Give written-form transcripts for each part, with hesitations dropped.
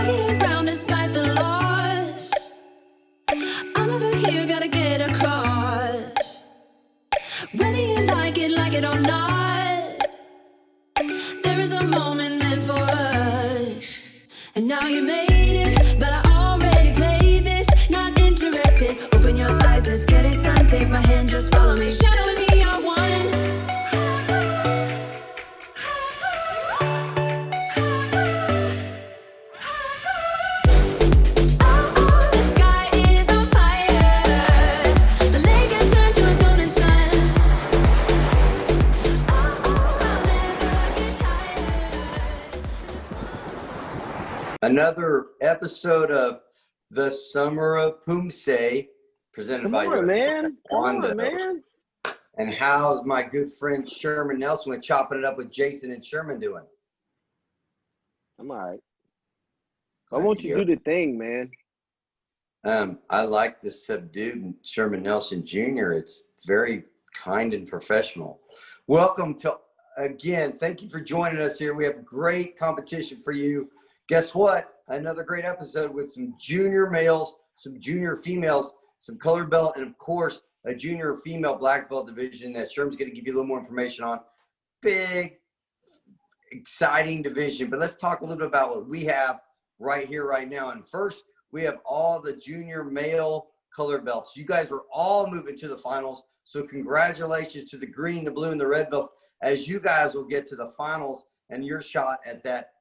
it around despite the loss. I'm over here, gotta get across. Whether you like it or not, there is a moment meant for us. And now you made it, but I already played this. Not interested, open your eyes, let's get it done. Take my hand, just follow me. Shadow and me are one. Another episode of the Summer of Poomsae, presented by Come on, man. And how's my good friend Sherman Nelson with chopping it up with Jason and Sherman doing? I'm all right. I want you to do the thing, man. I like the subdued Sherman Nelson Jr. It's very kind and professional. Welcome to, again, thank you for joining us here. We have great competition for you. Guess what? Another great episode with some junior males, some junior females, some color belt, and of course, a junior female black belt division that Sherman's going to give you a little more information on. Big, exciting division. But let's talk a little bit about what we have right here, right now. And first, we have all the junior male color belts. You guys are all moving to the finals. So congratulations to the green, the blue, and the red belts, as you guys will get to the finals and your shot at that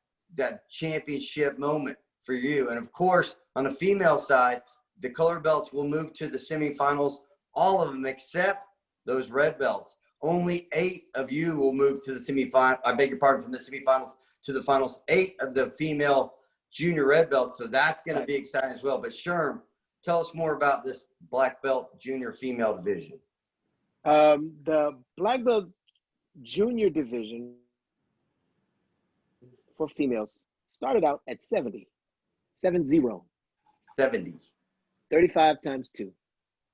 championship moment for you. And of course, on the female side, the color belts will move to the semifinals, all of them except those red belts. Only 8 of you will move to the semifinal. I beg your pardon, from the semifinals to the finals. 8 of the female junior red belts. So that's going to be exciting as well. But Sherm, tell us more about this black belt junior female division. The black belt junior division for females started out at 70. 70. 35 times 2.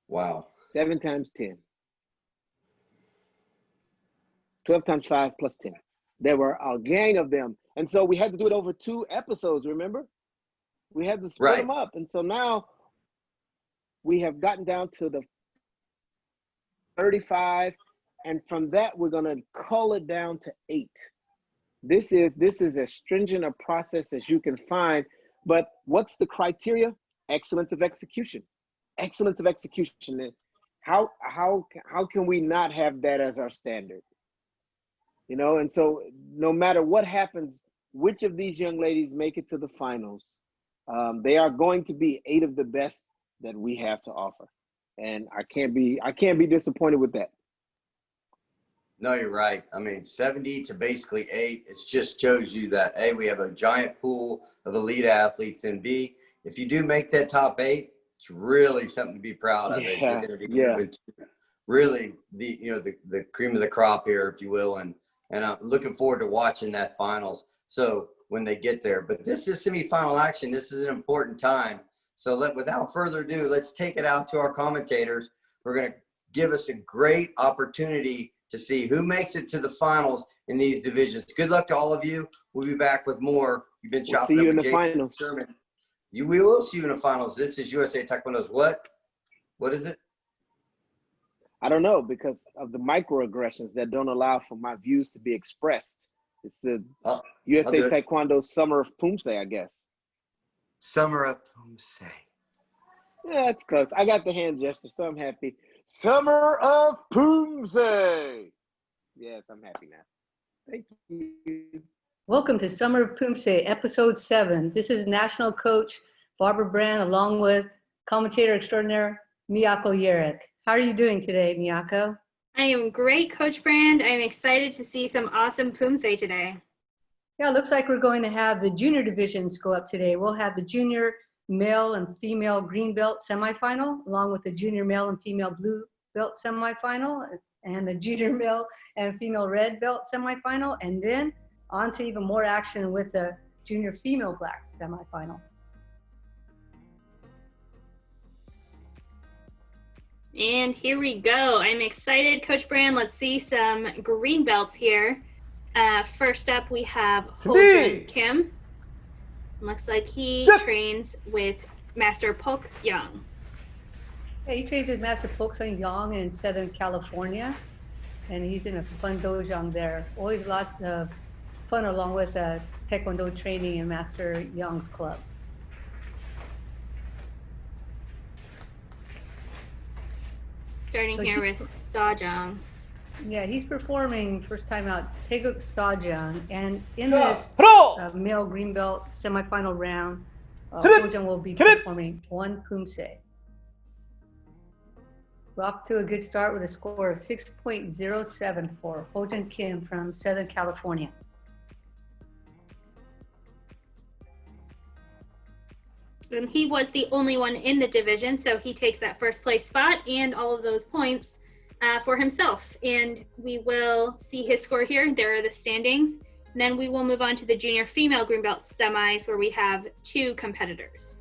Wow. 7 times 10. 12 times 5 plus 10. There were a gang of them. And so we had to do it over 2 episodes, remember? We had to split them up. And so now we have gotten down to the 35. And from that, we're going to cull it down to 8. This is as stringent a process as you can find. But what's the criteria? Excellence of execution. Excellence of execution. How can we not have that as our standard? You know, and so no matter what happens, which of these young ladies make it to the finals, they are going to be 8 of the best that we have to offer. And I can't be disappointed with that. No, you're right. I mean, 70 to basically 8, it just shows you that, A, we have a giant pool of elite athletes, and B, if you do make that top 8, it's really something to be proud of. You're going to be moving to really the cream of the crop here, if you will, and I'm looking forward to watching that finals. So when they get there, but this is semifinal action. This is an important time. So without further ado, let's take it out to our commentators. We're going to give us a great opportunity to see who makes it to the finals in these divisions. Good luck to all of you. We'll be back with more. You've been chopping up with Jason. See you in the finals. Sherman. We will see you in the finals. This is USA Taekwondo's what? What is it? I don't know, because of the microaggressions that don't allow for my views to be expressed. It's the USA Taekwondo Summer of Poomsae, I guess. Summer of Poomsae. Yeah, it's close. I got the hand gesture, so I'm happy. Summer of Poomsae. Yes, I'm happy now. Thank you. Welcome to Summer of Poomsae, episode 7. This is national coach Barbara Brand, along with commentator extraordinaire Miyako Yerick. How are you doing today, Miyako? I am great, Coach Brand. I'm excited to see some awesome Poomsae today. Yeah, it looks like we're going to have the junior divisions go up today. We'll have the junior male and female green belt semifinal, along with the junior male and female blue belt semifinal, and the junior male and female red belt semifinal, and then on to even more action with the junior female black semifinal. And here we go. I'm excited, Coach Brand. Let's see some green belts here. First up, we have Holdren Kim, Looks like he trains with Master Pok Young. Yeah, he trains with Master Pook Young in Southern California, and he's in a fun dojang there. Always lots of fun along with Taekwondo training in Master Young's club. Starting here with Sejong. Yeah, he's performing first time out Taeguk Sejong, and in this male green belt semifinal round, Sejong will be performing one Poomsae. We're off to a good start with a score of 6.07 for Hojun Kim from Southern California. And he was the only one in the division, so he takes that first place spot and all of those points for himself. And we will see his score here. There are the standings. And then we will move on to the junior female green belt semis, where we have 2 competitors.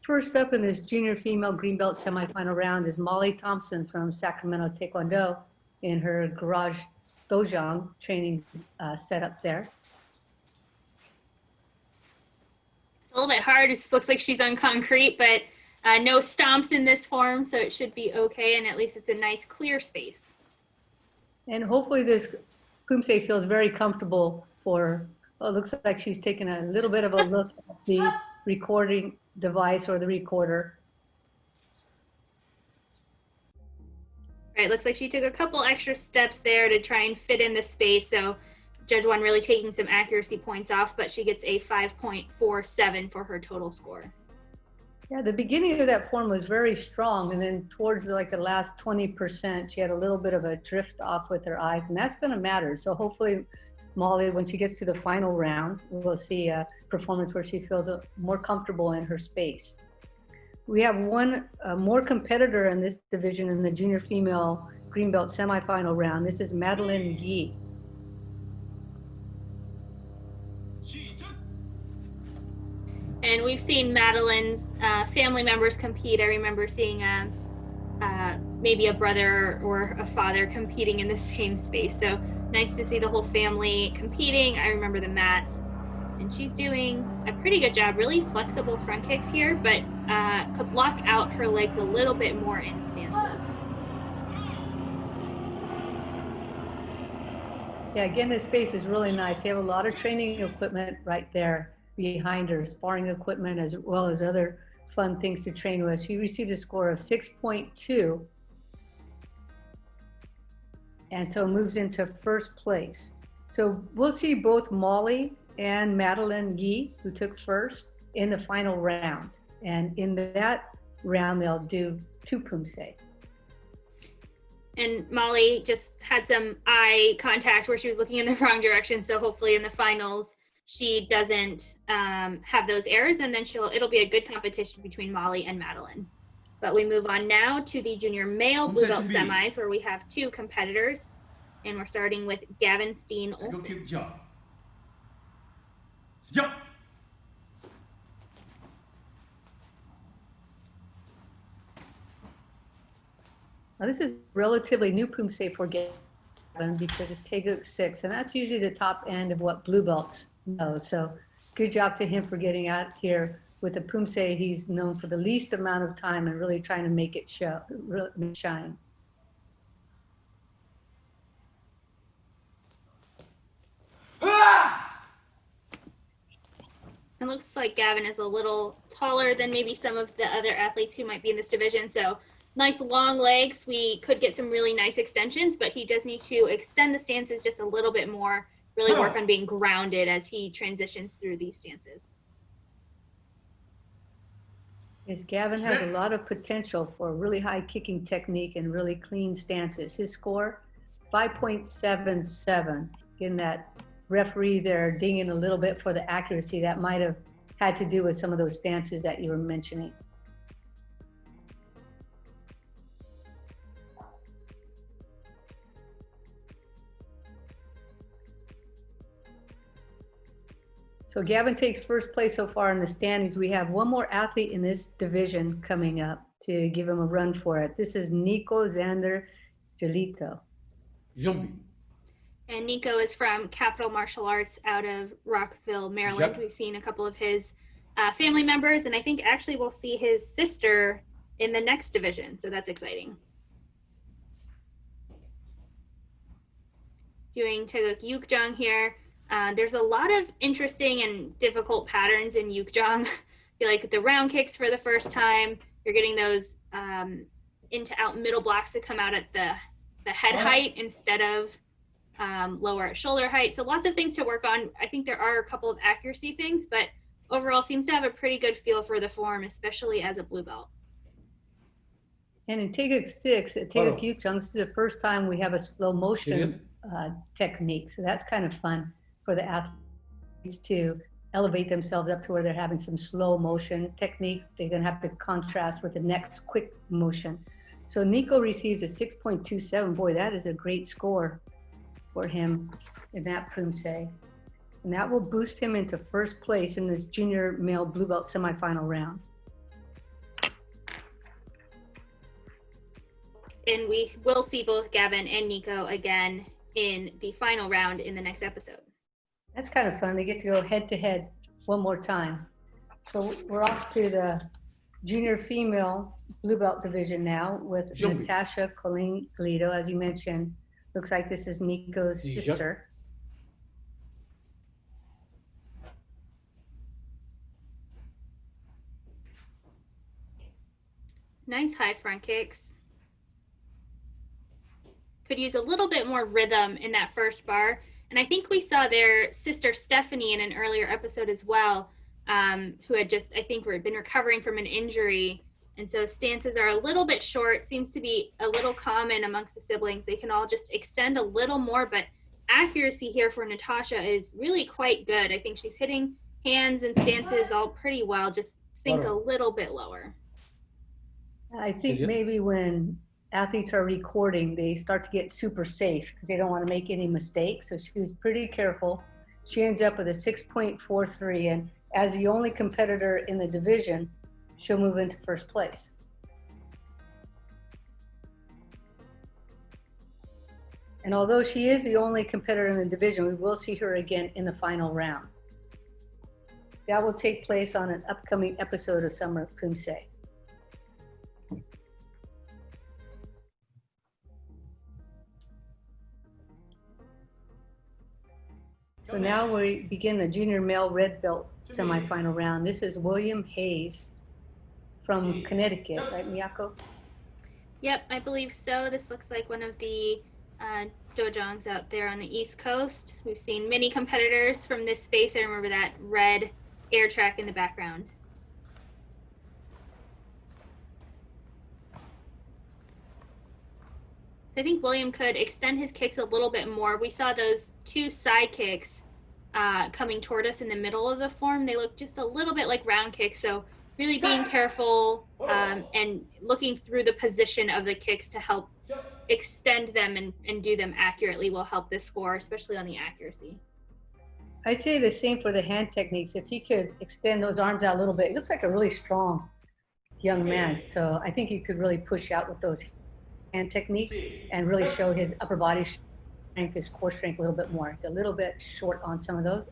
First up in this junior female green belt semifinal round is Molly Thompson from Sacramento Taekwondo in her garage dojang training setup there. It's a little bit hard. It looks like she's on concrete, but no stomps in this form, so it should be okay, and at least it's a nice clear space. And hopefully this Poomsae feels very comfortable for her. Well, it looks like she's taken a little bit of a look at the recording device or the recorder. Right, looks like she took a couple extra steps there to try and fit in the space, so Judge 1 really taking some accuracy points off, but she gets a 5.47 for her total score. Yeah, the beginning of that form was very strong, and then towards the last 20%, she had a little bit of a drift off with her eyes, and that's going to matter. So hopefully Molly, when she gets to the final round, we'll see a performance where she feels more comfortable in her space. We have one more competitor in this division in the junior female green belt semifinal round. This is Madeline Gee. And we've seen Madeline's family members compete. I remember seeing maybe a brother or a father competing in the same space. So nice to see the whole family competing. I remember the mats. And she's doing a pretty good job, really flexible front kicks here, but could block out her legs a little bit more in stances. Yeah, again, this space is really nice. You have a lot of training equipment right there behind her, sparring equipment as well as other fun things to train with. She received a score of 6.2 and so moves into first place. So we'll see both Molly and Madeline Gee, who took first, in the final round. And in that round, they'll do 2 Poomsae. And Molly just had some eye contact where she was looking in the wrong direction. So hopefully in the finals, she doesn't have those errors, and then it'll be a good competition between Molly and Madeline. But we move on now to the junior male blue belt semis, where we have 2 competitors, and we're starting with Gavin Steen Olsen. Now this is relatively new Poomsae for Gavin because it's Taeguk 6, and that's usually the top end of what blue belts know. So good job to him for getting out here with the Poomsae. He's known for the least amount of time and really trying to make it show, really shine. It looks like Gavin is a little taller than maybe some of the other athletes who might be in this division. So nice long legs. We could get some really nice extensions, but he does need to extend the stances just a little bit more, really work on being grounded as he transitions through these stances. Yes, Gavin has a lot of potential for really high kicking technique and really clean stances. His score, 5.77. Getting that referee there dinging a little bit for the accuracy. That might have had to do with some of those stances that you were mentioning. So Gavin takes first place so far in the standings. We have one more athlete in this division coming up to give him a run for it. This is Nico Xander Jolito. And Nico is from Capital Martial Arts out of Rockville, Maryland. Yep. We've seen a couple of his family members, and I think actually we'll see his sister in the next division, so that's exciting. Doing Taeguk Yukjong here. There's a lot of interesting and difficult patterns in Yukjong. I feel like the round kicks for the first time, you're getting those into out middle blocks that come out at the head height instead of lower at shoulder height. So lots of things to work on. I think there are a couple of accuracy things, but overall seems to have a pretty good feel for the form, especially as a blue belt. And in Taeguk 6, at Taeguk Yukjong, this is the first time we have a slow motion technique. So that's kind of fun for the athletes to elevate themselves up to where they're having some slow motion technique. They're going to have to contrast with the next quick motion. So Nico receives a 6.27. Boy, that is a great score for him in that Poomsae. And that will boost him into first place in this junior male blue belt semifinal round. And we will see both Gavin and Nico again in the final round in the next episode. That's kind of fun. They get to go head to head one more time. So we're off to the junior female blue belt division now with Natasha Colleen Galido, as you mentioned. Looks like this is Nico's sister. Nice high front kicks. Could use a little bit more rhythm in that first bar. And I think we saw their sister Stephanie in an earlier episode as well, who had just, I think, been recovering from an injury. And so stances are a little bit short, seems to be a little common amongst the siblings. They can all just extend a little more, but accuracy here for Natasha is really quite good. I think she's hitting hands and stances all pretty well, just sink a little bit lower. I think maybe when athletes are recording, they start to get super safe because they don't want to make any mistakes. So she was pretty careful. She ends up with a 6.43, and as the only competitor in the division, she'll move into first place. And although she is the only competitor in the division, we will see her again in the final round. That will take place on an upcoming episode of Summer of Poomsae. So now we begin the junior male red belt semifinal round. This is William Hayes from Connecticut, right, Miyako? Yep, I believe so. This looks like one of the dojongs out there on the East Coast. We've seen many competitors from this space. I remember that red air track in the background. So I think William could extend his kicks a little bit more. We saw those two side kicks coming toward us in the middle of the form. They look just a little bit like round kicks. So really being careful and looking through the position of the kicks to help extend them and do them accurately will help this score, especially on the accuracy. I'd say the same for the hand techniques. If he could extend those arms out a little bit, it looks like a really strong young man. So I think he could really push out with those hand techniques and really show his upper body strength, his core strength a little bit more. He's a little bit short on some of those.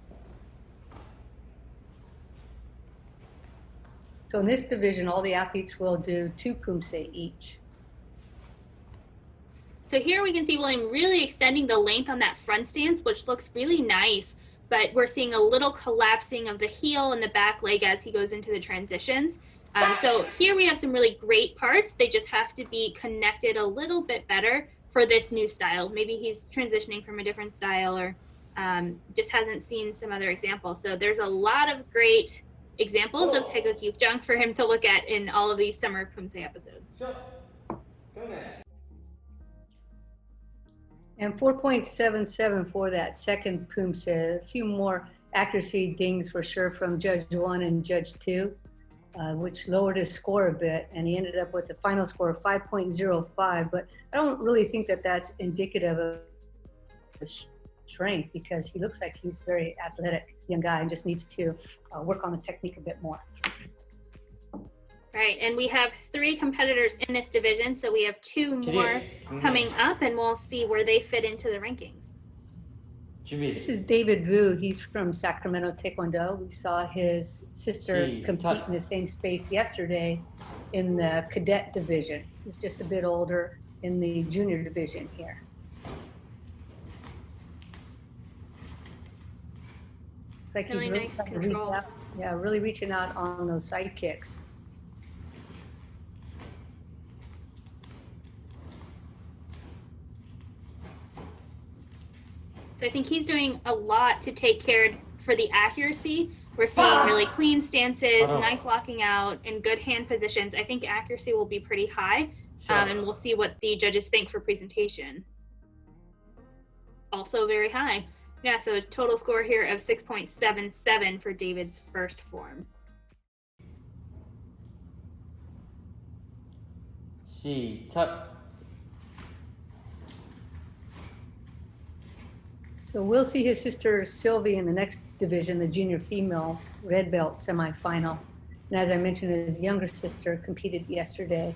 So in this division, all the athletes will do 2 Poomsae each. So here we can see William really extending the length on that front stance, which looks really nice, but we're seeing a little collapsing of the heel and the back leg as he goes into the transitions. So here we have some really great parts. They just have to be connected a little bit better for this new style. Maybe he's transitioning from a different style or just hasn't seen some other examples. So there's a lot of great examples of Taeguk Yukjong for him to look at in all of these Summer of Poomsae episodes. And 4.77 for that second Poomsae. A few more accuracy dings for sure from Judge 1 and Judge 2. Which lowered his score a bit, and he ended up with a final score of 5.05. But I don't really think that that's indicative of his strength, because he looks like he's very athletic young guy and just needs to work on the technique a bit more. Right, and we have 3 competitors in this division, so we have 2 more coming up, and we'll see where they fit into the rankings. This is David Vu. He's from Sacramento Taekwondo. We saw his sister compete in the same space yesterday in the cadet division. He's just a bit older in the junior division here. It's like Really he's nice trying to control. reach out. Yeah, really reaching out on those side kicks. So I think he's doing a lot to take care for the accuracy. We're seeing really clean stances, nice locking out, and good hand positions. I think accuracy will be pretty high, and we'll see what the judges think for presentation. Also very high. Yeah, so a total score here of 6.77 for David's first form. So we'll see his sister Sylvie in the next division, the junior female red belt semifinal. And as I mentioned, his younger sister competed yesterday,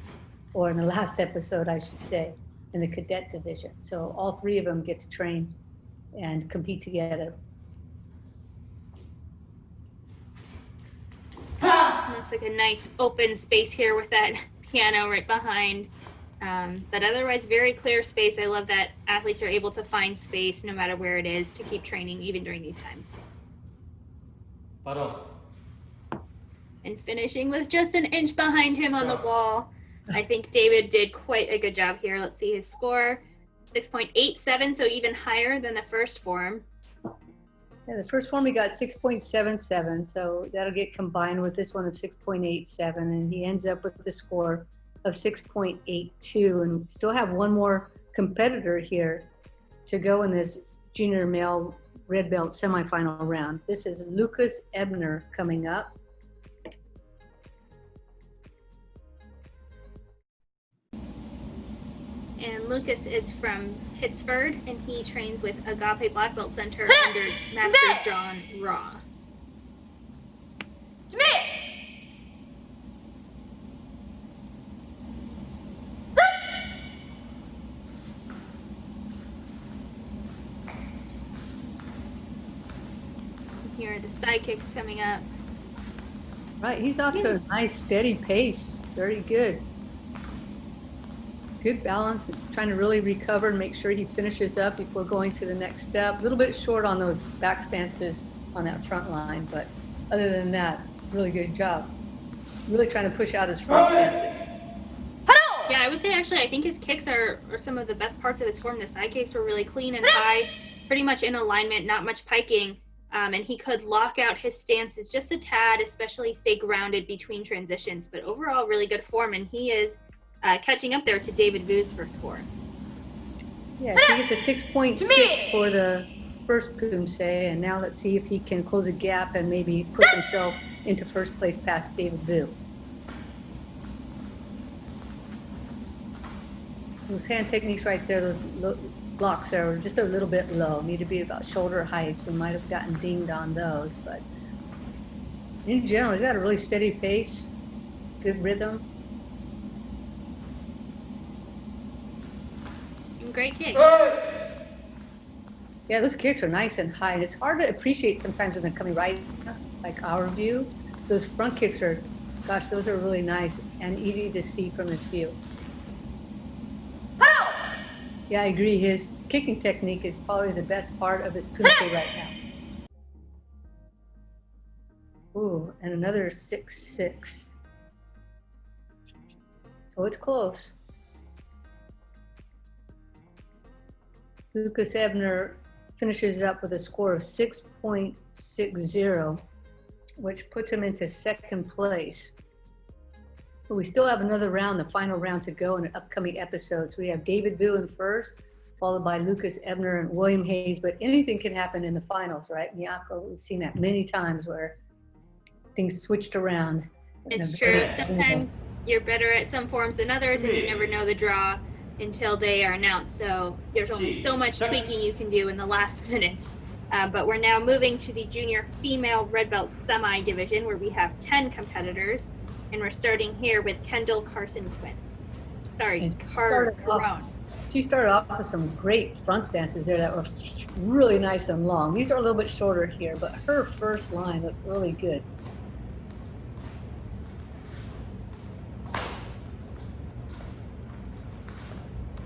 or in the last episode, I should say, in the cadet division. So all three of them get to train and compete together. Looks like a nice open space here with that piano right behind. But otherwise, very clear space. I love that athletes are able to find space no matter where it is to keep training, even during these times. And finishing with just an inch behind him on the wall. I think David did quite a good job here. Let's see his score, 6.87, so even higher than the first form. Yeah, the first form he got 6.77, so that'll get combined with this one of 6.87, and he ends up with the score of 6.82, and we still have one more competitor here to go in this junior male red belt semifinal round. This is Lucas Ebner coming up. And Lucas is from Pittsford, and he trains with Agape Black Belt Center under Master John Raw. Here are the side kicks coming up. Right, he's off to a nice steady pace. Very good. Good balance, trying to really recover and make sure he finishes up before going to the next step. A little bit short on those back stances on that front line, but other than that, really good job. Really trying to push out his front stances. Yeah, I would say actually I think his kicks are some of the best parts of his form. The side kicks were really clean and high, pretty much in alignment, not much piking. And he could lock out his stances just a tad, especially stay grounded between transitions. But overall, really good form, and he is catching up there to David Vu's first score. Yeah, he gets a 6.6 for the first Poomsae, and now let's see if he can close a gap and maybe put himself into first place past David Vu. Those hand techniques right there, those blocks are just a little bit low, need to be about shoulder height. We might have gotten dinged on those, but in general, he's got a really steady pace, good rhythm. Great kick. Yeah, those kicks are nice and high, and it's hard to appreciate sometimes when they're coming right, like our view. Those front kicks are, gosh, those are really nice and easy to see from this view. Yeah, I agree. His kicking technique is probably the best part of his Poomsae right now. Ooh, and another 6.6. So it's close. Lucas Ebner finishes up with a score of 6.60, which puts him into second place. But we still have another round, the final round to go in an upcoming episode. So we have David Vu in first, followed by Lucas Ebner and William Hayes. But anything can happen in the finals, right, Miyako? We've seen that many times where things switched around. It's true. Sometimes you're better at some forms than others, and you never know the draw until they are announced. So there's only so much tweaking you can do in the last minutes. But we're now moving to the junior female red belt semi division, where we have 10 competitors. And we're starting here with Kendall Carson Quinn. Sorry, Carone. She started off with some great front stances there that were really nice and long. These are a little bit shorter here, but her first line looked really good.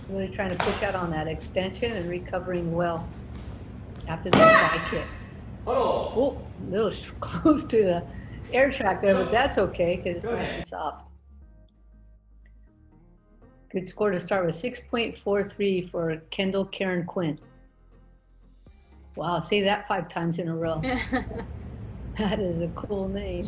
Really trying to push out on that extension and recovering well after the side kick. Oh, a little close to the air track there, but that's okay because it's nice and soft. Good score to start with, 6.43 for Kendall Karen Quinn. Wow, say that 5 times in a row. That is a cool name.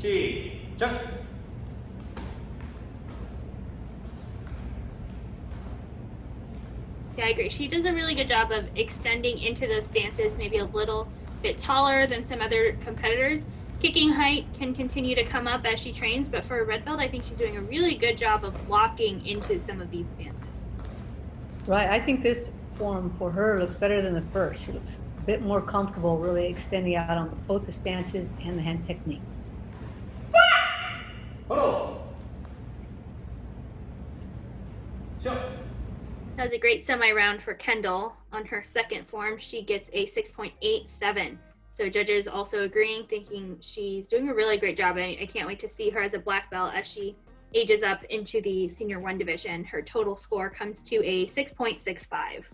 Yeah, I agree. She does a really good job of extending into those stances, maybe a little bit taller than some other competitors. Kicking height can continue to come up as she trains, but for a red belt, I think she's doing a really good job of locking into some of these stances. Right, I think this form for her looks better than the first. She looks a bit more comfortable really extending out on both the stances and the hand technique. That was a great semi-round for Kendall. On her second form, she gets a 6.87. So judges also agreeing, thinking she's doing a really great job. I can't wait to see her as a black belt as she ages up into the Senior 1 division. Her total score comes to a 6.65.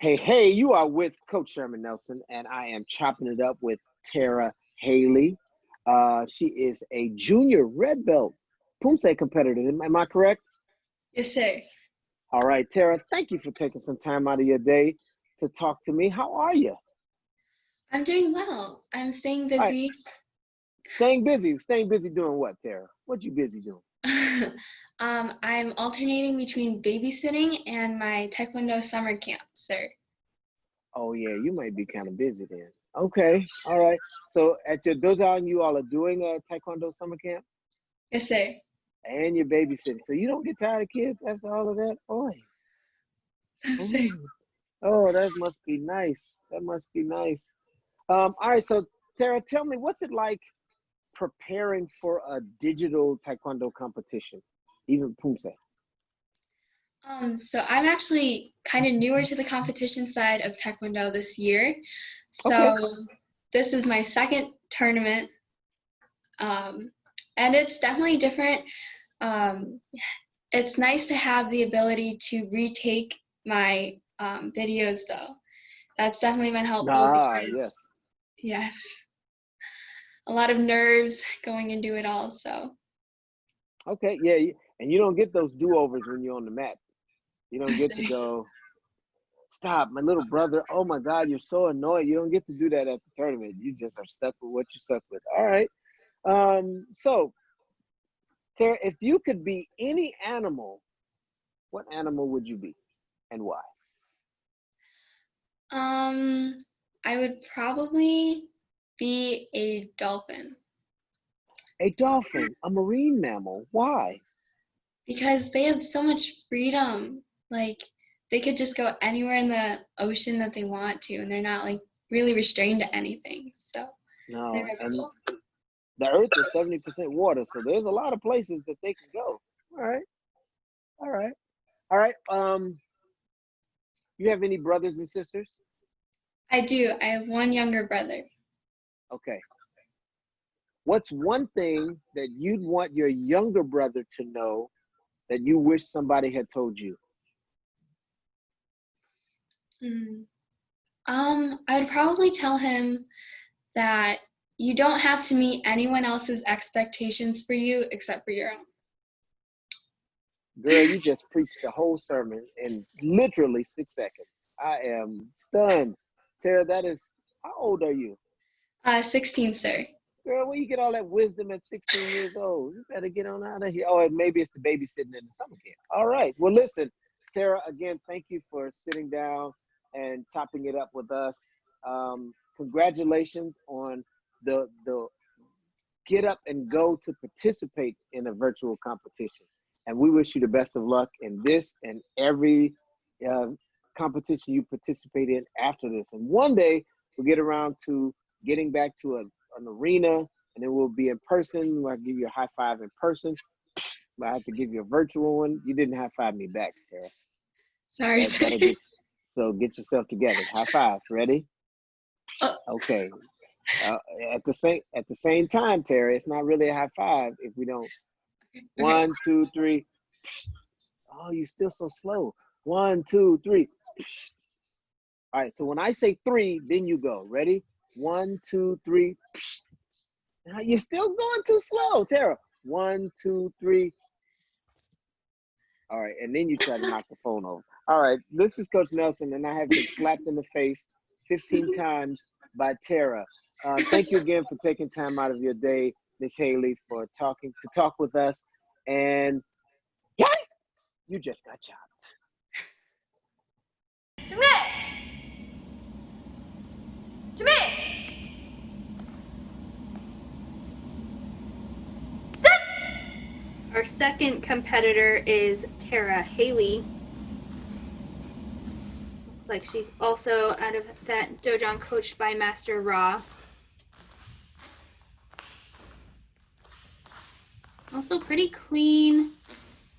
Hey, you are with Coach Sherman Nelson, and I am chopping it up with Tara Haley. She is a junior red belt Poomsae competitor. Am I correct? Yes, sir. All right, Tara, thank you for taking some time out of your day to talk to me. How are you? I'm doing well. I'm staying busy. Staying busy. Staying busy doing what, Tara? What you busy doing? I'm alternating between babysitting and my Taekwondo summer camp, sir. Oh, yeah, you might be kind of busy then. Okay, all right. So at your dojo, you all are doing a Taekwondo summer camp? Yes, sir. And you're babysitting. So you don't get tired of kids after all of that? Boy. Sir. Oh, that must be nice. That must be nice. All right, so Tara, tell me, what's it like preparing for a digital Taekwondo competition, even Poomsae? So I'm actually kind of newer to the competition side of Taekwondo this year. So Okay. This is my second tournament. And it's definitely different. It's nice to have the ability to retake my videos though. That's definitely been helpful because yes, a lot of nerves going into it all. So Okay, yeah, and you don't get those do-overs when you're on the mat. You don't get to go, stop, my little brother, oh my God, you're so annoying. You don't get to do that at the tournament. You just are stuck with what you're stuck with. All right. So, Tara, if you could be any animal, what animal would you be and why? I would probably be a dolphin. A dolphin, a marine mammal. Why? Because they have so much freedom. Like they could just go anywhere in the ocean that they want to, and they're not like really restrained to anything. So I think that's cool. The earth is 70% water, so there's a lot of places that they can go. All right. You have any brothers and sisters? I do. I have one younger brother. Okay. What's one thing that you'd want your younger brother to know that you wish somebody had told you? I would probably tell him that you don't have to meet anyone else's expectations for you except for your own. Girl, you just preached the whole sermon in literally 6 seconds. I am stunned. Tara, how old are you? 16, sir. Girl, where you get all that wisdom at 16 years old? You better get on out of here. Oh, and maybe it's the babysitting in the summer camp. All right. Well, listen, Tara, again, thank you for sitting down and topping it up with us. Congratulations on the get up and go to participate in a virtual competition. And we wish you the best of luck in this and every competition you participate in after this. And one day we'll get around to getting back to an arena, and then we'll be in person. I'll give you a high five in person. I have to give you a virtual one. You didn't high five me back, Tara. Sorry. So get yourself together. High five. Ready? Okay. At the same time, Tara, it's not really a high five if we don't. 1, 2, 3. Oh, you're still so slow. 1, 2, 3. All right. So when I say 3, then you go. Ready? 1, 2, 3. Now you're still going too slow, Tara. 1, 2, 3. All right, and then you try to knock the phone over. All right, this is Coach Nelson, and I have been slapped in the face 15 times by Tara. Thank you again for taking time out of your day, Miss Haley, to talk with us. And yeah, you just got chopped. Our second competitor is Tara Haley. Looks like she's also out of that dojang coached by Master Ra. Also pretty clean.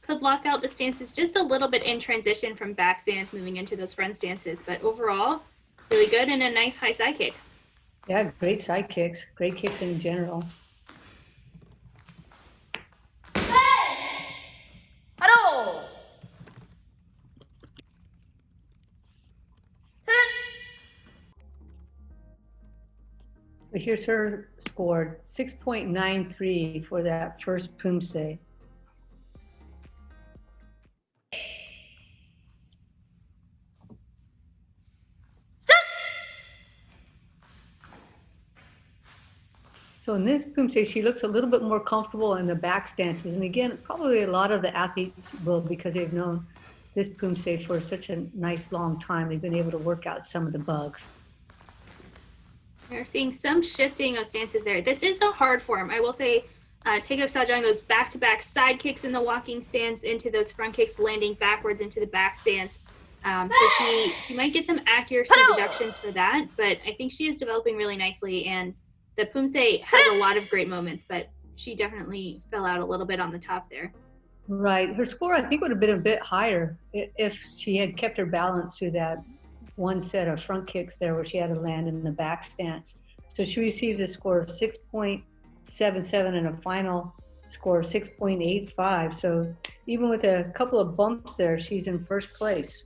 Could lock out the stances just a little bit in transition from back stance moving into those front stances, but overall, really good and a nice high side kick. Yeah, great side kicks, great kicks in general. But here's her score, 6.93 for that first Poomsae. So in this Poomsae, she looks a little bit more comfortable in the back stances. And again, probably a lot of the athletes will, because they've known this Poomsae for such a nice long time, they've been able to work out some of the bugs. We're seeing some shifting of stances there. This is a hard form. I will say, Taegeuk Sajang, those back-to-back side kicks in the walking stance into those front kicks landing backwards into the back stance. So she might get some accuracy deductions for that, but I think she is developing really nicely. And the Poomsae has a lot of great moments, but she definitely fell out a little bit on the top there. Right. Her score, I think, would have been a bit higher if she had kept her balance to that one set of front kicks there where she had to land in the back stance. So she receives a score of 6.77 and a final score of 6.85. So even with a couple of bumps there, she's in first place.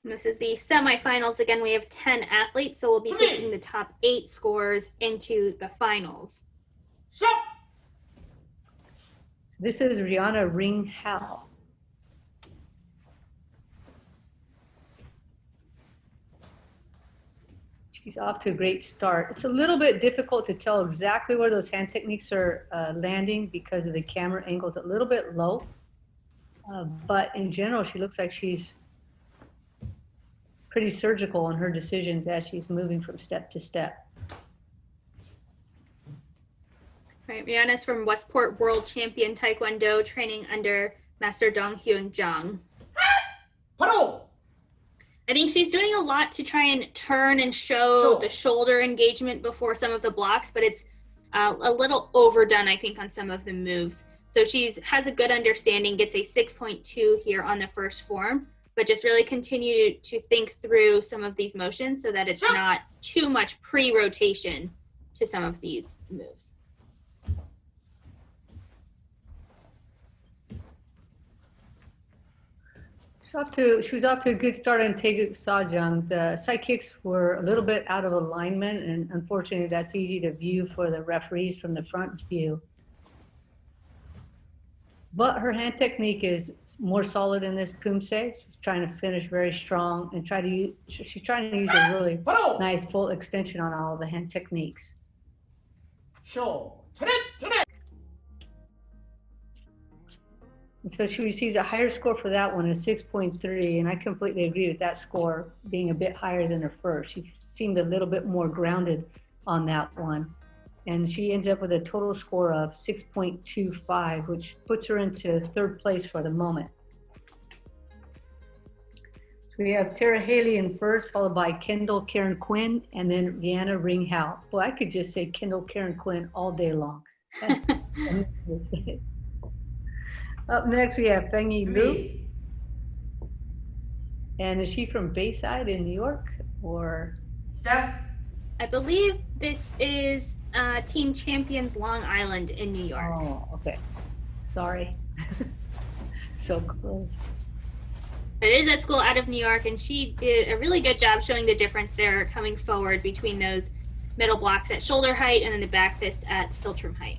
And this is the semifinals. Again, we have 10 athletes, so we'll be taking the top 8 scores into the finals. This is Rihanna Ring Hao. She's off to a great start. It's a little bit difficult to tell exactly where those hand techniques are landing because of the camera angle's a little bit low. But in general, she looks like she's pretty surgical in her decisions as she's moving from step to step. Right, Rihanna's from Westport World Champion Taekwondo, training under Master Dong Hyun Jung. I think she's doing a lot to try and turn and show the shoulder engagement before some of the blocks, but it's a little overdone, I think, on some of the moves. So she has a good understanding, gets a 6.2 here on the first form, but just really continue to think through some of these motions so that it's not too much pre-rotation to some of these moves. She was off to a good start on Taegeuk Sajang. The side kicks were a little bit out of alignment, and unfortunately that's easy to view for the referees from the front view. But her hand technique is more solid in this Poomsae. She's trying to finish very strong and she's trying to use a really nice full extension on all of the hand techniques. And so she receives a higher score for that one, a 6.3, and I completely agree with that score being a bit higher than her first. She seemed a little bit more grounded on that one. And she ends up with a total score of 6.25, which puts her into third place for the moment. We have Tara Haley in first, followed by Kendall Karen Quinn, and then Rihanna Ring Howe. Boy, I could just say Kendall Karen Quinn all day long. Up next, we have Fengyi Liu. And is she from Bayside in New York, or? I believe this is Team Champions Long Island in New York. Oh, okay. Sorry. So close. It is at school out of New York, and she did a really good job showing the difference there coming forward between those middle blocks at shoulder height and then the back fist at philtrum height.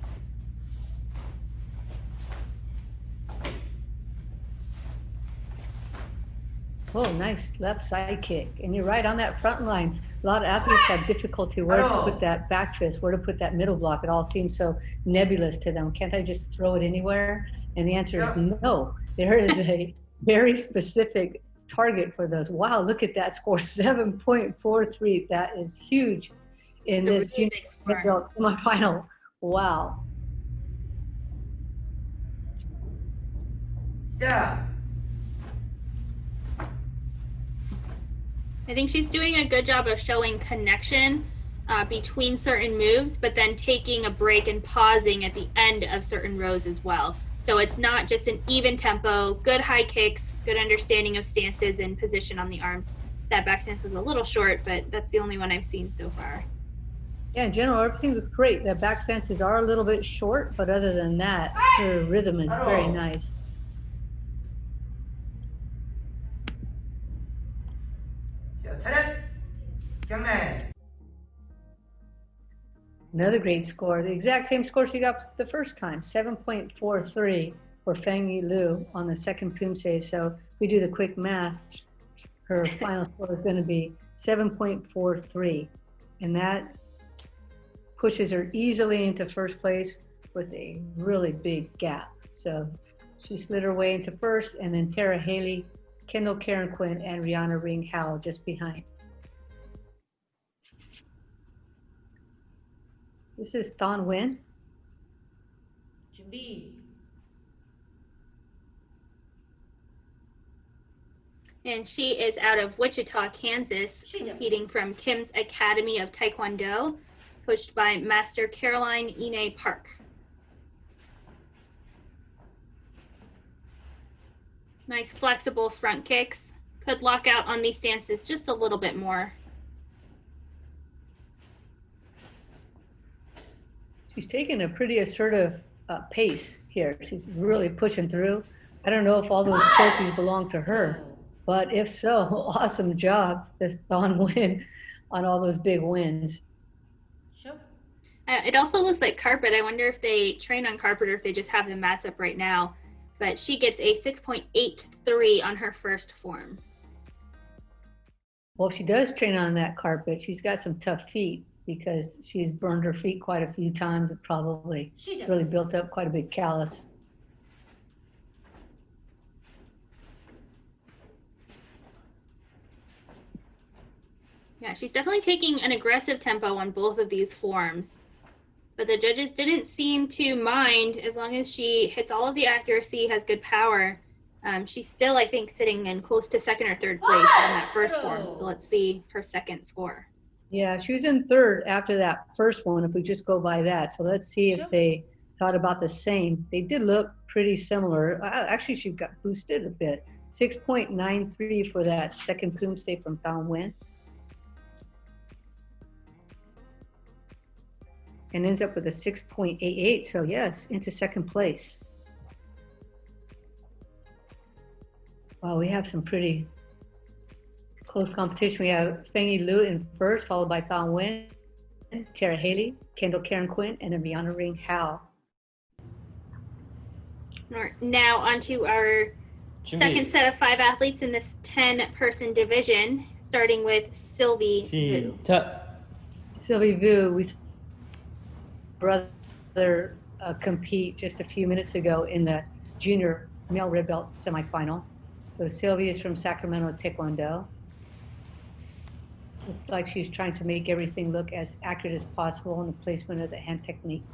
Oh, nice left side kick. And you're right on that front line. A lot of athletes have difficulty where to put that back fist, where to put that middle block. It all seems so nebulous to them. Can't I just throw it anywhere? And the answer is no. There is a very specific target for those. Wow, look at that score, 7.43. That is huge in this really junior belt semifinal. Wow. I think she's doing a good job of showing connection between certain moves, but then taking a break and pausing at the end of certain rows as well. So it's not just an even tempo, good high kicks, good understanding of stances and position on the arms. That back stance is a little short, but that's the only one I've seen so far. Yeah, in general, everything looks great. The back stances are a little bit short, but other than that, her rhythm is very nice. Another great score, the exact same score she got the first time, 7.43 for Fengyi Liu on the second Poomsae. So if we do the quick math, her final score is going to be 7.43. And that pushes her easily into first place with a really big gap. So she slid her way into first, and then Tara Haley, Kendall Karen Quinn, and Rihanna Ring Howe just behind. This is Thon Nguyen. And she is out of Wichita, Kansas, competing from Kim's Academy of Taekwondo, coached by Master Caroline Ine Park. Nice flexible front kicks. Could lock out on these stances just a little bit more. She's taking a pretty assertive pace here. She's really pushing through. I don't know if all those trophies belong to her, but if so, awesome job to Thon Nguyen on all those big wins. Sure. It also looks like carpet. I wonder if they train on carpet or if they just have the mats up right now. But she gets a 6.83 on her first form. Well, if she does train on that carpet, she's got some tough feet, because she's burned her feet quite a few times. It probably really built up quite a big callus. Yeah, she's definitely taking an aggressive tempo on both of these forms. But the judges didn't seem to mind as long as she hits all of the accuracy, has good power. She's still, I think, sitting in close to second or third place on that first form. So let's see her second score. Yeah, she was in third after that first one, if we just go by that. So let's see if they thought about the same. They did look pretty similar. Actually, she got boosted a bit. 6.93 for that second Poomsae from Thon Nguyen. And ends up with a 6.88. So yes, into second place. Wow, we have some pretty close competition. We have Fengyi Liu in first, followed by Thon Nguyen, Tara Haley, Kendall Karen Quinn, and then Rihanna Ring Howe. Now onto our second set of 5 athletes in this 10-person division, starting with Sylvie Vu. Sylvie Vu, we saw her brother compete just a few minutes ago in the junior male red belt semifinal. So Sylvie is from Sacramento Taekwondo. It's like she's trying to make everything look as accurate as possible in the placement of the hand technique.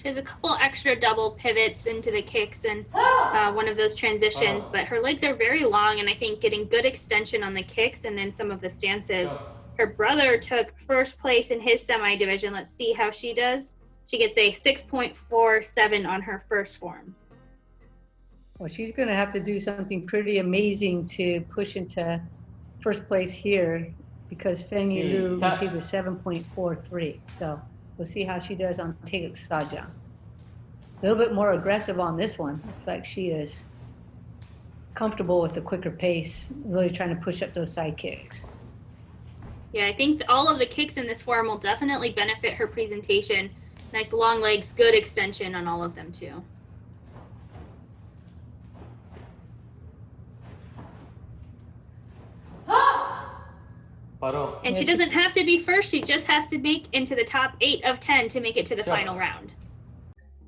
She has a couple extra double pivots into the kicks and one of those transitions, but her legs are very long, and I think getting good extension on the kicks and then some of the stances. Her brother took first place in his semi division. Let's see how she does. She gets a 6.47 on her first form. Well, she's going to have to do something pretty amazing to push into first place here, because Feng Yilu received a 7.43. So we'll see how she does on Taeguk Sajang. A little bit more aggressive on this one. Looks like she is comfortable with the quicker pace, really trying to push up those side kicks. Yeah, I think all of the kicks in this form will definitely benefit her presentation. Nice long legs, good extension on all of them too. And she doesn't have to be first, she just has to make into the top 8 of 10 to make it to the final round.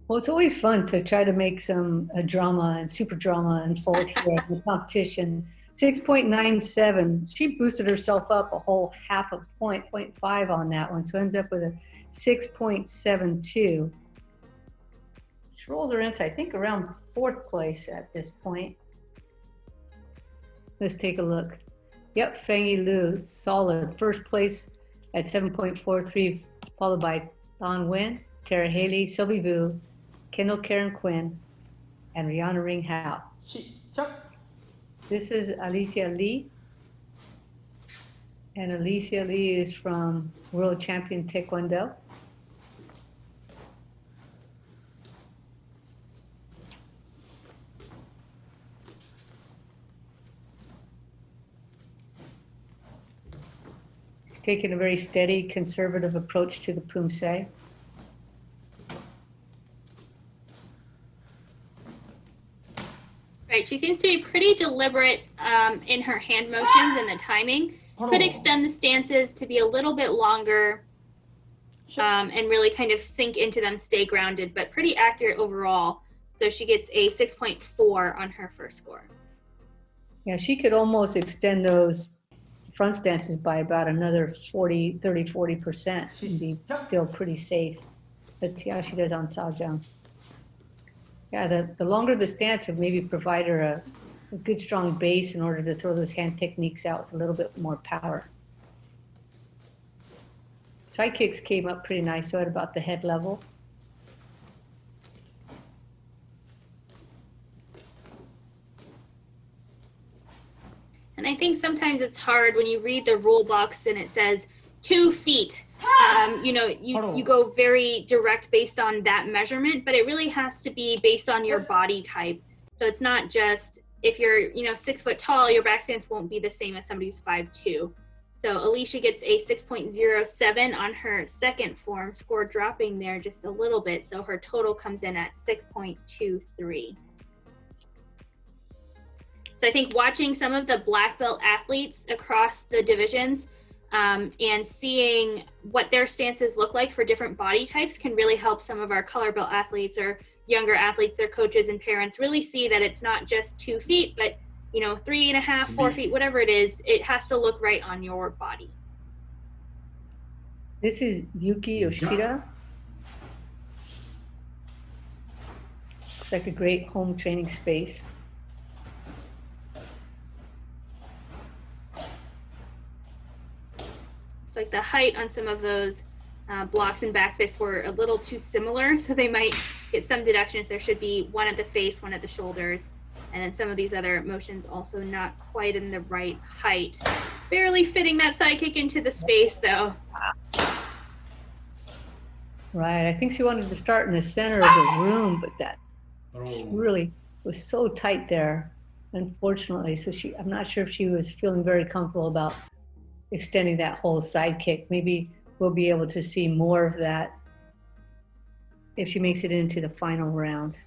Well, it's always fun to try to make some drama and super drama unfold here in the competition. 6.97, she boosted herself up a whole half a point, 0.5 on that one, so ends up with a 6.72. She rolls her into, I think, around 4th place at this point. Let's take a look. Yep, Feng Yilu, solid. First place at 7.43, followed by Don Nguyen, Tara Haley, Sylvie Vu, Kendall Karen Quinn, and Rihanna Ring Hao. This is Alicia Lee. And Alicia Lee is from World Champion Taekwondo. She's taken a very steady, conservative approach to the Poomsae. Right, she seems to be pretty deliberate in her hand motions and the timing. Could extend the stances to be a little bit longer and really kind of sink into them, stay grounded, but pretty accurate overall. So she gets a 6.4 on her first score. Yeah, she could almost extend those front stances by about another 40% and be still pretty safe. Let's see how she does on Sajang. Yeah, the longer the stance would maybe provide her a good strong base in order to throw those hand techniques out with a little bit more power. Side kicks came up pretty nice, so at about the head level. And I think sometimes it's hard when you read the rule books and it says 2 feet. You go very direct based on that measurement, but it really has to be based on your body type. So it's not just if you're 6 foot tall, your back stance won't be the same as somebody who's 5'2". So Alicia gets a 6.07 on her second form, score dropping there just a little bit. So her total comes in at 6.23. So I think watching some of the black belt athletes across the divisions and seeing what their stances look like for different body types can really help some of our color belt athletes or younger athletes, their coaches and parents really see that it's not just 2 feet, but 3.5, 4 feet, whatever it is, it has to look right on your body. This is Yuki Yoshida. Looks like a great home training space. It's like the height on some of those blocks and back fists were a little too similar, so they might get some deductions. There should be one at the face, one at the shoulders, and then some of these other motions also not quite in the right height. Barely fitting that side kick into the space though. Right, I think she wanted to start in the center of the room, but that really was so tight there, unfortunately. So I'm not sure if she was feeling very comfortable about extending that whole side kick. Maybe we'll be able to see more of that if she makes it into the final round.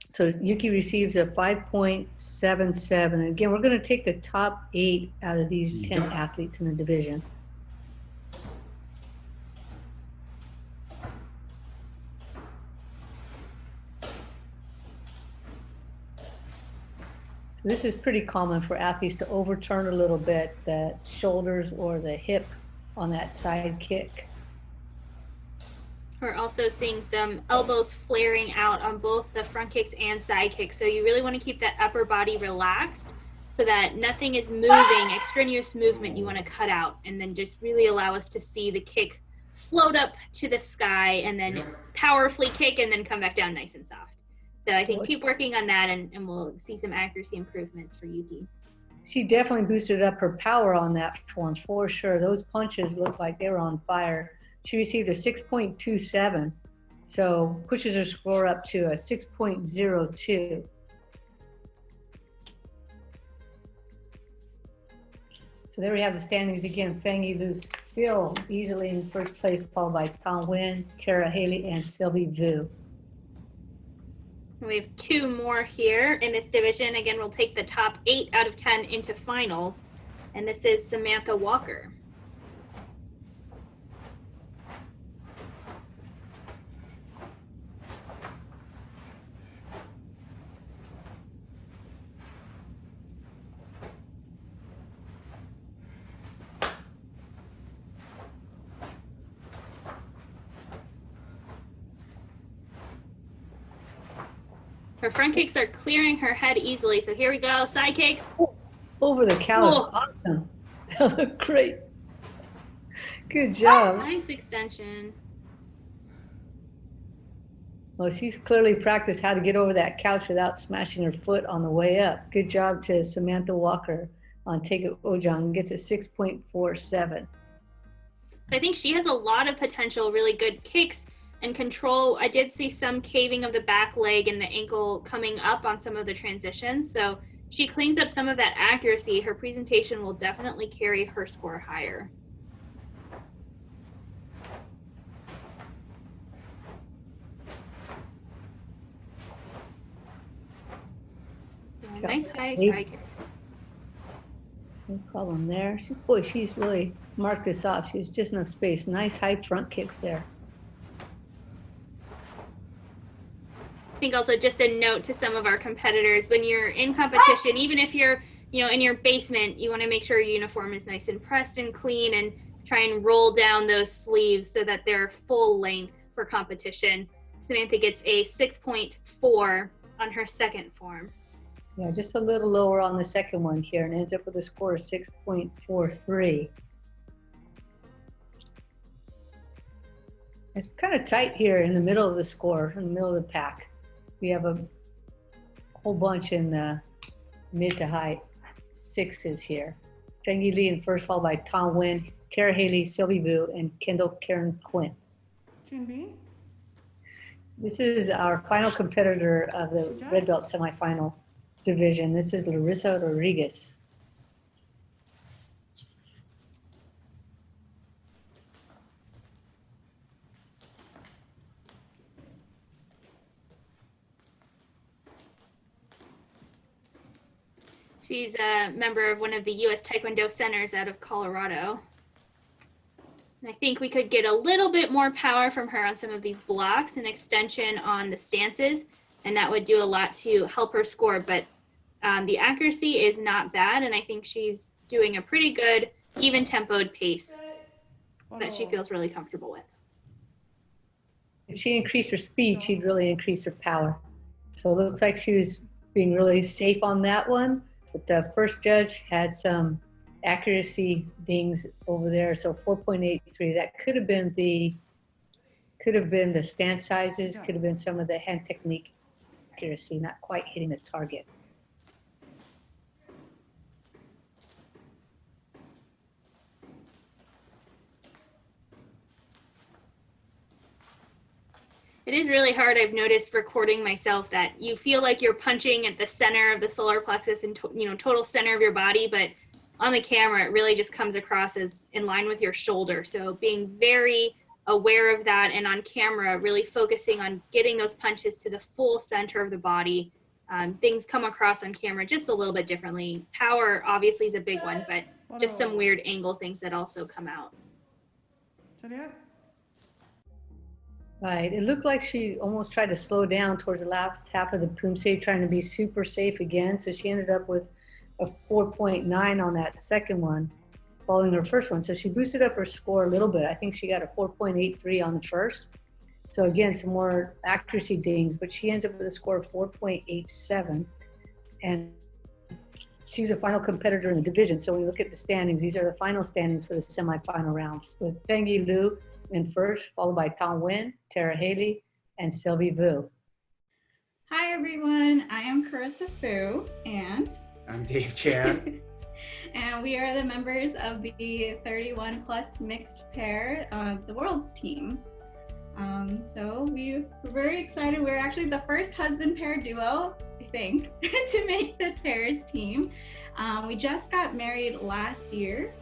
So Yuki receives a 5.77. And again, we're going to take the top 8 out of these 10 athletes in the division. So this is pretty common for athletes to overturn a little bit the shoulders or the hip on that side kick. We're also seeing some elbows flaring out on both the front kicks and side kicks. So you really want to keep that upper body relaxed so that nothing is moving, extraneous movement you want to cut out, and then just really allow us to see the kick float up to the sky and then powerfully kick and then come back down nice and soft. So I think keep working on that and we'll see some accuracy improvements for Yuki. She definitely boosted up her power on that one for sure. Those punches looked like they were on fire. She received a 6.27, so pushes her score up to a 6.02. So there we have the standings again. Feng Yilu still easily in first place, followed by Tang Wen, Tara Haley, and Sylvie Vu. We have 2 more here in this division. Again, we'll take the top 8 out of 10 into finals. And this is Samantha Walker. Her front kicks are clearing her head easily. So here we go, side kicks. Over the cow is awesome. That looked great. Good job. Nice extension. Well, she's clearly practiced how to get over that couch without smashing her foot on the way up. Good job to Samantha Walker on Take It Ojang. Gets a 6.47. I think she has a lot of potential, really good kicks and control. I did see some caving of the back leg and the ankle coming up on some of the transitions. So she cleans up some of that accuracy. Her presentation will definitely carry her score higher. Yeah, nice high side kicks. No problem there. She's really marked this off. She's just enough space. Nice high front kicks there. I think also just a note to some of our competitors, when you're in competition, even if you're, in your basement, you want to make sure your uniform is nice and pressed and clean and try and roll down those sleeves so that they're full length for competition. Samantha gets a 6.4 on her second form. Yeah, just a little lower on the second one here and ends up with a score of 6.43. It's kind of tight here in the middle of the score, in the middle of the pack. We have a whole bunch in the mid to high 6s here. Feng Yi in first, followed by Tom Nguyen, Tara Haley, Sylvie Vu, and Kendall Karen Quinn. This is our final competitor of the red belt semifinal division. This is Larissa Rodriguez. She's a member of one of the U.S. Taekwondo centers out of Colorado. And I think we could get a little bit more power from her on some of these blocks and extension on the stances, and that would do a lot to help her score. But the accuracy is not bad, and I think she's doing a pretty good, even-tempoed pace that she feels really comfortable with. If she increased her speed, she'd really increase her power. So it looks like she was being really safe on that one. But the first judge had some accuracy dings over there, so 4.83. That could have been the stance sizes, could have been some of the hand technique accuracy, not quite hitting the target. It is really hard, I've noticed, recording myself, that you feel like you're punching at the center of the solar plexus and total center of your body, but on the camera, it really just comes across as in line with your shoulder. So being very aware of that, and on camera, really focusing on getting those punches to the full center of the body. Things come across on camera just a little bit differently. Power obviously is a big one, but just some weird angle things that also come out. Right, it looked like she almost tried to slow down towards the last half of the Poomsae, trying to be super safe again. So she ended up with a 4.9 on that second one, following her first one. So she boosted up her score a little bit. I think she got a 4.83 on the first. So again, some more accuracy dings, but she ends up with a score of 4.87. And she was a final competitor in the division. So when we look at the standings, these are the final standings for the semifinal rounds, with Fengyi Liu in first, followed by Tang Wen, Tara Haley, and Sylvie Vu. Hi everyone, I am Carissa Fu, and I'm Dave Chan. and we are the members of the 31 plus mixed pair of the world's team. So we're very excited. We're actually the first husband pair duo, I think, to make the pairs team. We just got married last year,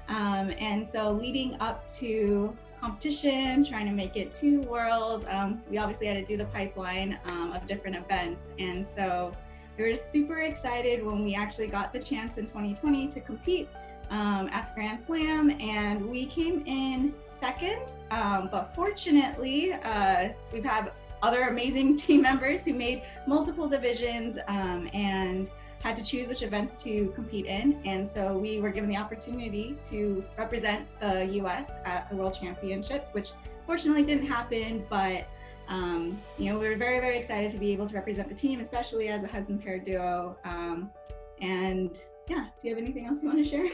and so leading up to competition, trying to make it to Worlds, we obviously had to do the pipeline of different events, and so we were super excited when we actually got the chance in 2020 to compete at the Grand Slam, and we came in second, but fortunately we've had other amazing team members who made multiple divisions and had to choose which events to compete in, and so we were given the opportunity to represent the US at the World Championships, which fortunately didn't happen, but we were very, very excited to be able to represent the team, especially as a husband pair duo. And yeah, do you have anything else you want to share?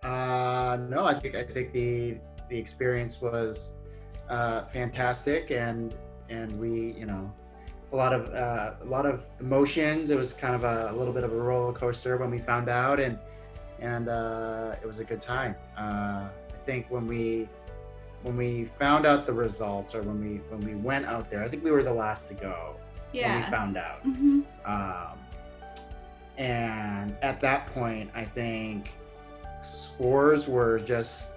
No, I think the experience was fantastic, and we, a lot of emotions. It was kind of a little bit of a roller coaster when we found out, and it was a good time. I think when we found out the results, or when we went out there, I think we were the last to go. Yeah. When we found out. Mm-hmm. And at that point, I think scores were just,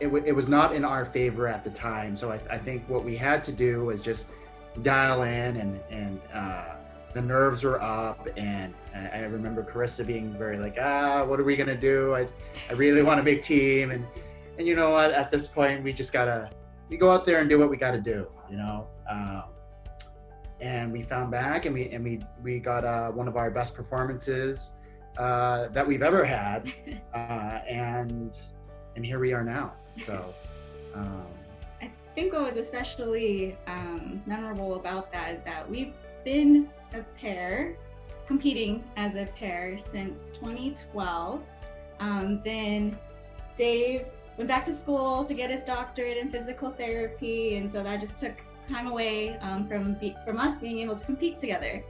it was not in our favor at the time. So I think what we had to do was just dial in, and the nerves were up, and I remember Carissa being very like, what are we gonna do? I really want to make team, and you know what? At this point, we just we go out there and do what we gotta do, and we found back, and we got one of our best performances that we've ever had, and here we are now. So I think what was especially memorable about that is that we've been a pair, competing as a pair since 2012. Then Dave went back to school to get his doctorate in physical therapy, and so that just took time away from us being able to compete together.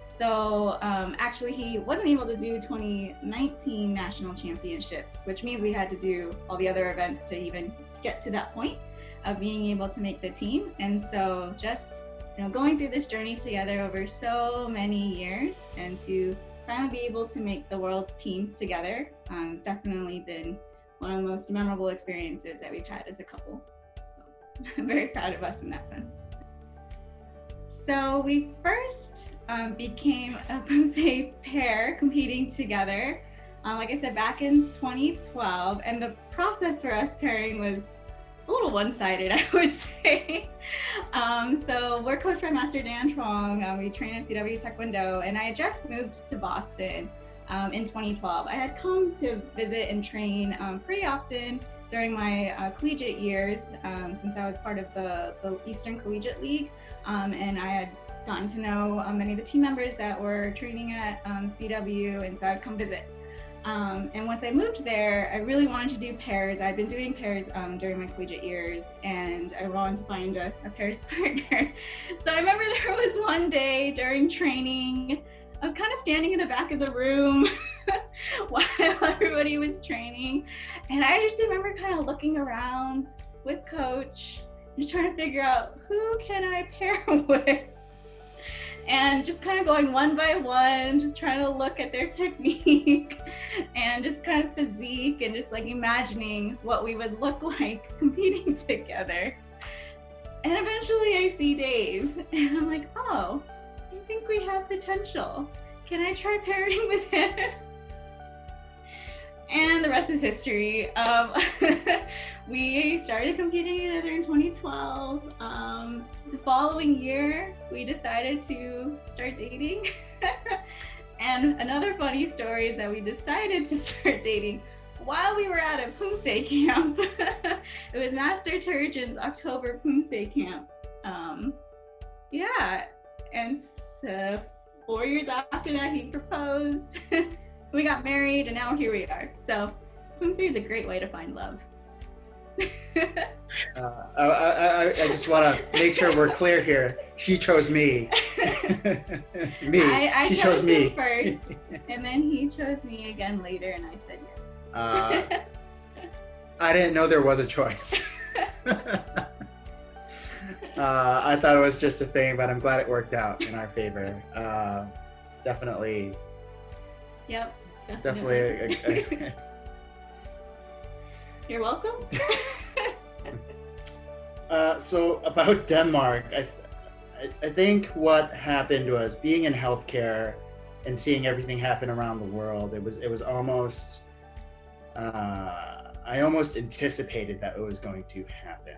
So actually he wasn't able to do 2019 national championships, which means we had to do all the other events to even get to that point of being able to make the team. And so just going through this journey together over so many years, and to finally be able to make the world's team together has definitely been one of the most memorable experiences that we've had as a couple. I'm very proud of us in that sense. So we first became a Poomsae pair competing together, like I said, back in 2012, and the process for us pairing was a little one-sided, I would say. So we're coached by Master Dan Trong. We train at CW Taekwondo, and I had just moved to Boston in 2012. I had come to visit and train pretty often during my collegiate years, since I was part of the Eastern Collegiate League, and I had gotten to know many of the team members that were training at CW, and so I'd come visit. And once I moved there, I really wanted to do pairs. I'd been doing pairs during my collegiate years, and I wanted to find a pairs partner. So I remember there was one day during training, I was kind of standing in the back of the room while everybody was training, and I just remember kind of looking around with Coach, just trying to figure out who can I pair with, and just kind of going one by one, just trying to look at their technique and just kind of physique, and just like imagining what we would look like competing together. And eventually I see Dave, and I'm like, oh, I think we have potential. Can I try pairing with him? And the rest is history. We started competing together in 2012. The following year, we decided to start dating. And another funny story is that we decided to start dating while we were at a Poomsae camp. It was Master Turgeon's October Poomsae camp. Yeah, and so 4 years after that, he proposed. We got married, and now here we are. So Poomsae is a great way to find love. I just want to make sure we're clear here. She chose me. I she chose me him first, and then he chose me again later, and I said yes. I didn't know there was a choice. I thought it was just a thing, but I'm glad it worked out in our favor. Definitely. Yep. Definitely. You're welcome. So about Denmark, I think what happened was being in healthcare and seeing everything happen around the world. It was almost I almost anticipated that it was going to happen,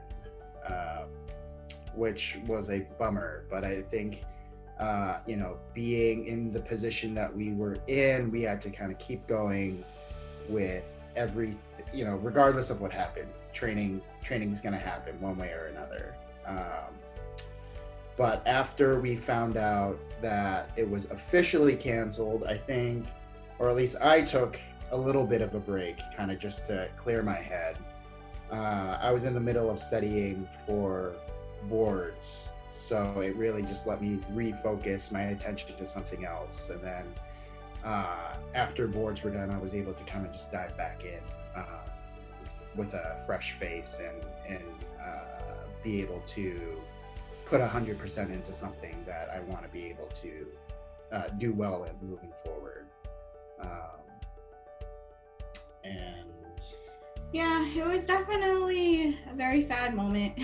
which was a bummer. But I think being in the position that we were in, we had to kind of keep going with regardless of what happens. Training is going to happen one way or another. But after we found out that it was officially canceled, I think, or at least I took a little bit of a break, kind of just to clear my head. I was in the middle of studying for boards, so it really just let me refocus my attention to something else. And then after boards were done, I was able to kind of just dive back in with a fresh face and be able to put 100% into something that I want to be able to do well in moving forward. And yeah, it was definitely a very sad moment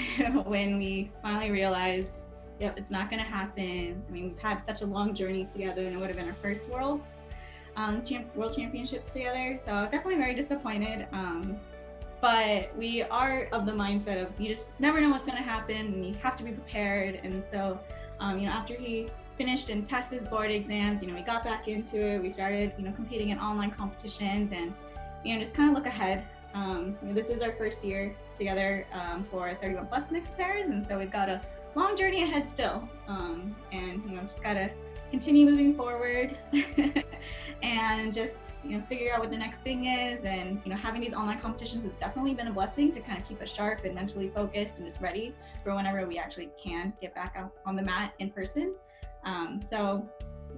when we finally realized, yep, it's not going to happen. I mean, we've had such a long journey together, and it would have been our first world championships together. So I was definitely very disappointed. But we are of the mindset of you just never know what's going to happen, and you have to be prepared. And so, after he finished and passed his board exams, we got back into it. We started, competing in online competitions, and just kind of look ahead. This is our first year together for 31 plus mixed pairs, and so we've got a long journey ahead still. And just gotta continue moving forward and just figure out what the next thing is. And having these online competitions has definitely been a blessing to kind of keep us sharp and mentally focused and just ready for whenever we actually can get back out on the mat in person. So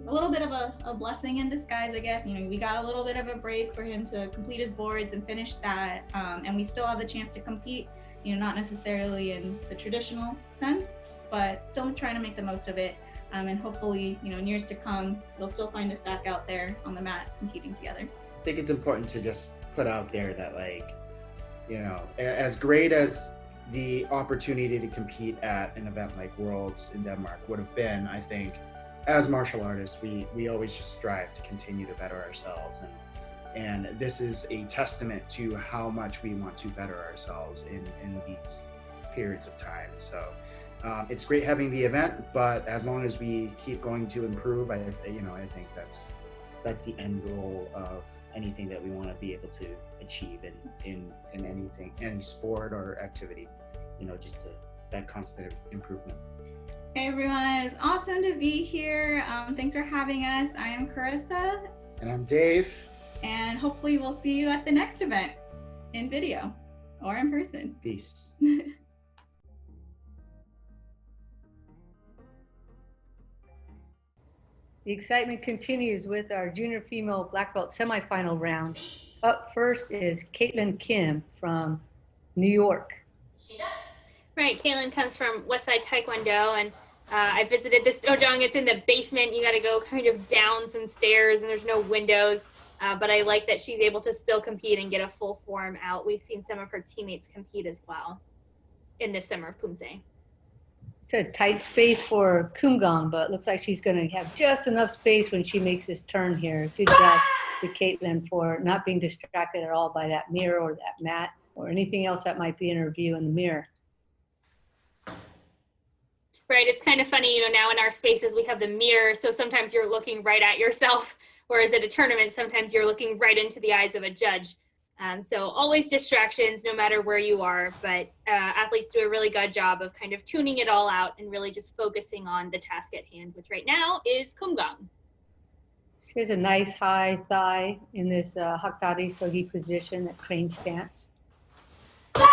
a little bit of a blessing in disguise, I guess. We got a little bit of a break for him to complete his boards and finish that, and we still have the chance to compete, not necessarily in the traditional sense, but still trying to make the most of it. And hopefully, in years to come, they'll still find us back out there on the mat competing together. I think it's important to just put out there that, as great as the opportunity to compete at an event like Worlds in Denmark would have been, I think, as martial artists, we always just strive to continue to better ourselves. And this is a testament to how much we want to better ourselves in these periods of time. So it's great having the event, but as long as we keep going to improve, I think that's the end goal of anything that we want to be able to achieve in anything, any sport or activity, just that constant improvement. Hey everyone, it was awesome to be here. Thanks for having us. I am Carissa. And I'm Dave. And hopefully we'll see you at the next event in video or in person. Peace. The excitement continues with our junior female black belt semifinal round. Up first is Caitlin Kim from New York. Right, Caitlin comes from Westside Taekwondo, and I visited this dojo. It's in the basement. You got to go kind of down some stairs, and there's no windows. But I like that she's able to still compete and get a full form out. We've seen some of her teammates compete as well in this Summer of Poomsae. It's a tight space for Kumgang, but it looks like she's going to have just enough space when she makes this turn here. Good job to Caitlin for not being distracted at all by that mirror or that mat or anything else that might be in her view in the mirror. Right, it's kind of funny, now in our spaces we have the mirror, so sometimes you're looking right at yourself, whereas at a tournament, sometimes you're looking right into the eyes of a judge. So always distractions no matter where you are, but athletes do a really good job of kind of tuning it all out and really just focusing on the task at hand, which right now is kumgang. She has a nice high thigh in this Haktari Sogi position, that crane stance. A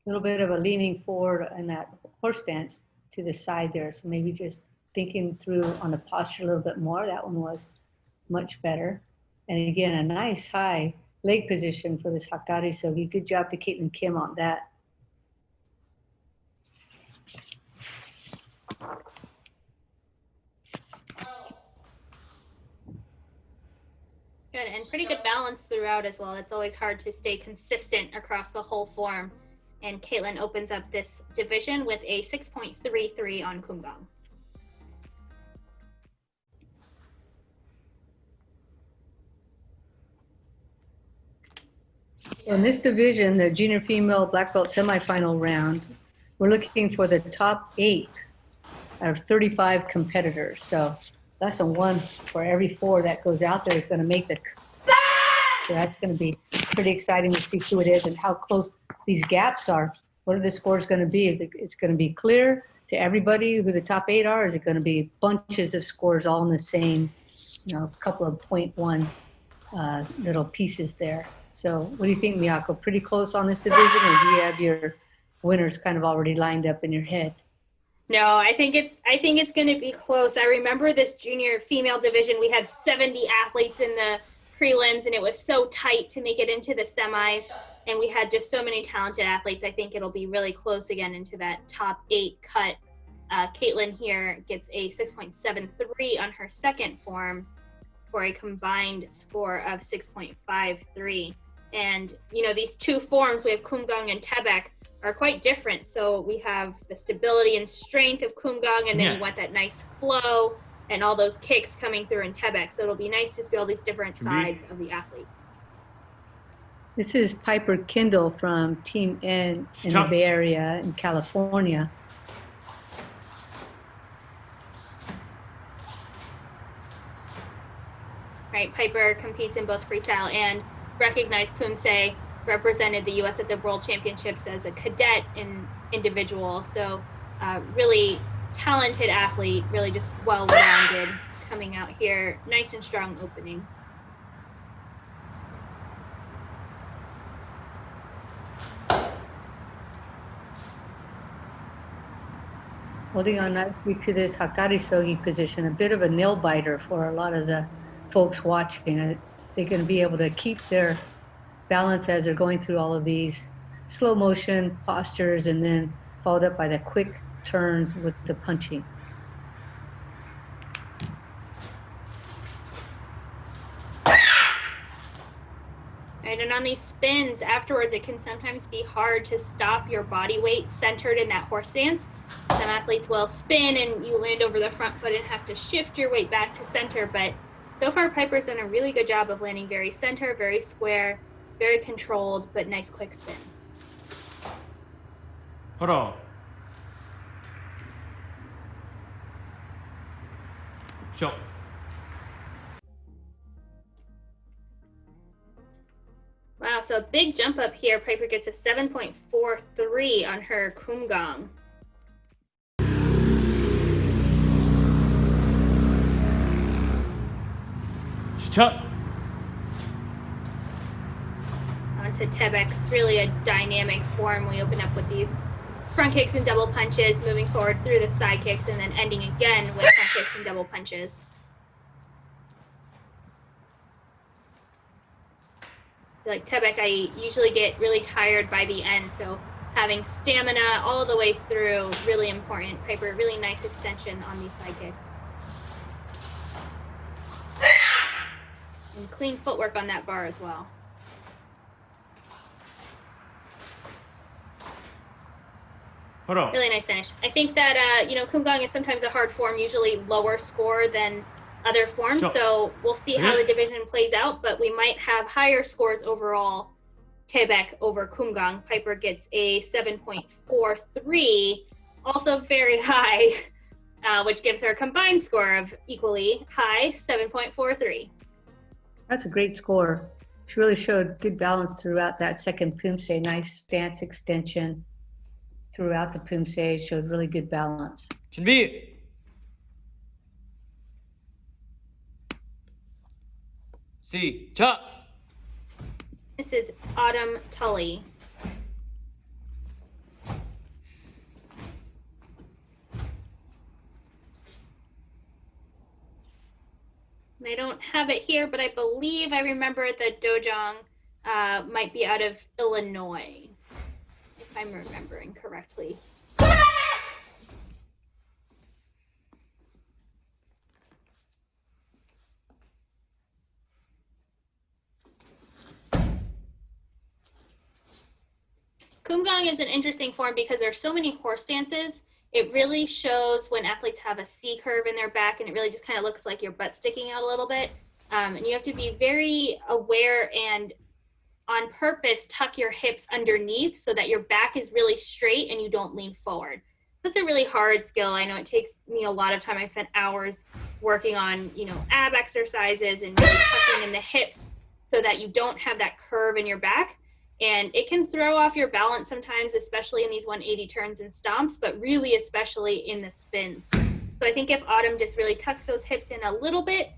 little bit of a leaning forward in that horse stance to the side there. So maybe just thinking through on the posture a little bit more. That one was much better. And again, a nice high leg position for this Haktari Sogi. Good job to Caitlin Kim on that. Good, and pretty good balance throughout as well. It's always hard to stay consistent across the whole form. And Caitlin opens up this division with a 6.33 on kumgang. In this division, the junior female black belt semifinal round, we're looking for the top 8 out of 35 competitors. So lesson 1 for every 4 that goes out there is going to make the. So that's going to be pretty exciting to see who it is and how close these gaps are. What are the scores going to be? It's going to be clear to everybody who the top 8 are. Is it going to be bunches of scores all in the same, a couple of 0.1 little pieces there? So what do you think, Miyako? Pretty close on this division, or do you have your winners kind of already lined up in your head? No, I think it's going to be close. I remember this junior female division. We had 70 athletes in the prelims, and it was so tight to make it into the semis. And we had just so many talented athletes. I think it'll be really close again into that top 8 cut. Caitlin here gets a 6.73 on her second form for a combined score of 6.53. And, these 2 forms, we have kumgang and tebek, are quite different. So we have the stability and strength of kumgang, and then you want that nice flow and all those kicks coming through in tebek. So it'll be nice to see all these different sides of the athletes. This is Piper Kindle from Team N in the Bay Area in California. Right, Piper competes in both freestyle and recognized Poomsae, represented the U.S. at the World Championships as a cadet in individual. So really talented athlete, really just well-rounded coming out here. Nice and strong opening. Holding on nicely to this Haktari Sogi position, a bit of a nail biter for a lot of the folks watching. They're going to be able to keep their balance as they're going through all of these slow motion postures, and then followed up by the quick turns with the punching. Right, and on these spins afterwards, it can sometimes be hard to stop your body weight centered in that horse stance. Some athletes will spin and you land over the front foot and have to shift your weight back to center, but so far Piper's done a really good job of landing very center, very square, very controlled, but nice quick spins. Hold on. Show. Wow, so a big jump up here. Piper gets a 7.43 on her kumgang. Shut. Onto tebek. It's really a dynamic form. We open up with these front kicks and double punches, moving forward through the side kicks, and then ending again with front kicks and double punches. Like tebek, I usually get really tired by the end, so having stamina all the way through, really important. Piper, really nice extension on these side kicks. And clean footwork on that bar as well. Hold on. Really nice finish. I think that, kumgang is sometimes a hard form, usually lower score than other forms. Sure. So we'll see how the division plays out, but we might have higher scores overall. Tebek over kumgang. Piper gets a 7.43, also very high, which gives her a combined score of equally high, 7.43. That's a great score. She really showed good balance throughout that second Poomsae. Nice stance extension throughout the Poomsae. Showed really good balance. 준비. 시작. This is Autumn Tully. And I don't have it here, but I believe I remember the dojang might be out of Illinois, if I'm remembering correctly. Kumgang is an interesting form because there's so many horse stances. It really shows when athletes have a C curve in their back, and it really just kind of looks like your butt sticking out a little bit. And you have to be very aware and on purpose tuck your hips underneath so that your back is really straight and you don't lean forward. That's a really hard skill. I know it takes me a lot of time. I spent hours working on, ab exercises and really tucking in the hips so that you don't have that curve in your back. And it can throw off your balance sometimes, especially in these 180 turns and stomps, but really especially in the spins. So I think if Autumn just really tucks those hips in a little bit,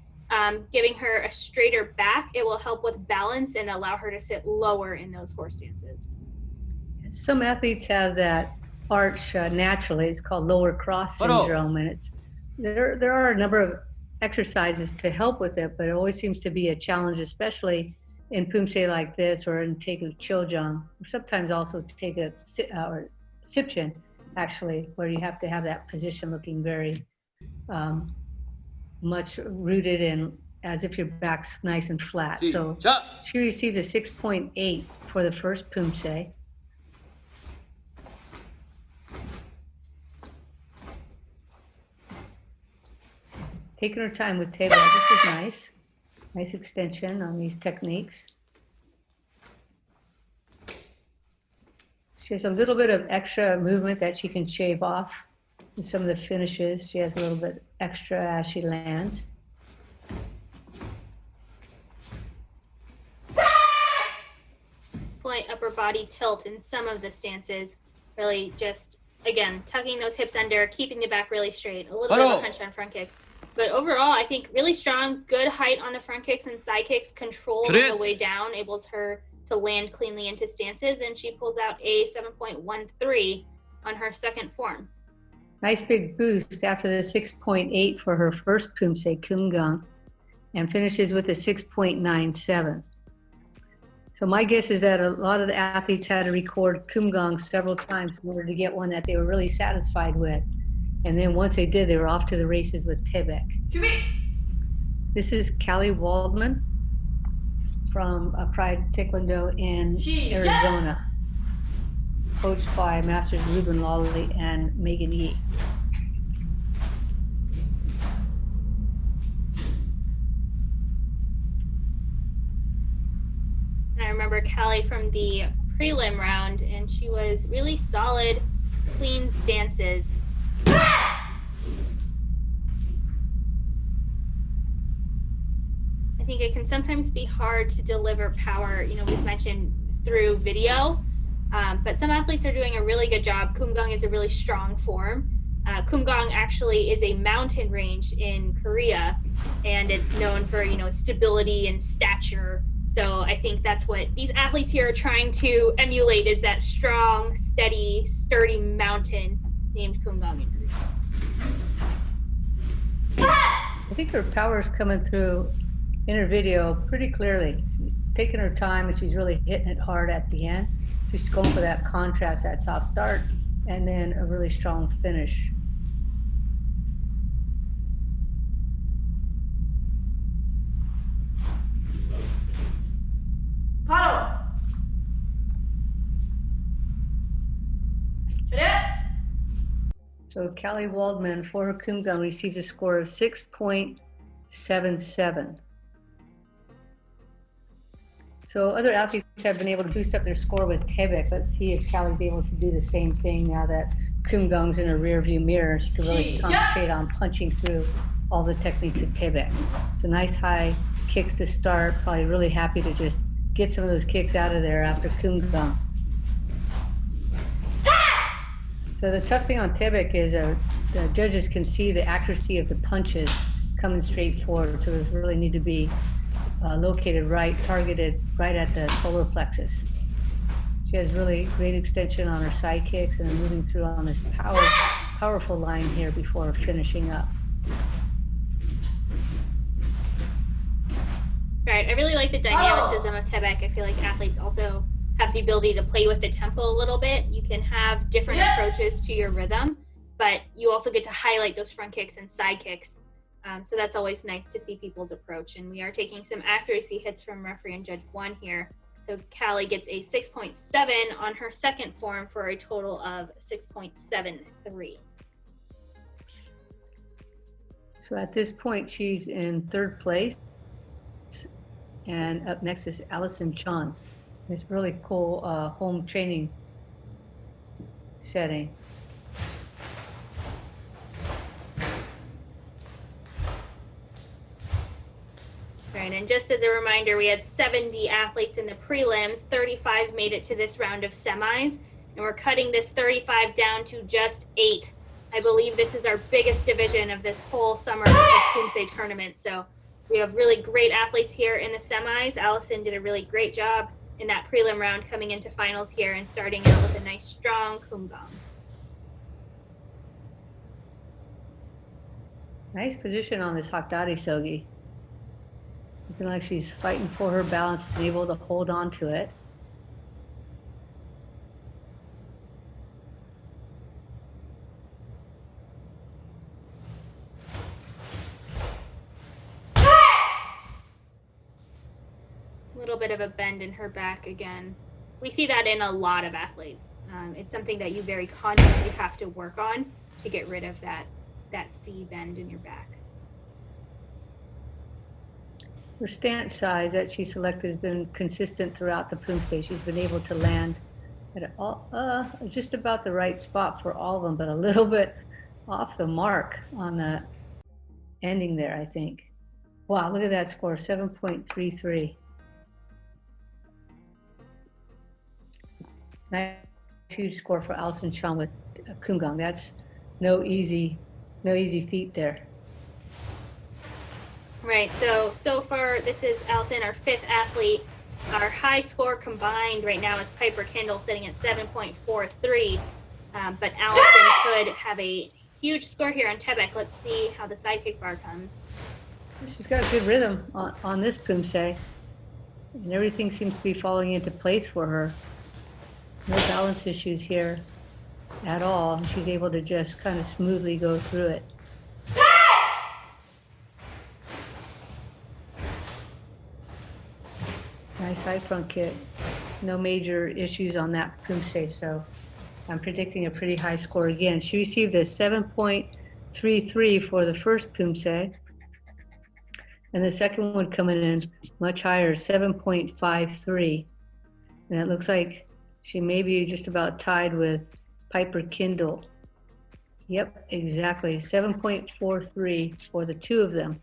giving her a straighter back, it will help with balance and allow her to sit lower in those horse stances. Some athletes have that arch naturally. It's called lower cross syndrome, and there are a number of exercises to help with it, but it always seems to be a challenge, especially in Poomsae like this, or in Taegu Chojang, or sometimes also take a or Sipchin, actually, where you have to have that position looking very much rooted in, as if your back's nice and flat. So she received a 6.8 for the first Poomsae. Taking her time with table, this is nice. Nice extension on these techniques. She has a little bit of extra movement that she can shave off in some of the finishes. She has a little bit extra as she lands. Slight upper body tilt in some of the stances. Really just, again, tucking those hips under, keeping the back really straight. A little bit of a hunch on front kicks. But overall, I think really strong, good height on the front kicks and side kicks, control on the way down, enables her to land cleanly into stances, and she pulls out a 7.13 on her second form. Nice big boost after the 6.8 for her first Poomsae, Kumgang, and finishes with a 6.97. So my guess is that a lot of the athletes had to record Kumgang several times in order to get one that they were really satisfied with. And then once they did, they were off to the races with Tebek. This is Callie Waldman from Pride Taekwondo in Arizona, coached by Masters Ruben Lawley and Megan Yee. And I remember Callie from the prelim round, and she was really solid, clean stances. I think it can sometimes be hard to deliver power, we've mentioned through video, but some athletes are doing a really good job. Kumgang is a really strong form. Kumgang actually is a mountain range in Korea, and it's known for, stability and stature. So I think that's what these athletes here are trying to emulate, is that strong, steady, sturdy mountain named Kumgang in Korea. I think her power is coming through in her video pretty clearly. She's taking her time and she's really hitting it hard at the end. So she's going for that contrast, that soft start, and then a really strong finish. Follow. So Callie Waldman for her Kumgang receives a score of 6.77. So other athletes have been able to boost up their score with Tebek. Let's see if Callie's able to do the same thing now that Kumgangs in her rear view mirror. She can really concentrate on punching through all the techniques of Tebek. So nice high kicks to start. Probably really happy to just get some of those kicks out of there after Kumgang. So the tough thing on Tebek is the judges can see the accuracy of the punches coming straight forward. So those really need to be located right, targeted right at the solar plexus. She has really great extension on her side kicks and then moving through on this powerful line here before finishing up. Right, I really like the dynamicism of Tebek. I feel like athletes also have the ability to play with the tempo a little bit. You can have different approaches to your rhythm, but you also get to highlight those front kicks and side kicks. So that's always nice to see people's approach. And we are taking some accuracy hits from referee and judge 1 here. So Callie gets a 6.7 on her second form for a total of 6.73. So at this point, she's in third place. And up next is Allison Chan. This really cool home training setting. Right, and just as a reminder, we had 70 athletes in the prelims, 35 made it to this round of semis, and we're cutting this 35 down to just 8. I believe this is our biggest division of this whole Summer of Poomsae tournament. So we have really great athletes here in the semis. Allison did a really great job in that prelim round coming into finals here and starting out with a nice strong kumgang. Nice position on this Hakdari Sogi. Looking like she's fighting for her balance and able to hold on to it. A little bit of a bend in her back again. We see that in a lot of athletes. It's something that you very consciously have to work on to get rid of that C bend in your back. Her stance size that she selected has been consistent throughout the Poomsae. She's been able to land at just about the right spot for all of them, but a little bit off the mark on the ending there, I think. Wow, look at that score, 7.33. Nice huge score for Allison Chan with kumgang. That's no easy feat there. Right, so far this is Allison, our 5th athlete. Our high score combined right now is Piper Kendall sitting at 7.43, but Allison could have a huge score here on Tebek. Let's see how the sidekick bar comes. She's got good rhythm on this Poomsae, and everything seems to be falling into place for her. No balance issues here at all. She's able to just kind of smoothly go through it. Nice high front kick. No major issues on that Poomsae, so I'm predicting a pretty high score again. She received a 7.33 for the first Poomsae, and the second one coming in much higher, 7.53. And it looks like she may be just about tied with Piper Kendall. Yep, exactly, 7.43 for the two of them.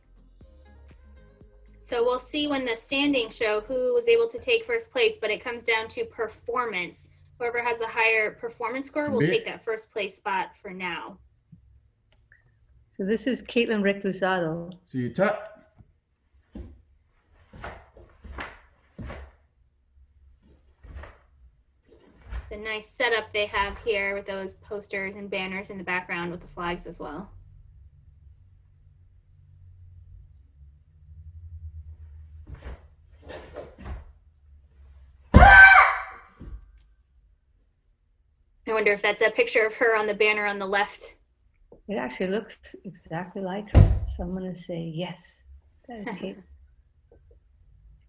So we'll see when the standings show who was able to take first place, but it comes down to performance. Whoever has the higher performance score will take that first place spot for now. So this is Caitlin Reclusado. See you, top. It's a nice setup they have here with those posters and banners in the background with the flags as well. I wonder if that's a picture of her on the banner on the left. It actually looks exactly like her, so I'm going to say yes. That is Kate.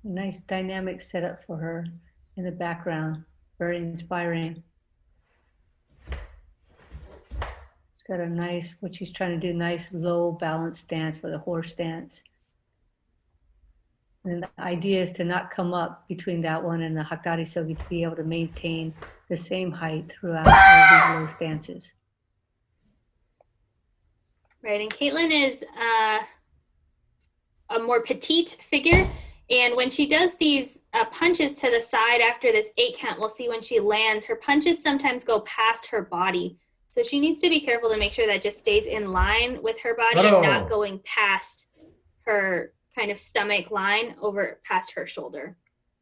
A nice dynamic setup for her in the background, very inspiring. She's got a nice, what she's trying to do, nice low balance stance for the horse stance. And the idea is to not come up between that one and the Hakdari Sogi, to be able to maintain the same height throughout all these low stances. Right, and Caitlin is a more petite figure. And when she does these punches to the side after this 8 count, we'll see when she lands, her punches sometimes go past her body. So she needs to be careful to make sure that just stays in line with her body and not going past her kind of stomach line over past her shoulder.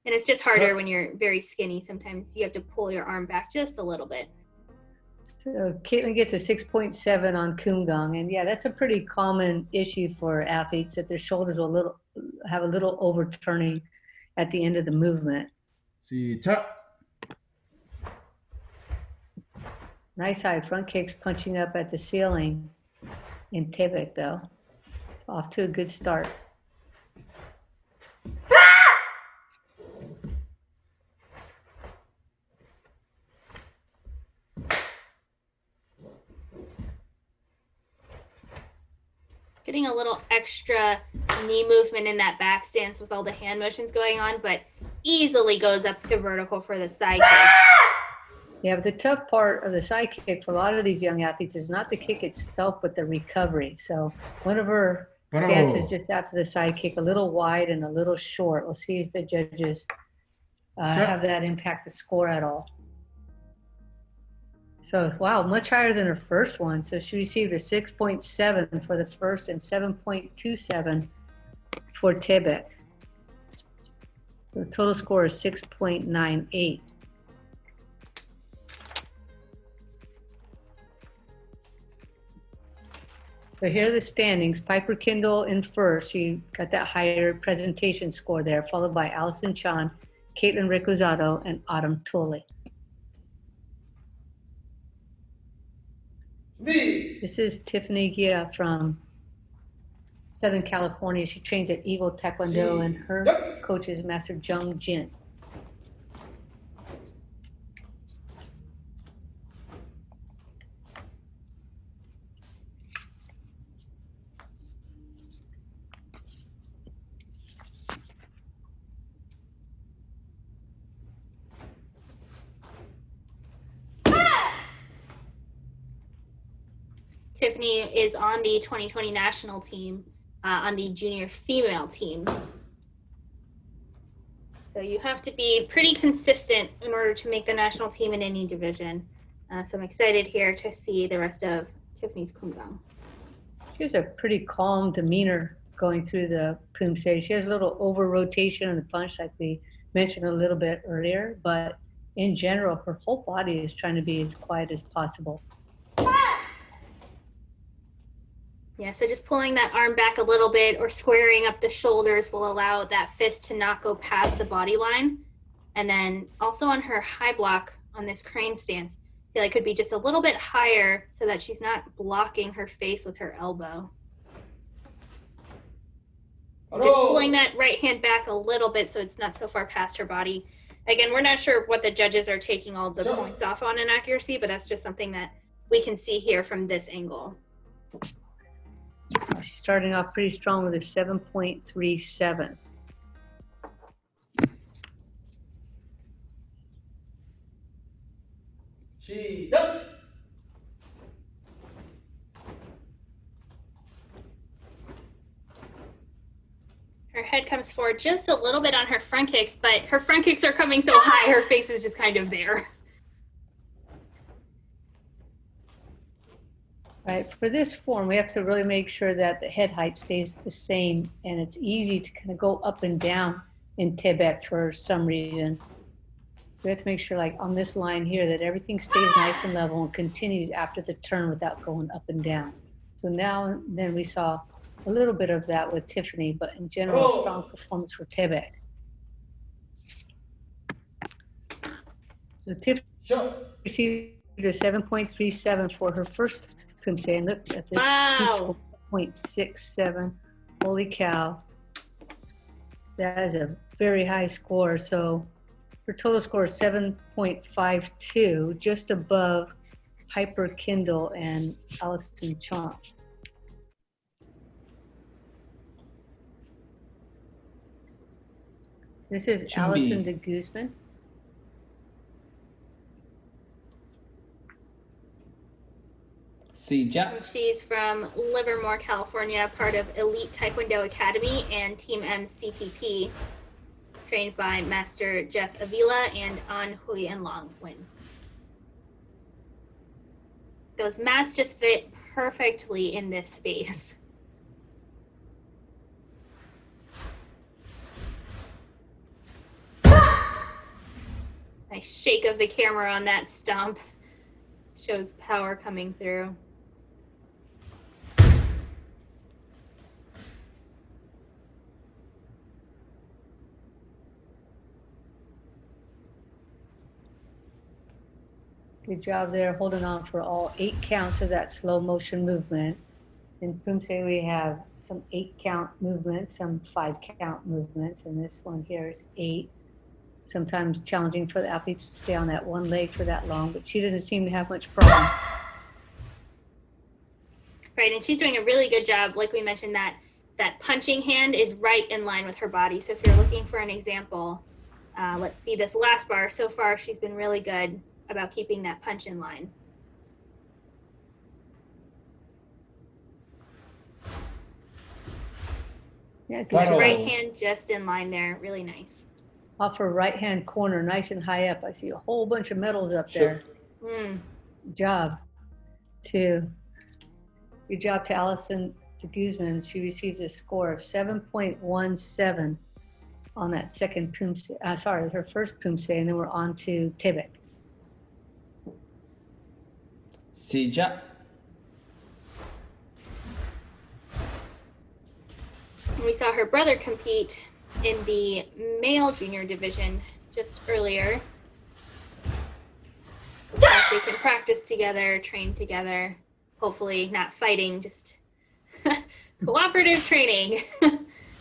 And it's just harder when you're very skinny. Sometimes you have to pull your arm back just a little bit. So Caitlin gets a 6.7 on Kumgang, and yeah, that's a pretty common issue for athletes, that their shoulders will have a little overturning at the end of the movement. Nice high front kicks punching up at the ceiling in Tibet, though. It's off to a good start. Getting a little extra knee movement in that back stance with all the hand motions going on, but easily goes up to vertical for the side kick. Yeah, but the tough part of the side kick for a lot of these young athletes is not the kick itself, but the recovery. So one of her stances just after the side kick, a little wide and a little short. We'll see if the judges have that impact the score at all. So, wow, much higher than her first one. So she received a 6.7 for the first and 7.27 for Tibet. So the total score is 6.98. So here are the standings. Piper Kindle in first. She got that higher presentation score there, followed by Allison Chan, Caitlin Recusado, and Autumn Tolley. This is Tiffany Gia from Southern California. She trains at Eagle Taekwondo, and her coach is Master Jung Jin. Tiffany is on the 2020 national team, on the junior female team. So you have to be pretty consistent in order to make the national team in any division. So I'm excited here to see the rest of Tiffany's Kumgang. She has a pretty calm demeanor going through the Poomsae. She has a little over rotation in the punch, like we mentioned a little bit earlier, but in general, her whole body is trying to be as quiet as possible. Yeah, so just pulling that arm back a little bit or squaring up the shoulders will allow that fist to not go past the body line. And then also on her high block on this crane stance, I feel like could be just a little bit higher so that she's not blocking her face with her elbow. Just pulling that right hand back a little bit so it's not so far past her body. Again, we're not sure what the judges are taking all the points off on in accuracy, but that's just something that we can see here from this angle. She's starting off pretty strong with a 7.37. Her head comes forward just a little bit on her front kicks, but her front kicks are coming so high, her face is just kind of there. Right, for this form, we have to really make sure that the head height stays the same, and it's easy to kind of go up and down in Tibet for some reason. We have to make sure, like on this line here, that everything stays nice and level and continues after the turn without going up and down. So now and then we saw a little bit of that with Tiffany, but in general, strong performance for Tibet. So Tiffany received a 7.37 for her first Poomsae, and look at this. Wow. 0.67. Holy cow. That is a very high score. So her total score is 7.52, just above Piper Kindle and Allison Chan. This is Allison de Guzman. Sija. She's from Livermore, California, part of Elite Taekwondo Academy and Team MCPP, trained by Master Jeff Avila and An Hui and Long Win. Those mats just fit perfectly in this space. Nice shake of the camera on that stomp. Shows power coming through. Good job there, holding on for all 8 counts of that slow motion movement. In Poomsae, we have some 8-count movements, some 5-count movements, and this one here is 8. Sometimes challenging for the athletes to stay on that one leg for that long, but she doesn't seem to have much problem. Right, and she's doing a really good job. Like we mentioned, that punching hand is right in line with her body. So if you're looking for an example, let's see this last bar. So far, she's been really good about keeping that punch in line. Yeah, it's Right hand just in line there, really nice. Off her right-hand corner, nice and high up. I see a whole bunch of medals up there. Good job to Allison de Guzman. She received a score of 7.17 on that second Poomsae, her first Poomsae, and then we're on to Tibet. Sija. We saw her brother compete in the male junior division just earlier. They can practice together, train together, hopefully not fighting, just cooperative training,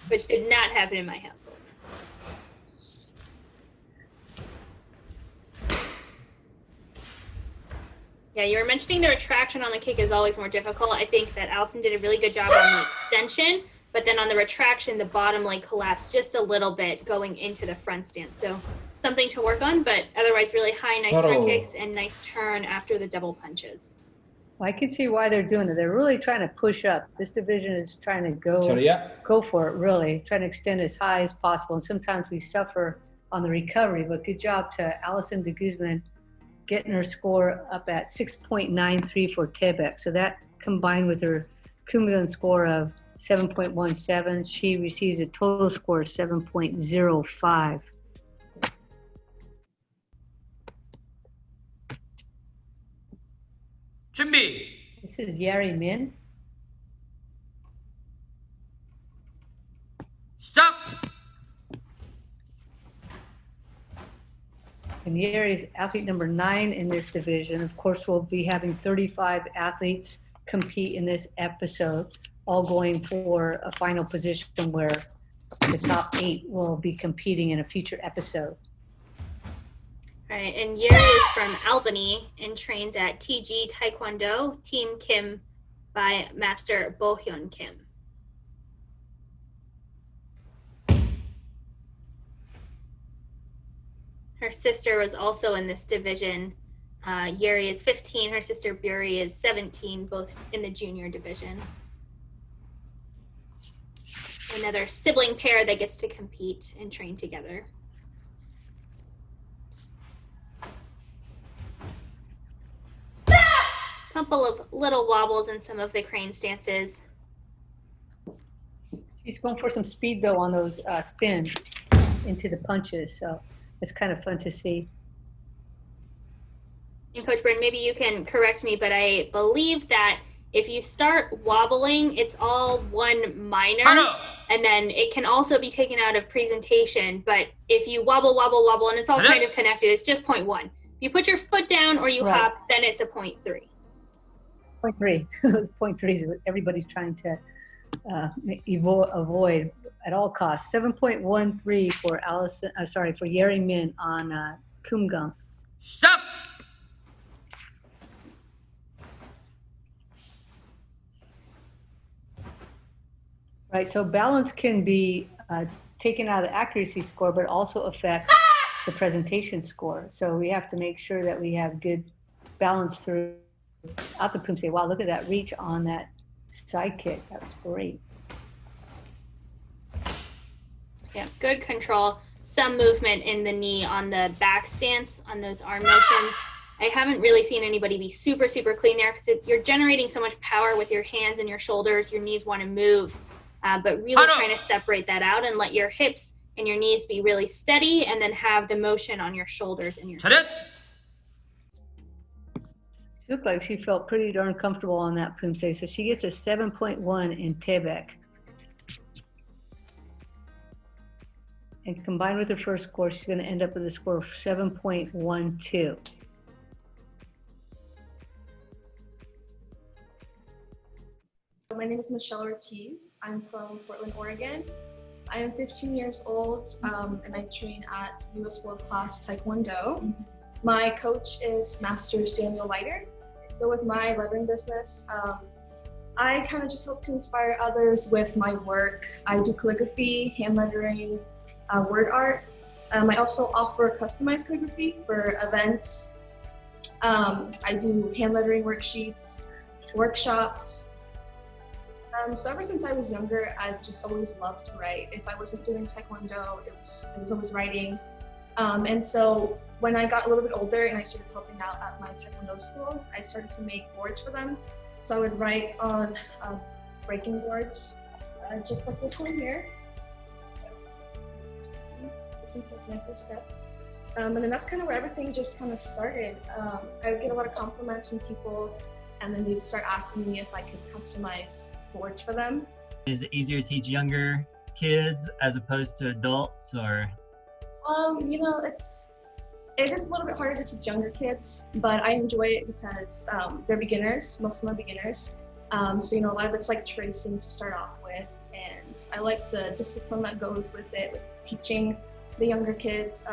which did not happen in my household. Yeah, you were mentioning the retraction on the kick is always more difficult. I think that Allison did a really good job on the extension, but then on the retraction, the bottom leg collapsed just a little bit going into the front stance. So something to work on, but otherwise really high, nice front kicks and nice turn after the double punches. Well, I can see why they're doing it. They're really trying to push up. This division is trying to go for it, really, trying to extend as high as possible. And sometimes we suffer on the recovery, but good job to Allison de Guzman getting her score up at 6.93 for Tibet. So that combined with her cumulative score of 7.17, she receives a total score of 7.05. 준비. This is Yerick Min. 시작. And Yerick is athlete number 9 in this division. Of course, we'll be having 35 athletes compete in this episode, all going for a final position where the top 8 will be competing in a future episode. All right, and Yerick is from Albany and trains at TG Taekwondo, Team Kim by Master Bo Hyun Kim. Her sister was also in this division. Yeri is 15, her sister Buri is 17, both in the junior division. Another sibling pair that gets to compete and train together. Couple of little wobbles in some of the crane stances. She's going for some speed though on those spins into the punches, so it's kind of fun to see. And Coach Byrne, maybe you can correct me, but I believe that if you start wobbling, it's all one minor, and then it can also be taken out of presentation. But if you wobble, wobble, wobble, and it's all kind of connected, it's just 0.1. If you put your foot down or you hop, then it's a 0.3. 0.3. Those 0.3s is what everybody's trying to avoid at all costs. 7.13 for for Yerick Min on Kumgang. Stop. Right, so balance can be taken out of the accuracy score, but also affect the presentation score. So we have to make sure that we have good balance through out the Poomsae. Wow, look at that reach on that side kick. That was great. Yeah, good control. Some movement in the knee on the back stance on those arm motions. I haven't really seen anybody be super, super clean there because you're generating so much power with your hands and your shoulders. Your knees want to move, but really trying to separate that out and let your hips and your knees be really steady and then have the motion on your shoulders and your Cadet. She looked like she felt pretty darn comfortable on that Poomsae, so she gets a 7.1 in Tebek. And combined with her first score, she's going to end up with a score of 7.12. My name is Michelle Ortiz. I'm from Portland, Oregon. I am 15 years old and I train at US World Class Taekwondo. My coach is Master Samuel Leiter. So with my lettering business, I kind of just hope to inspire others with my work. I do calligraphy, hand lettering, word art. I also offer customized calligraphy for events. I do hand lettering worksheets, workshops. So ever since I was younger, I've just always loved to write. If I wasn't doing Taekwondo, it was always writing. And so when I got a little bit older and I started helping out at my Taekwondo school, I started to make boards for them. So I would write on breaking boards, just like this one here. This one says my first step. And then that's kind of where everything just kind of started. I would get a lot of compliments from people, and then they'd start asking me if I could customize boards for them. Is it easier to teach younger kids as opposed to adults, or? You know, it is a little bit harder to teach younger kids, but I enjoy it because they're beginners. Most of them are beginners. So, you know, a lot of it's like tracing to start off with, and I like the discipline that goes with it, with teaching the younger kids.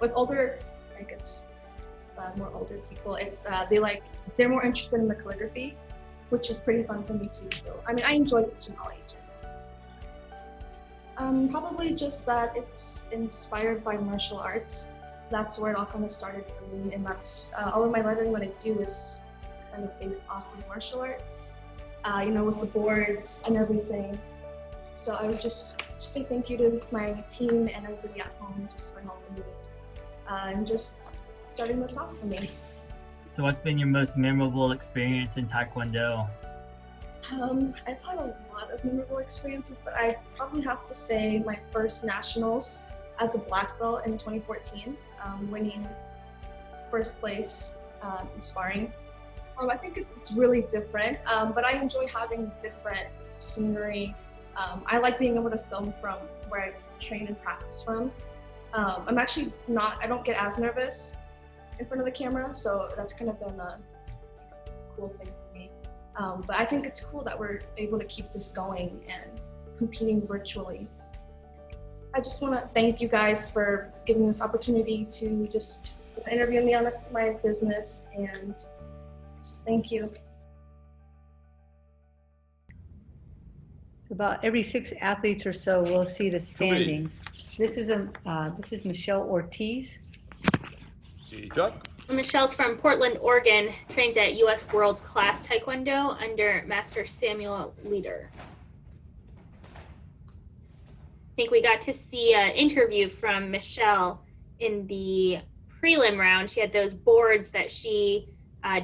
With older, I guess, more older people, they're more interested in the calligraphy, which is pretty fun for me too. So, I mean, I enjoy teaching all ages. Probably just that it's inspired by martial arts. That's where it all kind of started for me, and that's all of my lettering, what I do is kind of based off of martial arts, you know, with the boards and everything. So I would just say thank you to my team and everybody at home just for helping me and just starting this off for me. So what's been your most memorable experience in Taekwondo? I've had a lot of memorable experiences, but I probably have to say my first nationals as a black belt in 2014, winning first place in sparring. I think it's really different, but I enjoy having different scenery. I like being able to film from where I train and practice from. I don't get as nervous in front of the camera, so that's kind of been a cool thing for me. But I think it's cool that we're able to keep this going and competing virtually. I just want to thank you guys for giving this opportunity to just interview me on my business, and just thank you. So about every 6 athletes or so, we'll see the standings. This is Michelle Ortiz. Michelle's from Portland, Oregon, trains at US World Class Taekwondo under Master Samuel Leiter. I think we got to see an interview from Michelle in the prelim round. She had those boards that she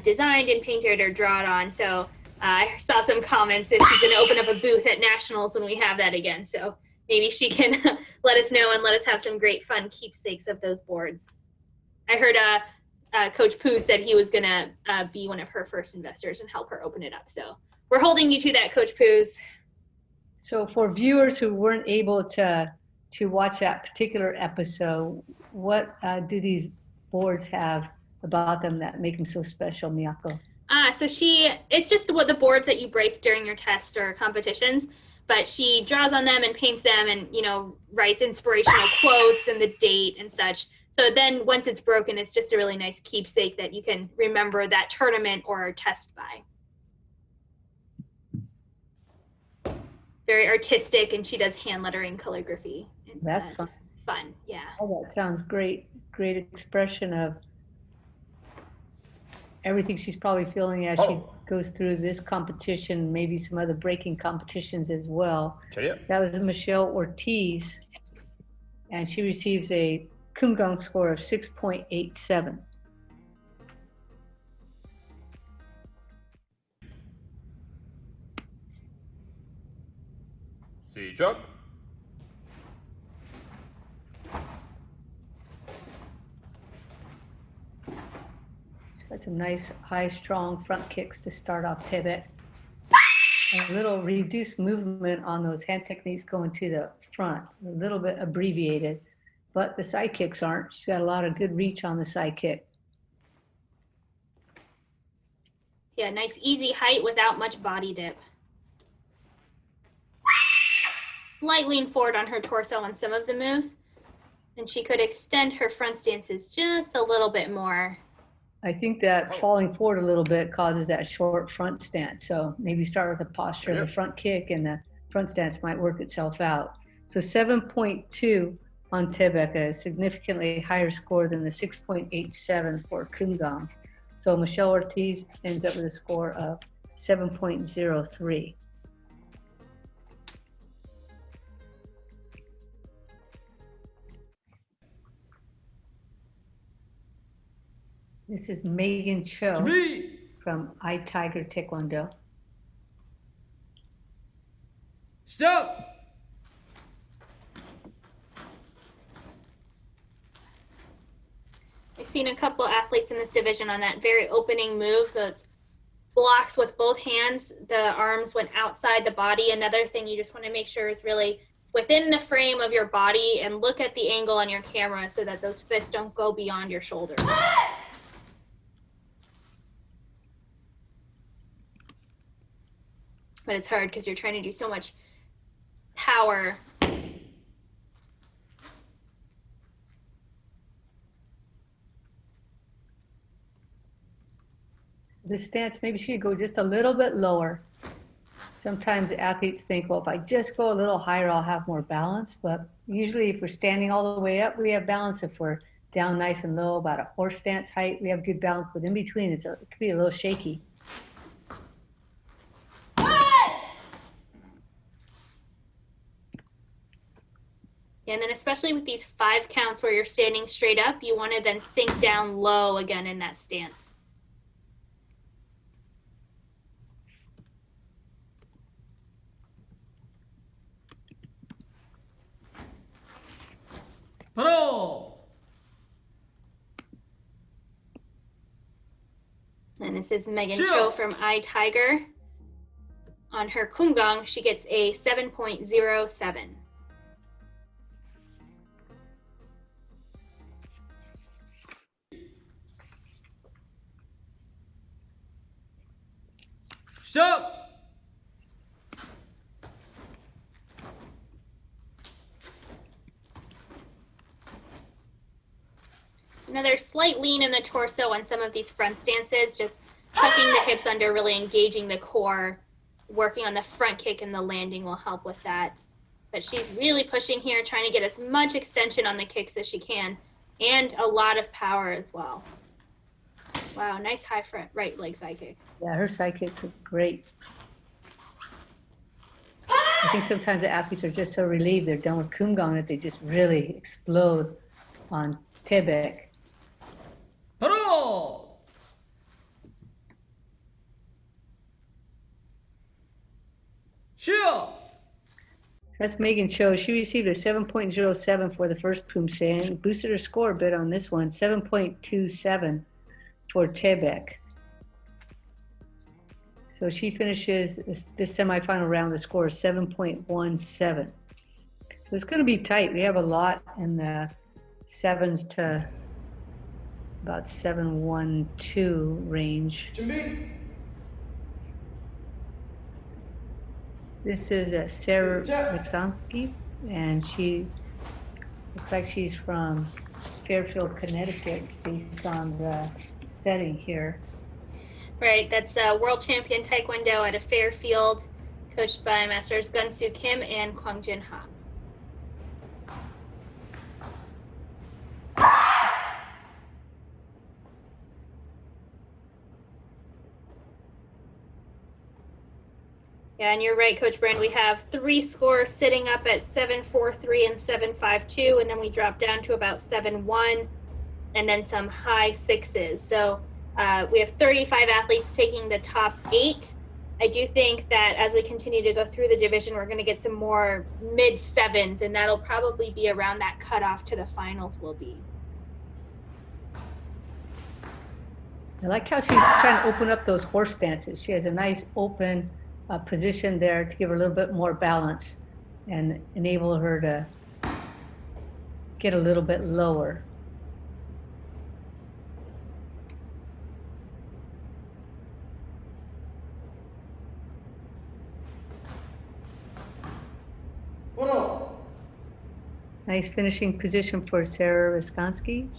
designed and painted or drawn on. So I saw some comments that she's going to open up a booth at Nationals when we have that again. So maybe she can let us know and let us have some great fun keepsakes of those boards. I heard Coach Poos said he was going to be one of her first investors and help her open it up. So we're holding you to that, Coach Poos. So for viewers who weren't able to watch that particular episode, what do these boards have about them that make them so special, Miyako? So it's just what the boards that you break during your tests or competitions, but she draws on them and paints them and, you know, writes inspirational quotes and the date and such. So then once it's broken, it's just a really nice keepsake that you can remember that tournament or test by. Very artistic, and she does hand lettering calligraphy. It's, That's fun. just fun, yeah. Oh, that sounds great. Great expression of everything she's probably feeling as she Oh. goes through this competition, maybe some other breaking competitions as well. Cheerio. That was Michelle Ortiz, and she receives a Kumgang score of 6.87. 시작. Got some nice, high, strong front kicks to start off pivot. A little reduced movement on those hand techniques going to the front, a little bit abbreviated, but the side kicks aren't. She's got a lot of good reach on the side kick. Yeah, nice easy height without much body dip. Slight lean forward on her torso on some of the moves, and she could extend her front stances just a little bit more. I think that falling forward a little bit causes that short front stance. So maybe start with the posture of the front kick, and the front stance might work itself out. So 7.2 on Tebek, a significantly higher score than the 6.87 for Kumgang. So Michelle Ortiz ends up with a score of 7.03. This is Megan Cho from iTiger Taekwondo. Stop. I've seen a couple athletes in this division on that very opening move. So it's blocks with both hands. The arms went outside the body. Another thing you just want to make sure is really within the frame of your body, and look at the angle on your camera so that those fists don't go beyond your shoulders. But it's hard because you're trying to do so much power. This stance, maybe she could go just a little bit lower. Sometimes athletes think, well, if I just go a little higher, I'll have more balance. But usually if we're standing all the way up, we have balance. If we're down nice and low, about a horse stance height, we have good balance. But in between, it could be a little shaky. And then especially with these 5 counts where you're standing straight up, you want to then sink down low again in that stance. 바로. And this is Megan Cho from iTiger. On her Kumgang, she gets a 7.07. 시작. Another slight lean in the torso on some of these front stances, just tucking the hips under, really engaging the core. Working on the front kick and the landing will help with that. But she's really pushing here, trying to get as much extension on the kicks as she can, and a lot of power as well. Wow, nice high front right leg side kick. Yeah, her side kicks are great. I think sometimes the athletes are just so relieved they're done with Kumgang that they just really explode on Tebek. 바로. 시작. That's Megan Cho. She received a 7.07 for the first Poomsae and boosted her score a bit on this one, 7.27 for Tebek. So she finishes this semifinal round, the score is 7.17. So it's going to be tight. We have a lot in the 7s to about 7.12 range. 준비. This is Sarah Alexanski, and she looks like she's from Fairfield, Connecticut, based on the setting here. Right, that's a world champion Taekwondo out of Fairfield, coached by Masters Gunsu Kim and Kwang Jin Ha. Yeah, and you're right, Coach Brand. We have 3 scores sitting up at 7.43 and 7.52, and then we drop down to about 7.1, and then some high 6s. So we have 35 athletes taking the top 8. I do think that as we continue to go through the division, we're going to get some more mid-7s, and that'll probably be around that cutoff to the finals will be. I like how she's trying to open up those horse stances. She has a nice open position there to give her a little bit more balance and enable her to get a little bit lower. Nice finishing position for Sarah Wiskansky.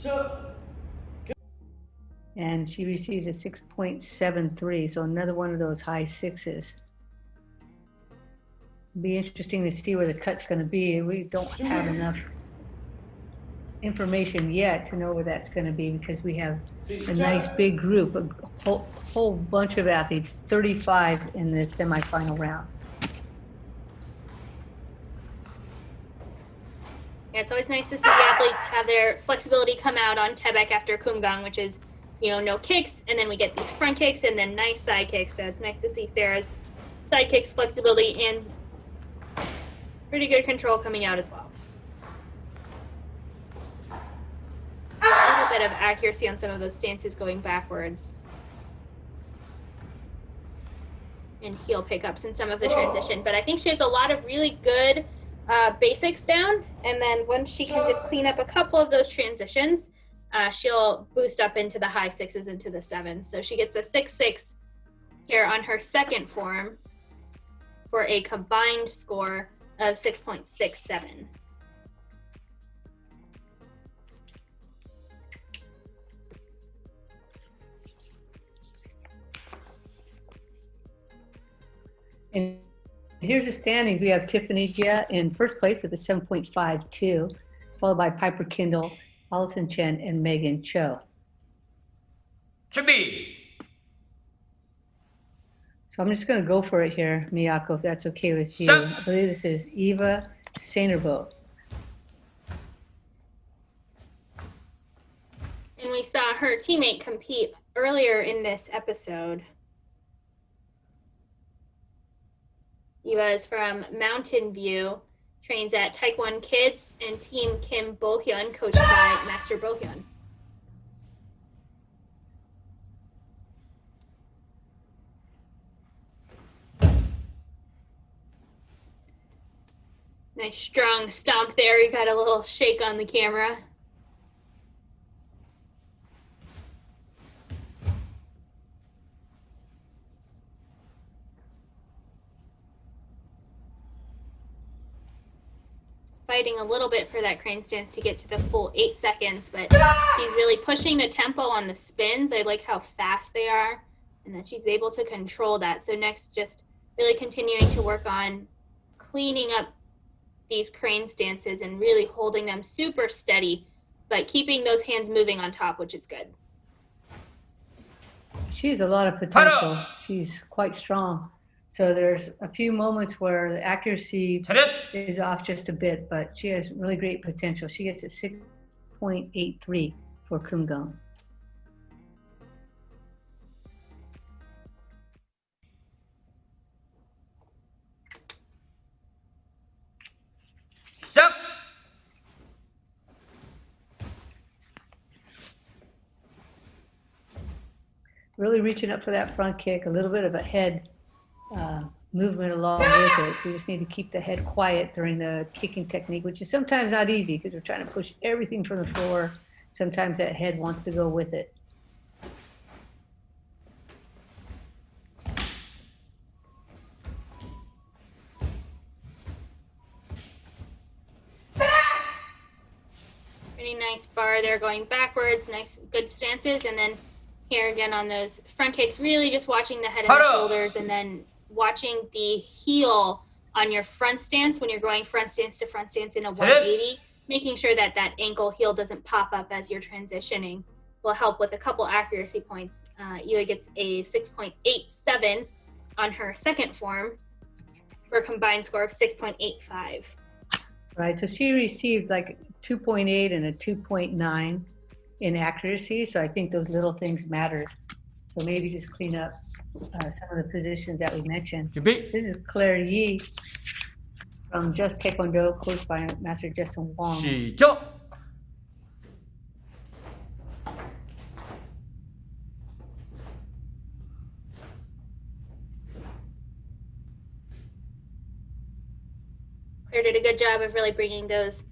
And she received a 6.73, so another one of those high 6s. Be interesting to see where the cut's going to be. We don't have enough information yet to know where that's going to be because we have a nice big group, a whole bunch of athletes, 35 in the semifinal round. Yeah, it's always nice to see the athletes have their flexibility come out on Tebek after Kumgang, which is, no kicks, and then we get these front kicks and then nice side kicks. So it's nice to see Sarah's side kicks flexibility and pretty good control coming out as well. A little bit of accuracy on some of those stances going backwards. And heel pickups in some of the transition. But I think she has a lot of really good basics down, and then once she can just clean up a couple of those transitions, she'll boost up into the high 6s, into the 7s. So she gets a 6.6 here on her second form for a combined score of 6.67. And here's the standings. We have Tiffany Jia in first place with a 7.52, followed by Piper Kindle, Allison Chen, and Megan Cho. 준비. So I'm just going to go for it here, Miyako, if that's okay with you. I believe this is Eva Sanerbo. And we saw her teammate compete earlier in this episode. Eva is from Mountain View, trains at Taekwon Kids and Team Kim Bo-hyun, coached by Master Bo-hyun. Nice strong stomp there. You got a little shake on the camera. Fighting a little bit for that crane stance to get to the full 8 seconds, but she's really pushing the tempo on the spins. I like how fast they are, and that she's able to control that. So next, just really continuing to work on cleaning up these crane stances and really holding them super steady, but keeping those hands moving on top, which is good. She has a lot of potential. She's quite strong. So there's a few moments where the accuracy is off just a bit, but she has really great potential. She gets a 6.83 for Kumgang. 시작. Really reaching up for that front kick, a little bit of a head movement along with it. So you just need to keep the head quiet during the kicking technique, which is sometimes not easy because we're trying to push everything from the floor. Sometimes that head wants to go with it. Pretty nice bar there going backwards, nice good stances, and then here again on those front kicks, really just watching the head and the shoulders, and then watching the heel on your front stance when you're going front stance to front stance in a 180, making sure that that ankle heel doesn't pop up as you're transitioning will help with a couple accuracy points. Eva gets a 6.87 on her second form for a combined score of 6.85. Right, so she received like 2.8 and a 2.9 in accuracy. So I think those little things mattered. So maybe just clean up some of the positions that we mentioned. 준비. This is Claire Yi from Just Taekwondo, coached by Master Jason Wong. 시작. Claire did a good job of really bringing those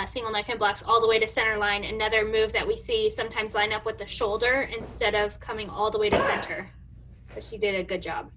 single knife hand blocks all the way to center line. Another move that we see sometimes line up with the shoulder instead of coming all the way to center. But she did a good job.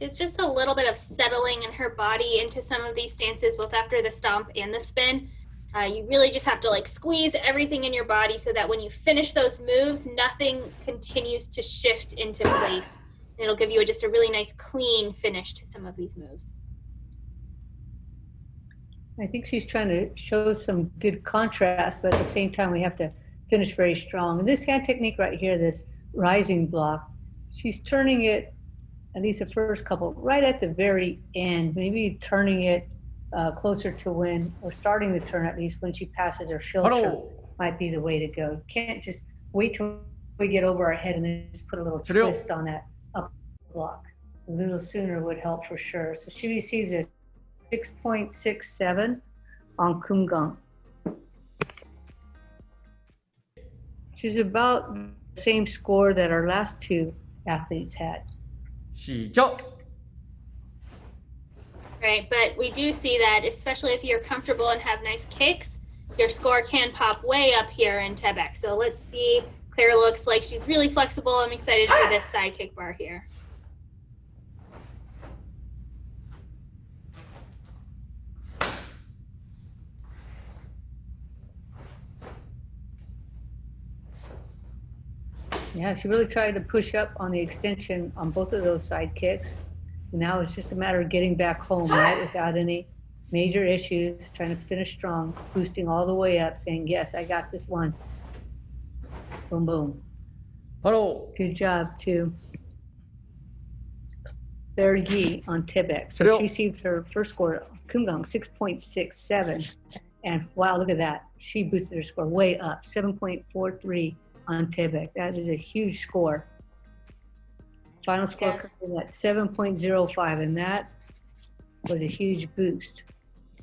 It's just a little bit of settling in her body into some of these stances, both after the stomp and the spin. You really just have to like squeeze everything in your body so that when you finish those moves, nothing continues to shift into place. And it'll give you just a really nice clean finish to some of these moves. I think she's trying to show some good contrast, but at the same time, we have to finish very strong. And this hand technique right here, this rising block, she's turning it, at least the first couple, right at the very end, maybe turning it closer to when, or starting the turn at least when she passes her filter might be the way to go. You can't just wait till we get over our head and then just put a little twist on that up block. A little sooner would help for sure. So she receives a 6.67 on Kumgang. She's about the same score that our last two athletes had. 시작. Right, but we do see that, especially if you're comfortable and have nice kicks, your score can pop way up here in Tebek. So let's see. Claire looks like she's really flexible. I'm excited for this side kick bar here. Yeah, she really tried to push up on the extension on both of those side kicks. And now it's just a matter of getting back home, right? Without any major issues, trying to finish strong, boosting all the way up, saying, yes, I got this one. Boom, boom. 바로. Good job to Claire Yi on Tibet. So she received her first score, Kumgang, 6.67. And wow, look at that. She boosted her score way up, 7.43 on Tibet. That is a huge score. Final score coming at 7.05, and that was a huge boost.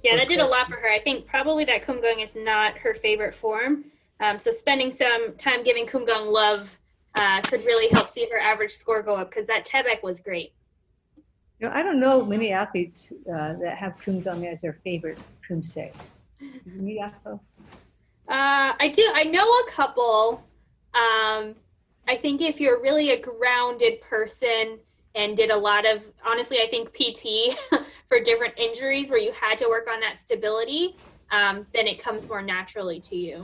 Yeah, that did a lot for her. I think probably that Kumgang is not her favorite form. So spending some time giving Kumgang love could really help see her average score go up, because that Tebek was great. You know, I don't know many athletes that have Kumgang as their favorite Poomsae. Miyako? I do. I know a couple. I think if you're really a grounded person and did a lot of, honestly, I think PT for different injuries where you had to work on that stability, then it comes more naturally to you.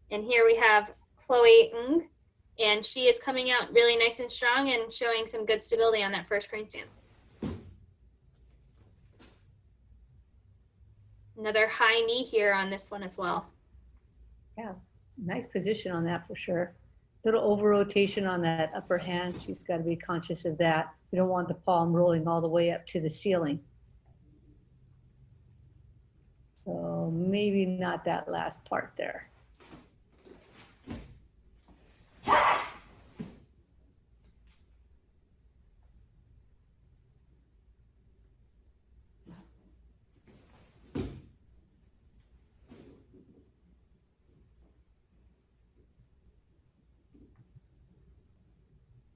And here we have Chloe Ng, and she is coming out really nice and strong and showing some good stability on that first crane stance. Another high knee here on this one as well. Yeah, nice position on that for sure. Little over rotation on that upper hand. She's got to be conscious of that. You don't want the palm rolling all the way up to the ceiling. So maybe not that last part there.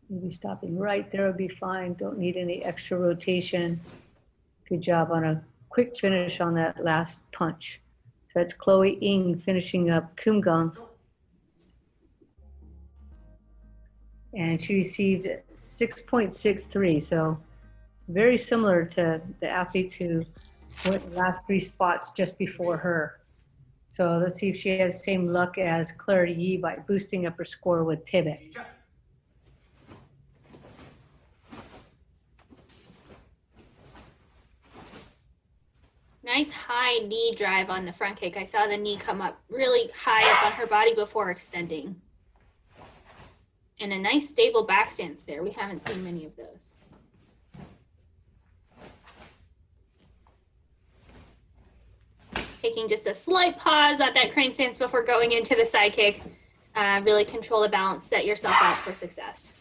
Maybe stopping right there would be fine. Don't need any extra rotation. Good job on a quick finish on that last punch. So that's Chloe Ng finishing up Kumgang. And she received 6.63. So very similar to the athletes who went the last three spots just before her. So let's see if she has the same luck as Claire Yi by boosting up her score with Tibet. Nice high knee drive on the front kick. I saw the knee come up really high up on her body before extending. And a nice stable back stance there. We haven't seen many of those. Taking just a slight pause at that crane stance before going into the side kick. Really control the balance, set yourself up for success.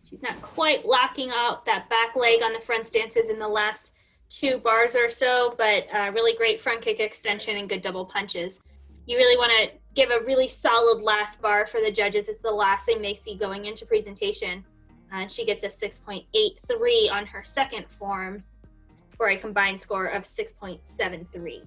She's not quite locking out that back leg on the front stances in the last 2 bars or so, but really great front kick extension and good double punches. You really want to give a really solid last bar for the judges. It's the last thing they see going into presentation. She gets a 6.83 on her second form for a combined score of 6.73.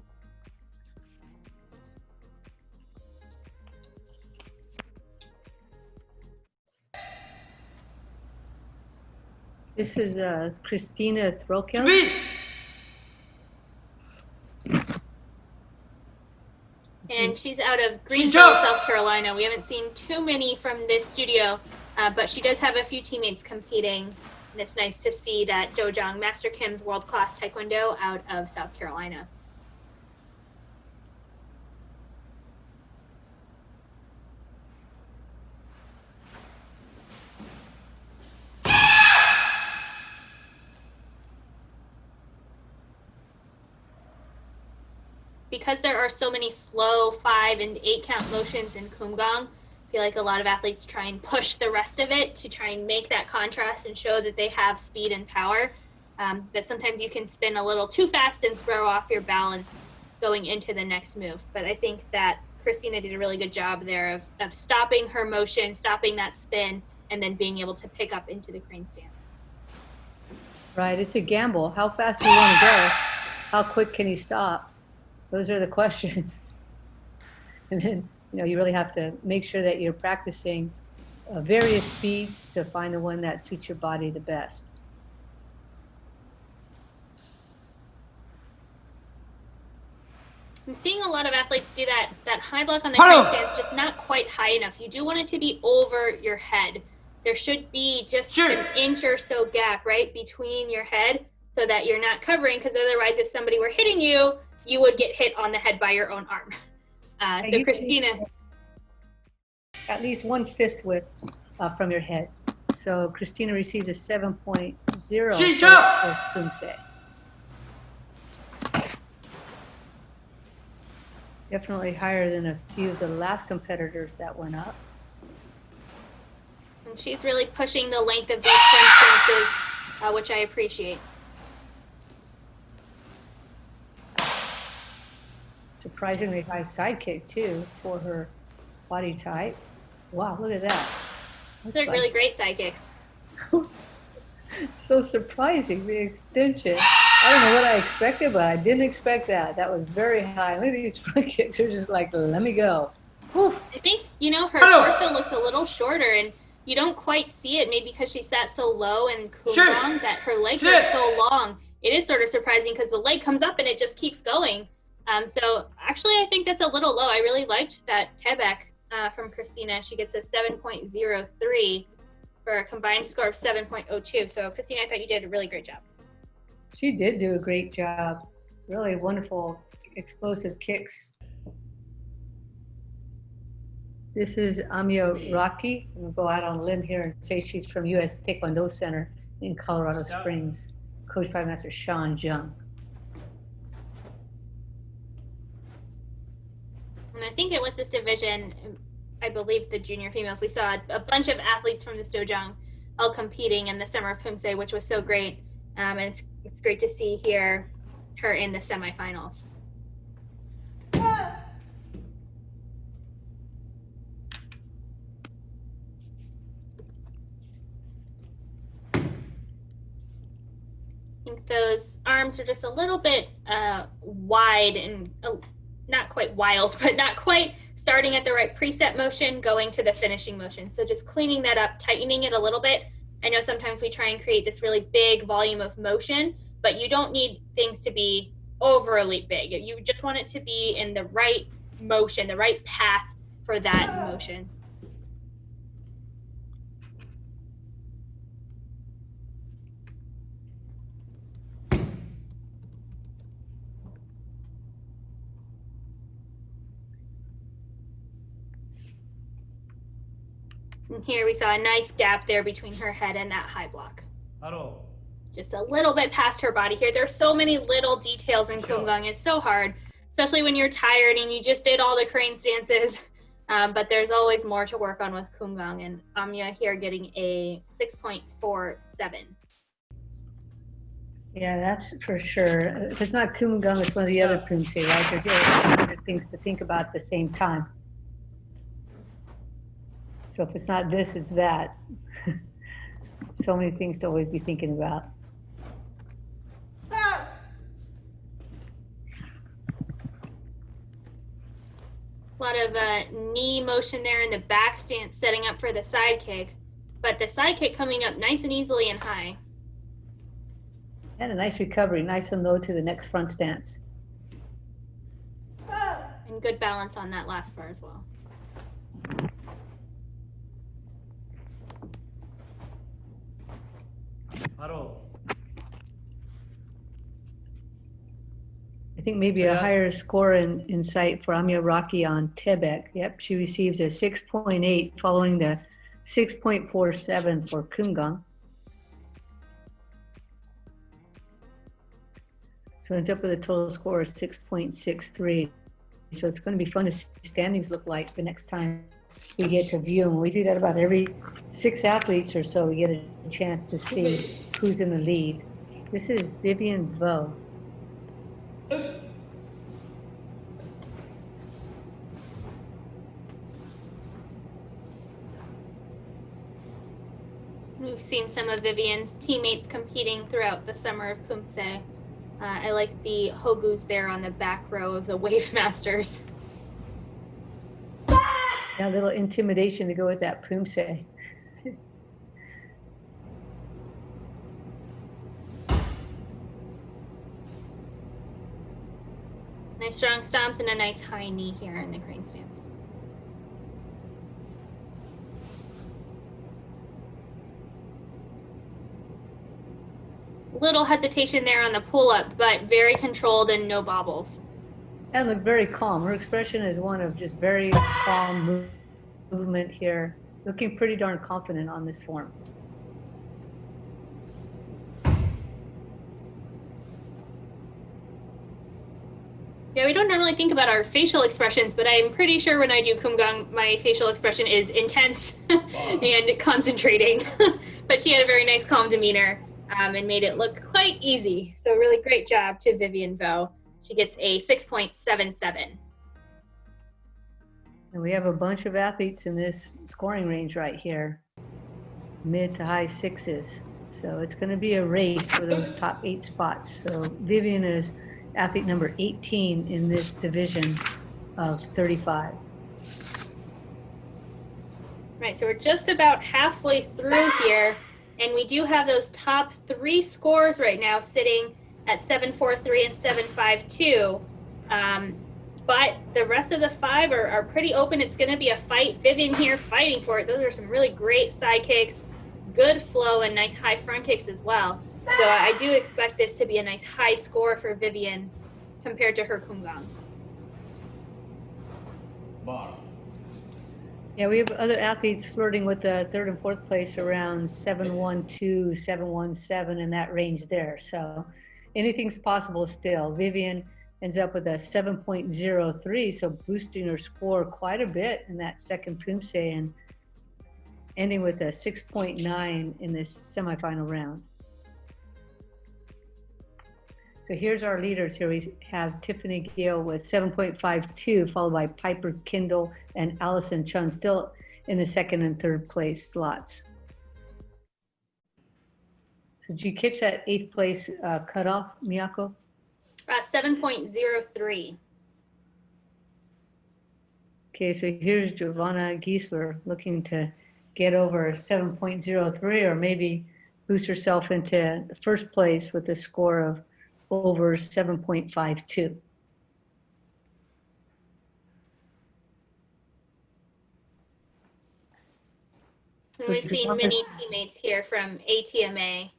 This is Christina Throkian. And she's out of Greenville, South Carolina. We haven't seen too many from this studio, but she does have a few teammates competing. And it's nice to see that Dojang Master Kim's world-class Taekwondo out of South Carolina. Because there are so many slow 5 and 8 count motions in Kumgang, I feel like a lot of athletes try and push the rest of it to try and make that contrast and show that they have speed and power. But sometimes you can spin a little too fast and throw off your balance going into the next move. But I think that Christina did a really good job there of stopping her motion, stopping that spin, and then being able to pick up into the crane stance. Right, it's a gamble. How fast do you want to go? How quick can you stop? Those are the questions. And then, you really have to make sure that you're practicing various speeds to find the one that suits your body the best. I'm seeing a lot of athletes do that high block on the crane stance, just not quite high enough. You do want it to be over your head. There should be just an inch or so gap, right, between your head so that you're not covering, because otherwise if somebody were hitting you, you would get hit on the head by your own arm. So Christina. At least 1 fist width from your head. So Christina receives a 7.0 for Poomsae. Definitely higher than a few of the last competitors that went up. And she's really pushing the length of these crane stances, which I appreciate. Surprisingly high side kick too for her body type. Wow, look at that. Those are really great side kicks. So surprising, the extension. I don't know what I expected, but I didn't expect that. That was very high. Look at these front kicks. They're just like, let me go. Whew. I think, her torso looks a little shorter, and you don't quite see it, maybe because she sat so low in Kumgang that her legs are so long. It is sort of surprising because the leg comes up and it just keeps going. So actually, I think that's a little low. I really liked that Tebek from Christina. She gets a 7.03 for a combined score of 7.02. So Christina, I thought you did a really great job. She did do a great job. Really wonderful, explosive kicks. This is Amio Rocky. I'm gonna go out on a limb here and say she's from U.S. Taekwondo Center in Colorado Springs, coached by Master Sean Jung. And I think it was this division, I believe the junior females, we saw a bunch of athletes from this dojang all competing in the Summer of Poomsae, which was so great. And it's great to see her in the semifinals. I think those arms are just a little bit wide and not quite wild, but not quite starting at the right preset motion, going to the finishing motion. So just cleaning that up, tightening it a little bit. I know sometimes we try and create this really big volume of motion, but you don't need things to be overly big. You just want it to be in the right motion, the right path for that motion. And here we saw a nice gap there between her head and that high block. ハロ Just a little bit past her body here. There's so many little details in Sure. Kumgang. It's so hard, especially when you're tired and you just did all the crane stances. But there's always more to work on with Kumgang, and Amya here getting a 6.47. Yeah, that's for sure. If it's not Kumgang, it's one of the other Poomsae, right? There's other things to think about at the same time. So if it's not this, it's that. So many things to always be thinking about. A lot of knee motion there in the back stance, setting up for the side kick. But the side kick coming up nice and easily and high. And a nice recovery, nice and low to the next front stance. And good balance on that last bar as well. I think maybe a higher score in sight for Amia Rocky on Tebek. Yep, she receives a 6.8 following the 6.47 for Kumgang. So ends up with a total score of 6.63. So it's going to be fun to see standings look like the next time we get to view them. We do that about every 6 athletes or so. We get a chance to see who's in the lead. This is Vivian Vo. We've seen some of Vivian's teammates competing throughout the Summer of Poomsae. I like the Hogus there on the back row of the Wave Masters. Yeah, a little intimidation to go with that Poomsae. Nice strong stomps and a nice high knee here in the crane stance. Little hesitation there on the pull-up, but very controlled and no bobbles. And look very calm. Her expression is one of just very calm movement here. Looking pretty darn confident on this form. Yeah, we don't normally think about our facial expressions, but I'm pretty sure when I do Kumgang, my facial expression is intense and concentrating. But she had a very nice calm demeanor and made it look quite easy. So really great job to Vivian Vo. She gets a 6.77. And we have a bunch of athletes in this scoring range right here, mid to high 6s. So it's going to be a race for those top 8 spots. So Vivian is athlete number 18 in this division of 35. Right, so we're just about halfway through here, and we do have those top 3 scores right now sitting at 7.43 and 7.52. But the rest of the 5 are pretty open. It's going to be a fight. Vivian here fighting for it. Those are some really great side kicks, good flow, and nice high front kicks as well. So I do expect this to be a nice high score for Vivian compared to her Kumgang. Yeah, we have other athletes flirting with the 3rd and 4th place around 7.12, 7.17 in that range there. So anything's possible still. Vivian ends up with a 7.03, so boosting her score quite a bit in that second Poomsae and ending with a 6.9 in this semifinal round. So here's our leaders here. We have Tiffany Gale with 7.52, followed by Piper Kindle and Allison Chun, still in the 2nd and 3rd place slots. So did you catch that 8th place cutoff, Miyako? 7.03. Okay, so here's Giovanna Giesler looking to get over 7.03 or maybe boost herself into 1st place with a score of over 7.52. So we've seen many teammates here from ATMA.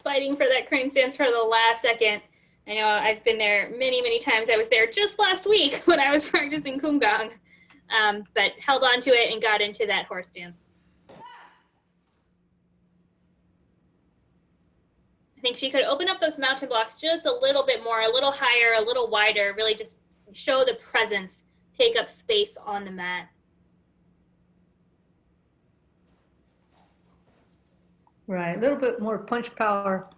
fighting for that crane stance for the last second. I know I've been there many, many times. I was there just last week when I was practicing kumgang, but held on to it and got into that horse stance. I think she could open up those mountain blocks just a little bit more, a little higher, a little wider, really just show the presence, take up space on the mat. Right, a little bit more punch power,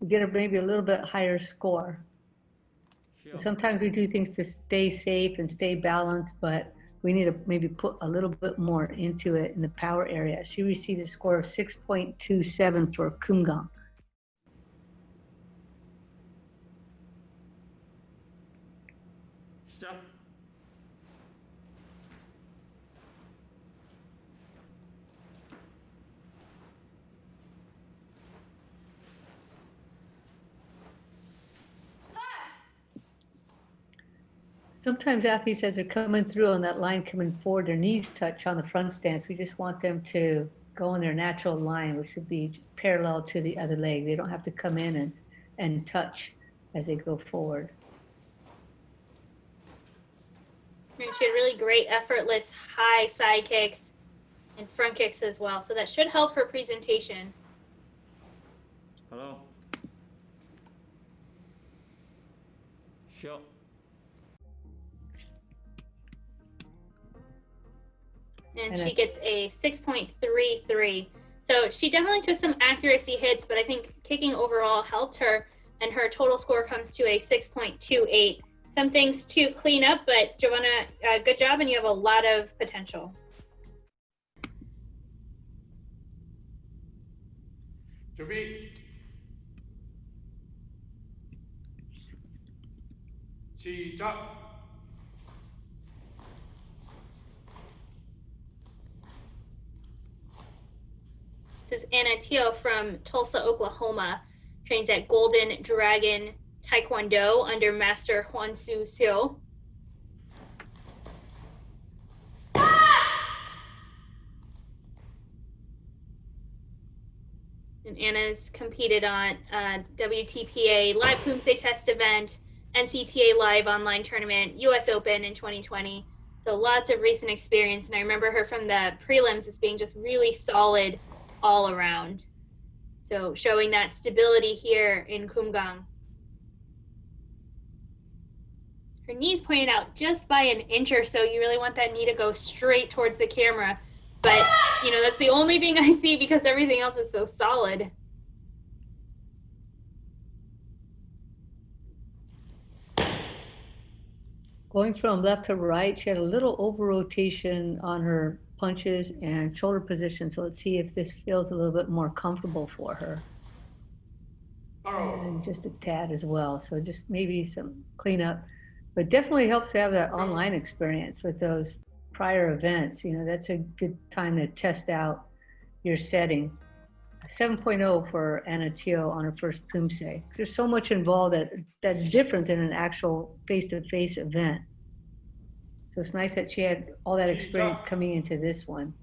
get her maybe a little bit higher score. Sometimes we do things to stay safe and stay balanced, but we need to maybe put a little bit more into it in the power area. She received a score of 6.27 for kumgang. Sometimes athletes, as they're coming through on that line, coming forward, their knees touch on the front stance. We just want them to go in their natural line, which would be parallel to the other leg. They don't have to come in and touch as they go forward. And she had really great effortless high side kicks and front kicks as well. So that should help her presentation. Hello. Sure. And she gets a 6.33. So she definitely took some accuracy hits, but I think kicking overall helped her, and her total score comes to a 6.28. Some things to clean up, but Giovanna, good job, and you have a lot of potential. 준비. 시작. This is Anna Teo from Tulsa, Oklahoma, trains at Golden Dragon Taekwondo under Master Hwan Soo Seo. And Anna's competed on WTPA Live Poomsae Test Event, NCTA Live Online Tournament, US Open in 2020. So lots of recent experience, and I remember her from the prelims as being just really solid all around. So showing that stability here in kumgang. Her knee's pointed out just by an inch or so. You really want that knee to go straight towards the camera. But, you know, that's the only thing I see because everything else is so solid. Going from left to right, she had a little over rotation on her punches and shoulder position. So let's see if this feels a little bit more comfortable for her. And just a tad as well. So just maybe some cleanup, but definitely helps to have that online experience with those prior events. You know, that's a good time to test out your setting. 7.0 for Anna Teo on her first Poomsae. There's so much involved that's different than an actual face-to-face event. So it's nice that she had all that experience coming into this one.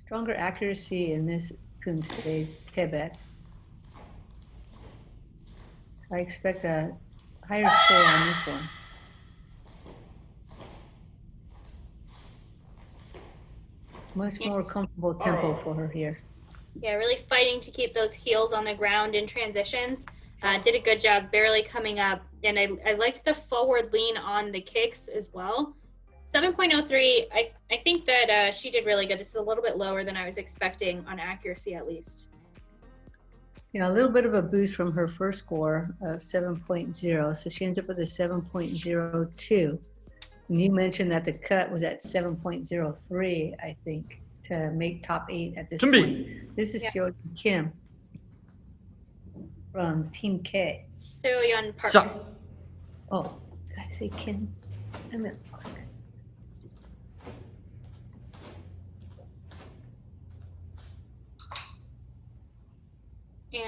Stronger accuracy in this Poomsae Tibet. I expect a higher score on this one. Much more comfortable tempo for her here. Yeah, really fighting to keep those heels on the ground in transitions. Did a good job barely coming up. And I liked the forward lean on the kicks as well. 7.03, I think that she did really good. This is a little bit lower than I was expecting on accuracy, at least. Yeah, a little bit of a boost from her first score of 7.0. So she ends up with a 7.02. And you mentioned that the cut was at 7.03, I think, to make top 8 at this point. This is Seo Kim from Team K. Seo-yeon Park. Oh, did I say Kim? I meant Park.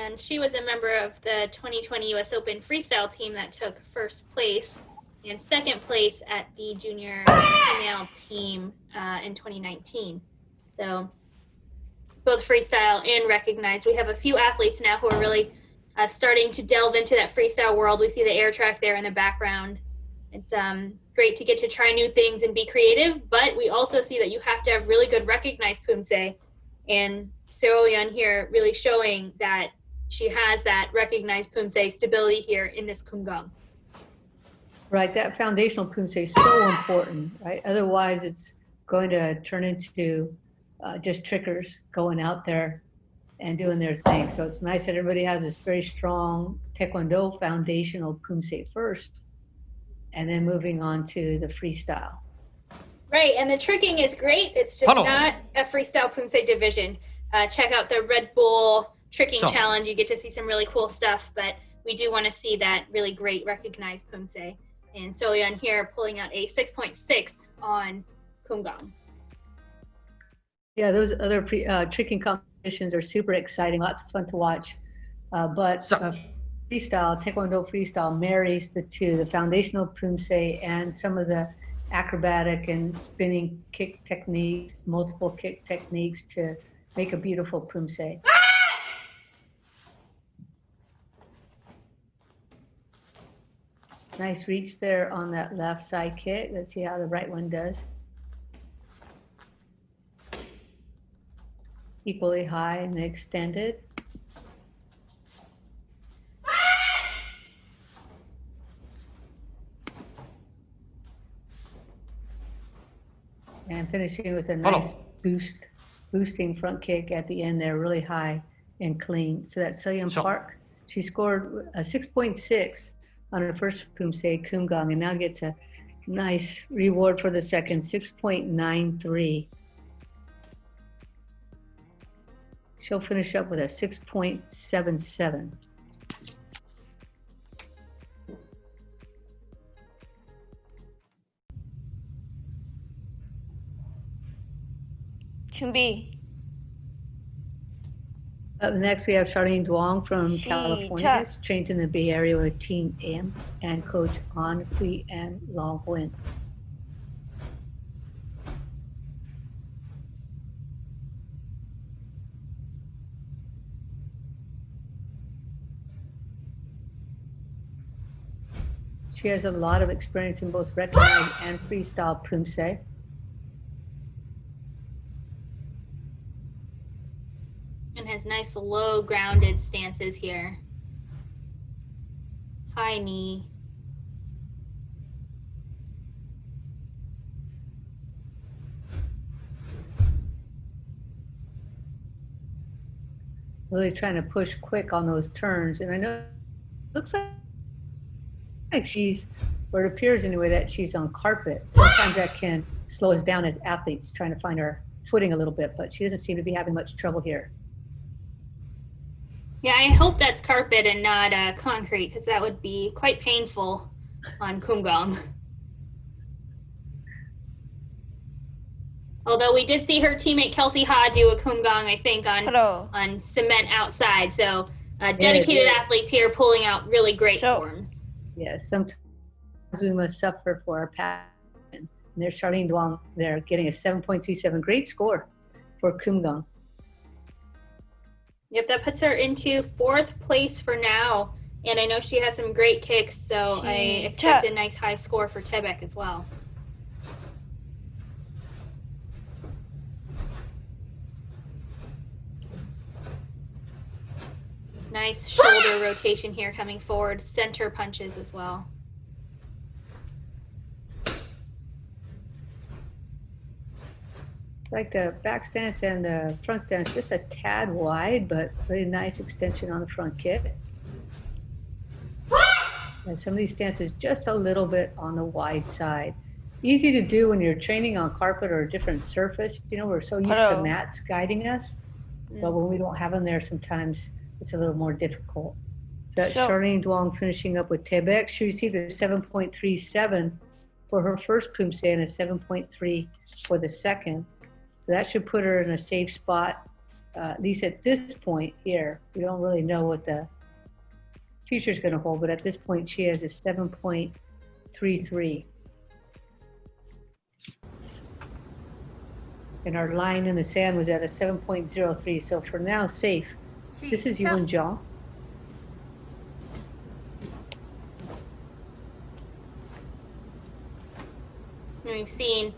and she was a member of the 2020 US Open freestyle team that took first place and second place at the junior female team in 2019. So both freestyle and recognized. We have a few athletes now who are really starting to delve into that freestyle world. We see the air track there in the background. It's great to get to try new things and be creative, but we also see that you have to have really good recognized Poomsae. And Seoyeon here really showing that she has that recognized Poomsae stability here in this Kumgang. Right, that foundational Poomsae is so important, right? Otherwise, it's going to turn into just trickers going out there and doing their thing. So it's nice that everybody has this very strong Taekwondo foundational Poomsae first, and then moving on to the freestyle. Right, and the tricking is great. It's just not a freestyle Poomsae division. Check out the Red Bull tricking challenge. You get to see some really cool stuff, but we do want to see that really great recognized Poomsae. And Seoyeon here pulling out a 6.6 on Kumgang. Yeah, those other tricking competitions are super exciting, lots of fun to watch. But freestyle, Taekwondo freestyle marries the two, the foundational Poomsae and some of the acrobatic and spinning kick techniques, multiple kick techniques to make a beautiful Poomsae. Nice reach there on that left side kick. Let's see how the right one does. Equally high and extended. And finishing with a nice boosting front kick at the end there, really high and clean. So that's Seoyeon Park. She scored a 6.6 on her first Poomsae, Kumgang, and now gets a nice reward for the second, 6.93. She'll finish up with a 6.77. 준비. Up next, we have Charlene Duong from California. She trains in the Bay Area with Team AM and Coach An Hui and Long Nguyen. She has a lot of experience in both recognized and freestyle Poomsae. And has nice low grounded stances here. High knee. Really trying to push quick on those turns. And I know it looks like she's, or it appears anyway, that she's on carpet. Sometimes that can slow us down as athletes trying to find our footing a little bit, but she doesn't seem to be having much trouble here. Yeah, I hope that's carpet and not concrete, because that would be quite painful on Kumgang. Although we did see her teammate Kelsey Ha do a Kumgang, I think, on cement outside. So dedicated athletes here pulling out really great forms. Yes, sometimes we must suffer for our passion. And there's Charlene Duong there getting a 7.27, great score for Kumgang. Yep, that puts her into 4th place for now. And I know she has some great kicks, so I expect a nice high score for Tebek as well. Nice shoulder rotation here coming forward, center punches as well. Like the back stance and the front stance, just a tad wide, but really nice extension on the front kick. And some of these stances just a little bit on the wide side. Easy to do when you're training on carpet or a different surface. You know, we're so used to mats guiding us, but when we don't have them there, sometimes it's a little more difficult. So that's Charlene Duong finishing up with Tebek. She received a 7.37 for her first Poomsae and a 7.3 for the second. So that should put her in a safe spot at least at this point here, we don't really know what the future is going to hold, but at this point, she has a 7.33. And our line in the sand was at a 7.03. So for now, safe. This is Yuan Zhang. We've seen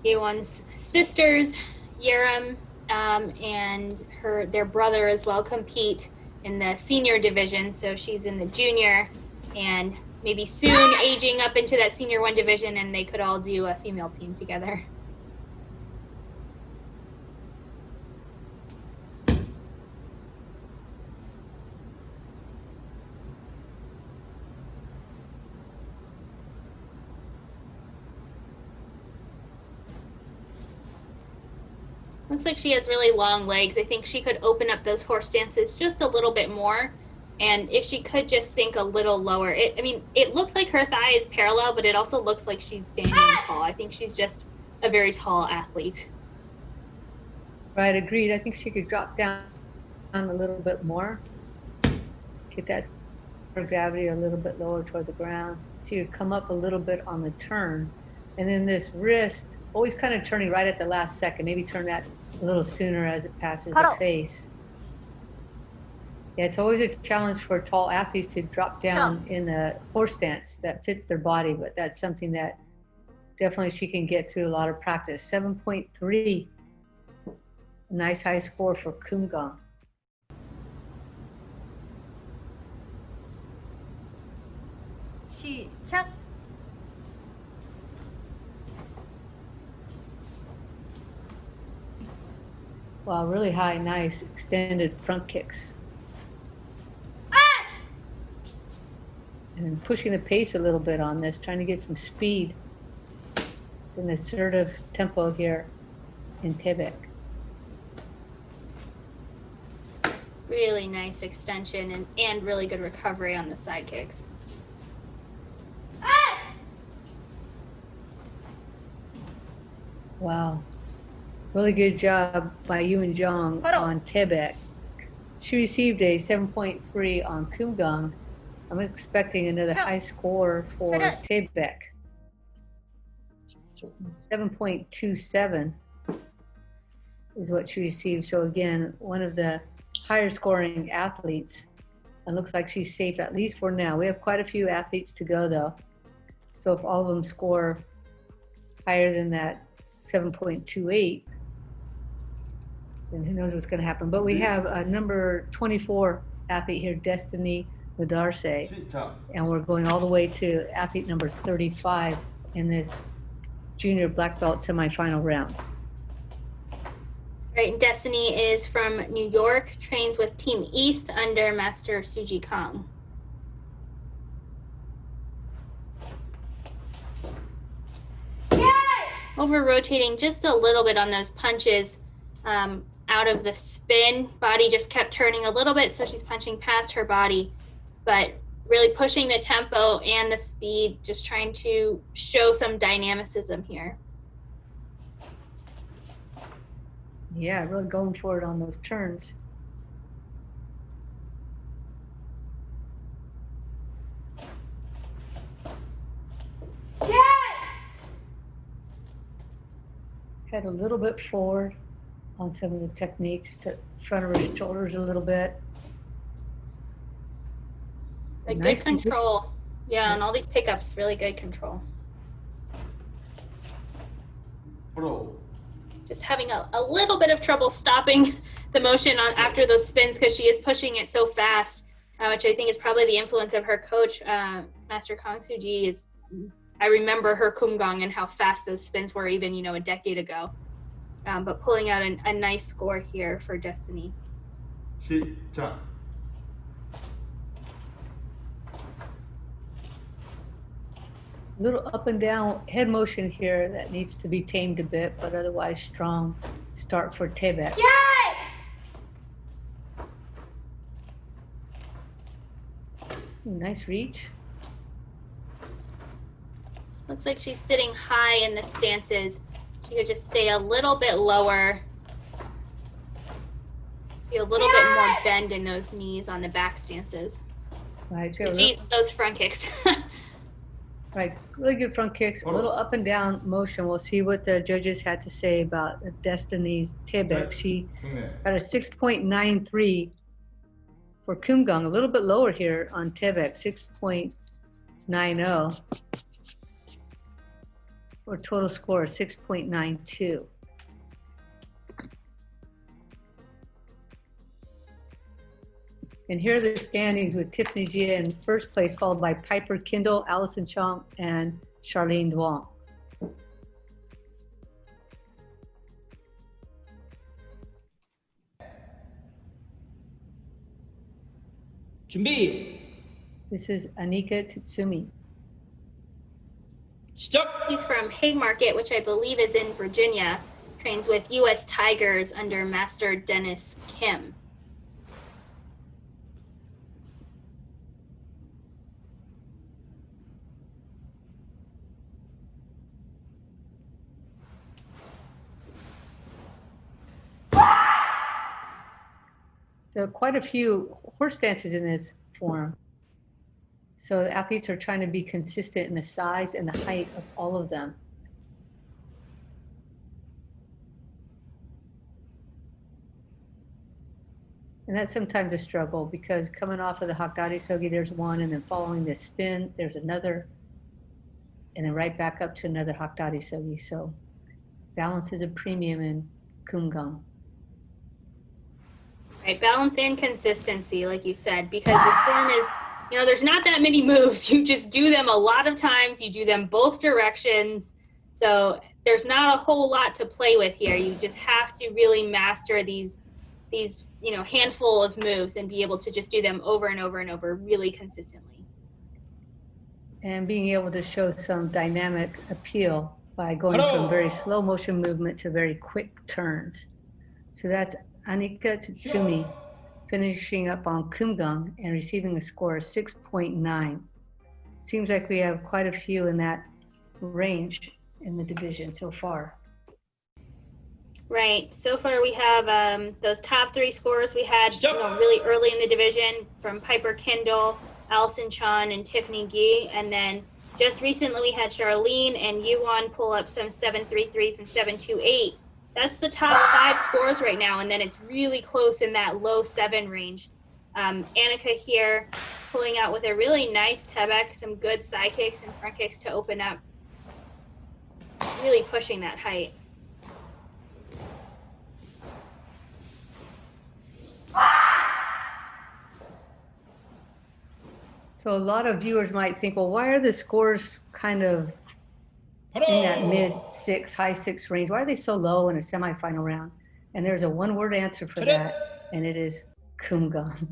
Yuan's sisters, Yerim, and their brother as well compete in the senior division. So she's in the junior and maybe soon aging up into that senior 1 division, and they could all do a female team together. Looks like she has really long legs. I think she could open up those horse stances just a little bit more. And if she could just sink a little lower, it looks like her thigh is parallel, but it also looks like she's standing tall. I think she's just a very tall athlete. Right, agreed. I think she could drop down a little bit more. Get that gravity a little bit lower toward the ground. She would come up a little bit on the turn. And then this wrist, always kind of turning right at the last second. Maybe turn that a little sooner as it passes the face. Yeah, it's always a challenge for tall athletes to drop down in a horse stance that fits their body, but that's something that definitely she can get through a lot of practice. 7.3, nice high score for Kumgang. 시작. Wow, really high, nice extended front kicks. And then pushing the pace a little bit on this, trying to get some speed, an assertive tempo here in Quebec. Really nice extension and really good recovery on the side kicks. Wow. Really good job by Yuan Zhang on Quebec. She received a 7.3 on Kumgang. I'm expecting another high score for Quebec. 7.27 is what she received. So again, one of the higher scoring athletes. It looks like she's safe, at least for now. We have quite a few athletes to go though. So if all of them score higher than that 7.28, then who knows what's going to happen. But we have a number 24 athlete here, Destiny Mudarse, and we're going all the way to athlete number 35 in this junior black belt semifinal round. Right, Destiny is from New York, trains with Team East under Master Suji Kang. Over rotating just a little bit on those punches out of the spin. Body just kept turning a little bit, so she's punching past her body, but really pushing the tempo and the speed, just trying to show some dynamicism here. Yeah, really going for it on those turns. Head a little bit forward on some of the techniques, just to front of her shoulders a little bit. Like nice good control. Yeah, and all these pickups, really good control. Bro. Just having a little bit of trouble stopping the motion after those spins because she is pushing it so fast, which I think is probably the influence of her coach, Master Kang Suji. I remember her Kumgang and how fast those spins were even, a decade ago. But pulling out a nice score here for Destiny. 시작. Little up and down head motion here that needs to be tamed a bit, but otherwise strong start for Quebec. Nice reach. Looks like she's sitting high in the stances. She could just stay a little bit lower. See a little bit more bend in those knees on the back stances. Right. Geez, those front kicks. Right, really good front kicks, a little up and down motion. We'll see what the judges had to say about Destiny's Tibek. She got a 6.93 for Kumgang, a little bit lower here on Tibek, 6.90 for a total score of 6.92. And here are the standings with Tiffany Jia in first place, followed by Piper Kindle, Allison Chong, and Charlene Duong. 준비. This is Anika Tsutsumi. Stop. He's from Haymarket, which I believe is in Virginia. Trains with U.S. Tigers under Master Dennis Kim. There are quite a few horse dances in this form. So the athletes are trying to be consistent in the size and the height of all of them. And that's sometimes a struggle because coming off of the Hakari Sogi, there's one, and then following the spin, there's another, and then right back up to another Hakari Sogi. So balance is a premium in Kumgang. Right, balance and consistency, like you said, because this form is, you know, there's not that many moves. You just do them a lot of times. You do them both directions. So there's not a whole lot to play with here. You just have to really master these, you know, handful of moves and be able to just do them over and over and over really consistently. And being able to show some dynamic appeal by going from very slow motion movement to very quick turns. So that's Anika Tsutsumi finishing up on Kumgang and receiving a score of 6.9. Seems like we have quite a few in that range in the division so far. Right. So far we have those top three scores we had really early in the division from Piper Kindle, Allison Chan, and Tiffany Gee. And then just recently we had Charlene and Yuan pull up some 7.33s and 7.28. That's the top 5 scores right now, and then it's really close in that low 7 range. Annika here pulling out with a really nice Tebek, some good side kicks and front kicks to open up. Really pushing that height. So a lot of viewers might think, well, why are the scores kind of in that mid 6, high 6 range? Why are they so low in a semifinal round? And there's a one-word answer for that, and it is Kumgang.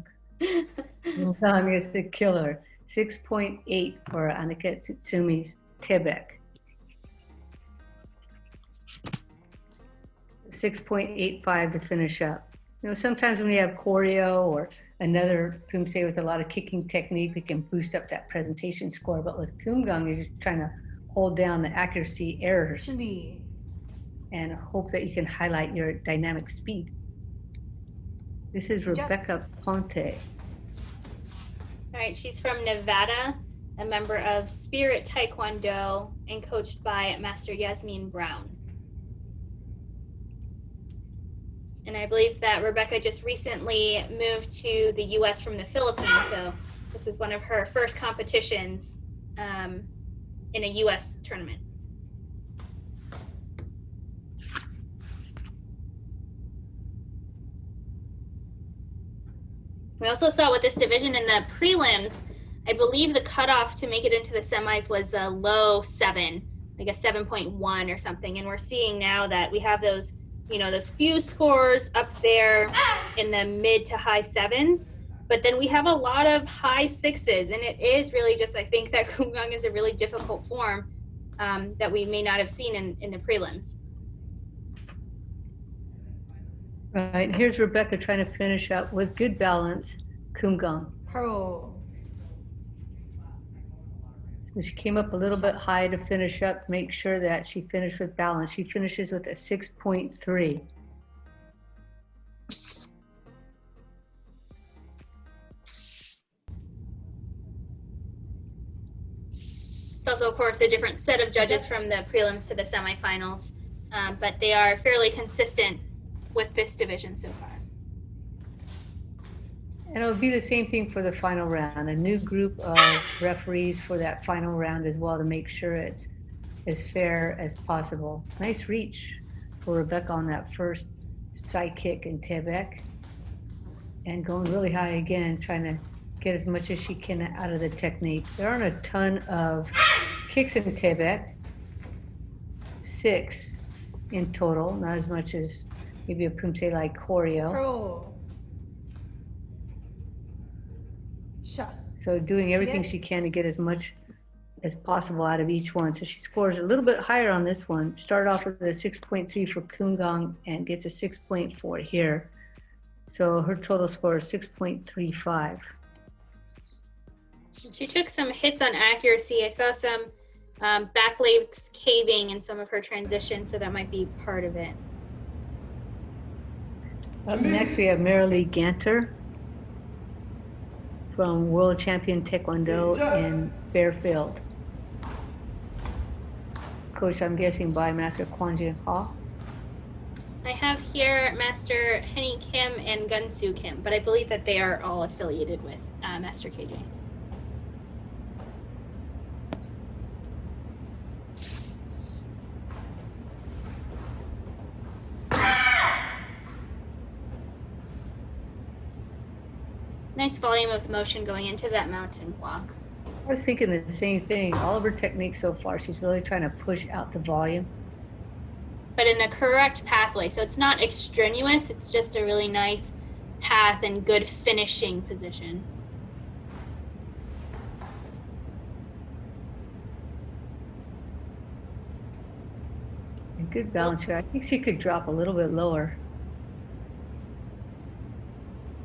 Kumgang is the killer. 6.8 for Anika Tsutsumi's Tibek. 6.85 to finish up. You know, sometimes when we have choreo or another Poomsae with a lot of kicking technique, we can boost up that presentation score. But with Kumgang, you're just trying to hold down the accuracy errors and hope that you can highlight your dynamic speed. This is Rebecca Ponte. All right, she's from Nevada, a member of Spirit Taekwondo and coached by Master Yasmin Brown. And I believe that Rebecca just recently moved to the US from the Philippines, so this is one of her first competitions in a US tournament. We also saw with this division in the prelims, I believe the cutoff to make it into the semis was a low 7, like a 7.1 or something. And we're seeing now that we have those, you know, those few scores up there in the mid to high 7s, but then we have a lot of high 6s. And it is really just, I think that Kumgang is a really difficult form that we may not have seen in the prelims. Right, here's Rebecca trying to finish up with good balance, Kumgang. So she came up a little bit high to finish up, to make sure that she finished with balance. She finishes with a 6.3. It's also, of course, a different set of judges from the prelims to the semifinals, but they are fairly consistent with this division so far. And it'll be the same thing for the final round, a new group of referees for that final round as well to make sure it's as fair as possible. Nice reach for Rebecca on that first side kick in Tebek. And going really high again, trying to get as much as she can out of the technique. There aren't a ton of kicks in Tebek, 6 in total, not as much as maybe a Poomsae like choreo. Pro. Sha. So doing everything she can to get as much as possible out of each one. So she scores a little bit higher on this one. Started off with a 6.3 for Kumgang and gets a 6.4 here. So her total score is 6.35. She took some hits on accuracy. I saw some back legs caving in some of her transitions, so that might be part of it. Up next, we have Marilee Ganter from World Champion Taekwondo in Fairfield. Coach, I'm guessing by Master Kwanjin Ha. I have here Master Henny Kim and Gunsu Kim, but I believe that they are all affiliated with Master KJ. Nice volume of motion going into that mountain walk. I was thinking the same thing. All of her techniques so far, she's really trying to push out the volume. But in the correct pathway. So it's not extraneous, it's just a really nice path and good finishing position. And good balance here. I think she could drop a little bit lower.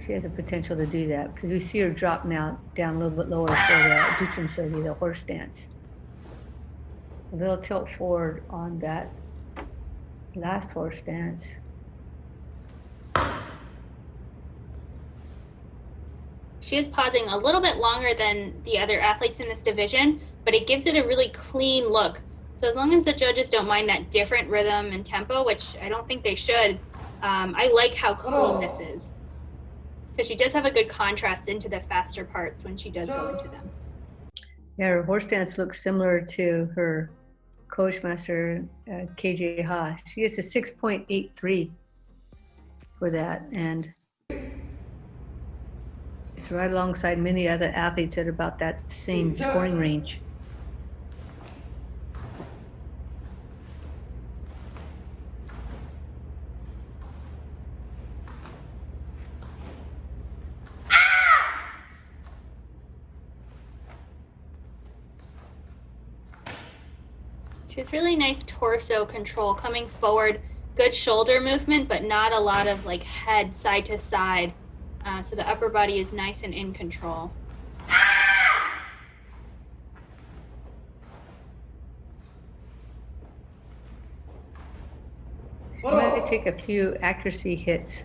She has a potential to do that because we see her drop now down a little bit lower for the Juchumsogi, the horse stance. A little tilt forward on that last horse stance. She is pausing a little bit longer than the other athletes in this division, but it gives it a really clean look. So as long as the judges don't mind that different rhythm and tempo, which I don't think they should, I like how clean this is. Because she does have a good contrast into the faster parts when she does go into them. Yeah, her horse stance looks similar to her coach master, KJ Ha. She gets a 6.83 for that. And it's right alongside many other athletes at about that same scoring range. She has really nice torso control coming forward, good shoulder movement, but not a lot of like head side to side. So the upper body is nice and in control. She might take a few accuracy hits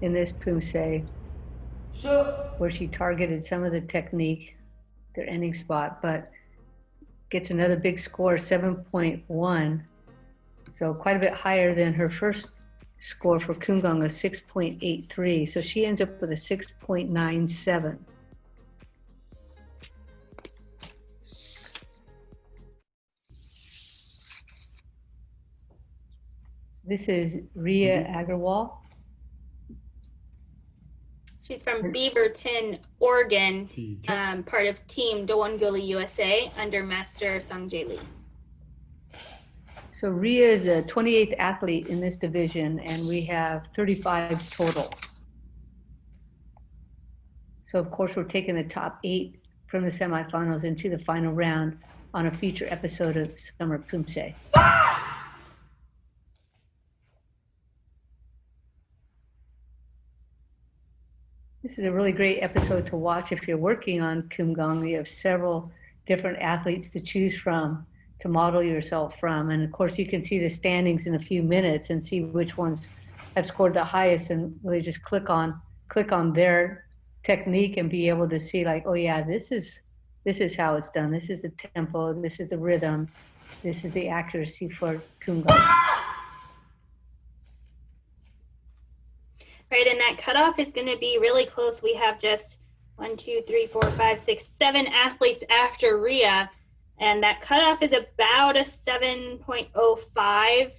in this Poomsae where she targeted some of the technique, their ending spot, but gets another big score, 7.1. So quite a bit higher than her first score for Kumgang, a 6.83. So she ends up with a 6.97. This is Ria Agarwal. She's from Beaverton, Oregon, part of Team Dowonguli USA under Master Sang-jae Lee. So Ria is a 28th athlete in this division, and we have 35 total. So of course, we're taking the top 8 from the semifinals into the final round on a future episode of Summer of Poomsae. This is a really great episode to watch if you're working on Kumgang. You have several different athletes to choose from, to model yourself from. And of course, you can see the standings in a few minutes and see which ones have scored the highest, and really just click on their technique and be able to see like, oh yeah, this is this is how it's done. This is the tempo, this is the rhythm, this is the accuracy for Kumgang. Right, and that cutoff is going to be really close. We have just 1, 2, 3, 4, 5, 6, 7 athletes after Rhea, and that cutoff is about a 7.05,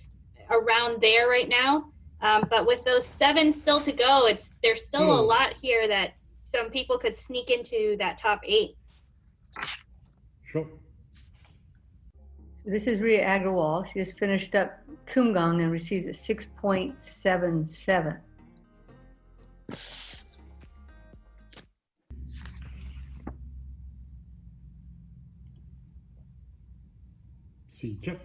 around there right now. But with those 7 still to go, there's still a lot here that some people could sneak into that top 8. Sure. So this is Rhea Agrawal. She just finished up Kumgang and receives a 6.77. 시작.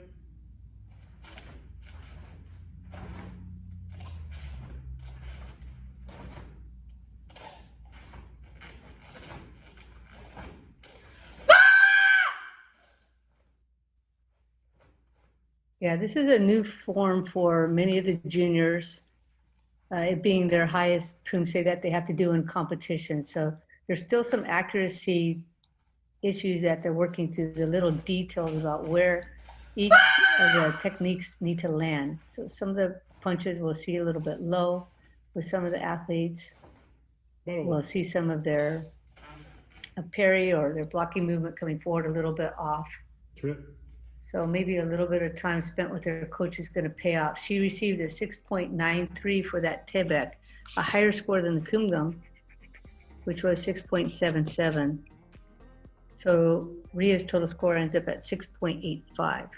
Yeah, this is a new form for many of the juniors, it being their highest Poomsae that they have to do in competition. So there's still some accuracy issues that they're working through, the little details about where each of the techniques need to land. So some of the punches we'll see a little bit low with some of the athletes. We'll see some of their parry or their blocking movement coming forward a little bit off. Sure. So maybe a little bit of time spent with her coach is going to pay off. She received a 6.93 for that Tebek, a higher score than the Kumgang, which was 6.77. So Rhea's total score ends up at 6.85.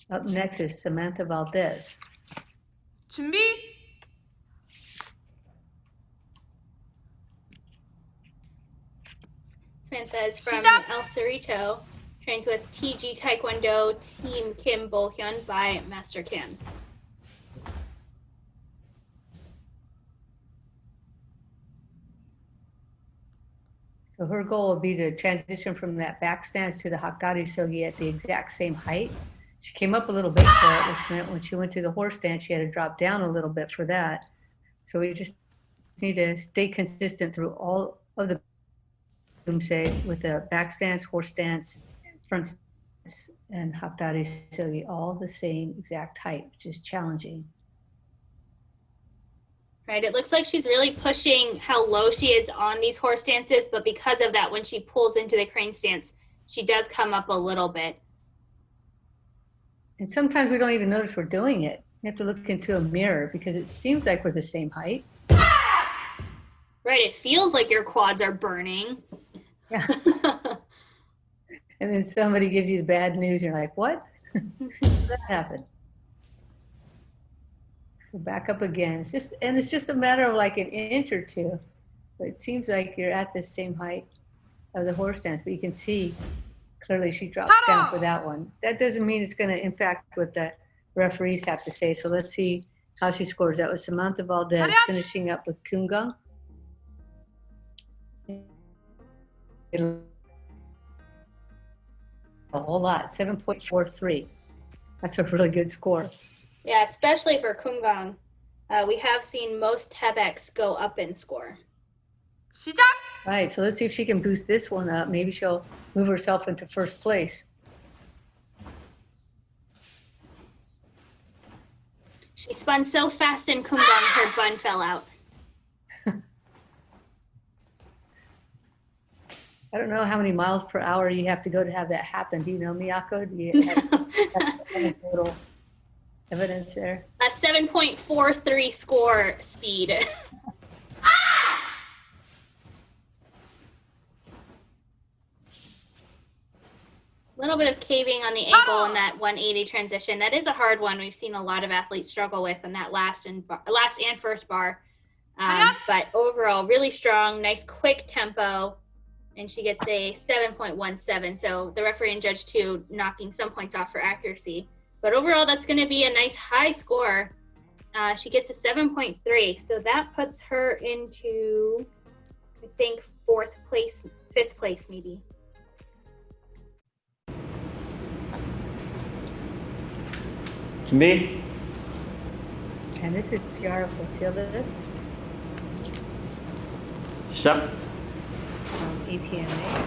Up next is Samantha Valdez. 준비. Samantha is from 시작! El Cerrito, trains with TG Taekwondo Team Kim Bo-hyun by Master Kim. So her goal will be to transition from that back stance to the Hakari Sogi at the exact same height. She came up a little bit for it, which meant when she went to the horse stance, she had to drop down a little bit for that. So we just need to stay consistent through all of the Poomsae with the back stance, horse stance, front stance, and Hakari Sogi, all the same exact height, which is challenging. Right, it looks like she's really pushing how low she is on these horse stances, but because of that, when she pulls into the crane stance, she does come up a little bit. And sometimes we don't even notice we're doing it. You have to look into a mirror because it seems like we're the same height. Right, it feels like your quads are burning. Yeah. And then somebody gives you the bad news, you're like, what? How did that happen? So back up again. It's just a matter of like an inch or two. But it seems like you're at the same height of the horse stance, but you can see clearly she drops down for that one. That doesn't mean it's going to impact what the referees have to say. So let's see how she scores. That was Samantha Valdez finishing up with Kumgang. A whole lot, 7.43. That's a really good score. Yeah, especially for Kumgang. We have seen most Tebeks go up in score. 시작. Right, so let's see if she can boost this one up. Maybe she'll move herself into first place. She spun so fast in Kumgang, her bun fell out. I don't know how many miles per hour you have to go to have that happen. Do you know, Miyako? Do you have any little evidence there? A 7.43 score speed. A little bit of caving on the ankle in that 180 transition. That is a hard one. We've seen a lot of athletes struggle with in that last and first bar. But overall, really strong, nice quick tempo. And she gets a 7.17. So the referee and judge too knocking some points off for accuracy. But overall, that's going to be a nice high score. She gets a 7.3. So that puts her into, I think, fifth place maybe. 준비. And And this is Tiara Flotildas Stop. from ATMA.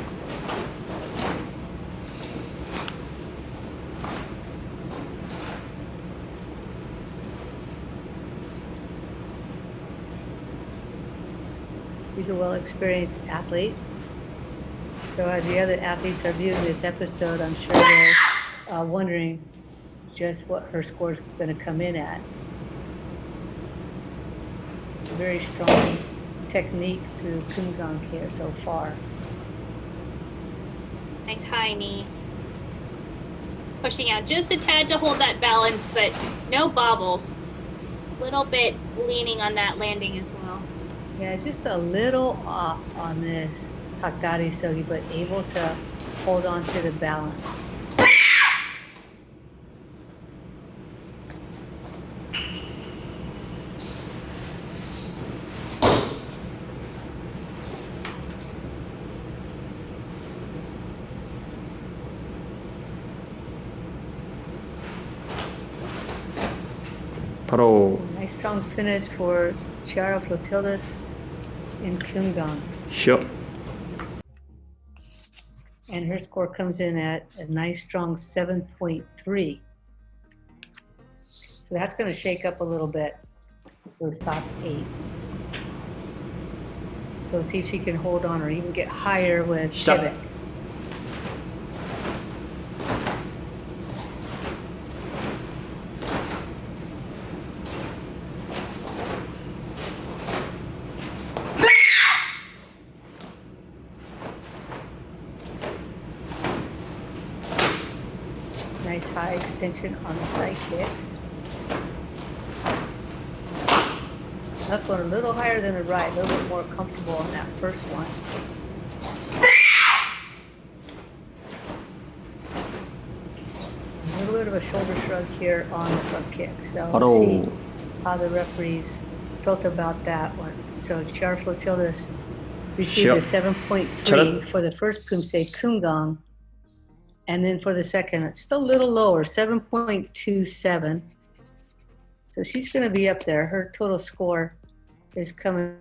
He's a well-experienced athlete. So as the other athletes are viewing this episode, I'm sure they're wondering just what her score is going to come in at. Very strong technique through Kumgang here so far. Nice high knee. Pushing out just a tad to hold that balance, but no bobbles. A little bit leaning on that landing as well. Yeah, just a little off on this Hakari Sogi, but able to hold on to the balance. Pro. Nice strong finish for Chiara Flotildas in Kumgang. Sure. And her score comes in at a nice strong 7.3. So that's going to shake up a little bit, those top 8. So let's see if she can hold on or even get higher with Stop. Tibet. Nice high extension on the side kicks. Left one a little higher than the right, a little bit more comfortable on that first one. A little bit of a shoulder shrug here on the front kick. So let's see how the referees felt about that one. So Chiara Flotildas received a 7.3 for the first Poomsae Kumgang. And then for the second, just a little lower, 7.27. So she's going to be up there. Her total score is coming.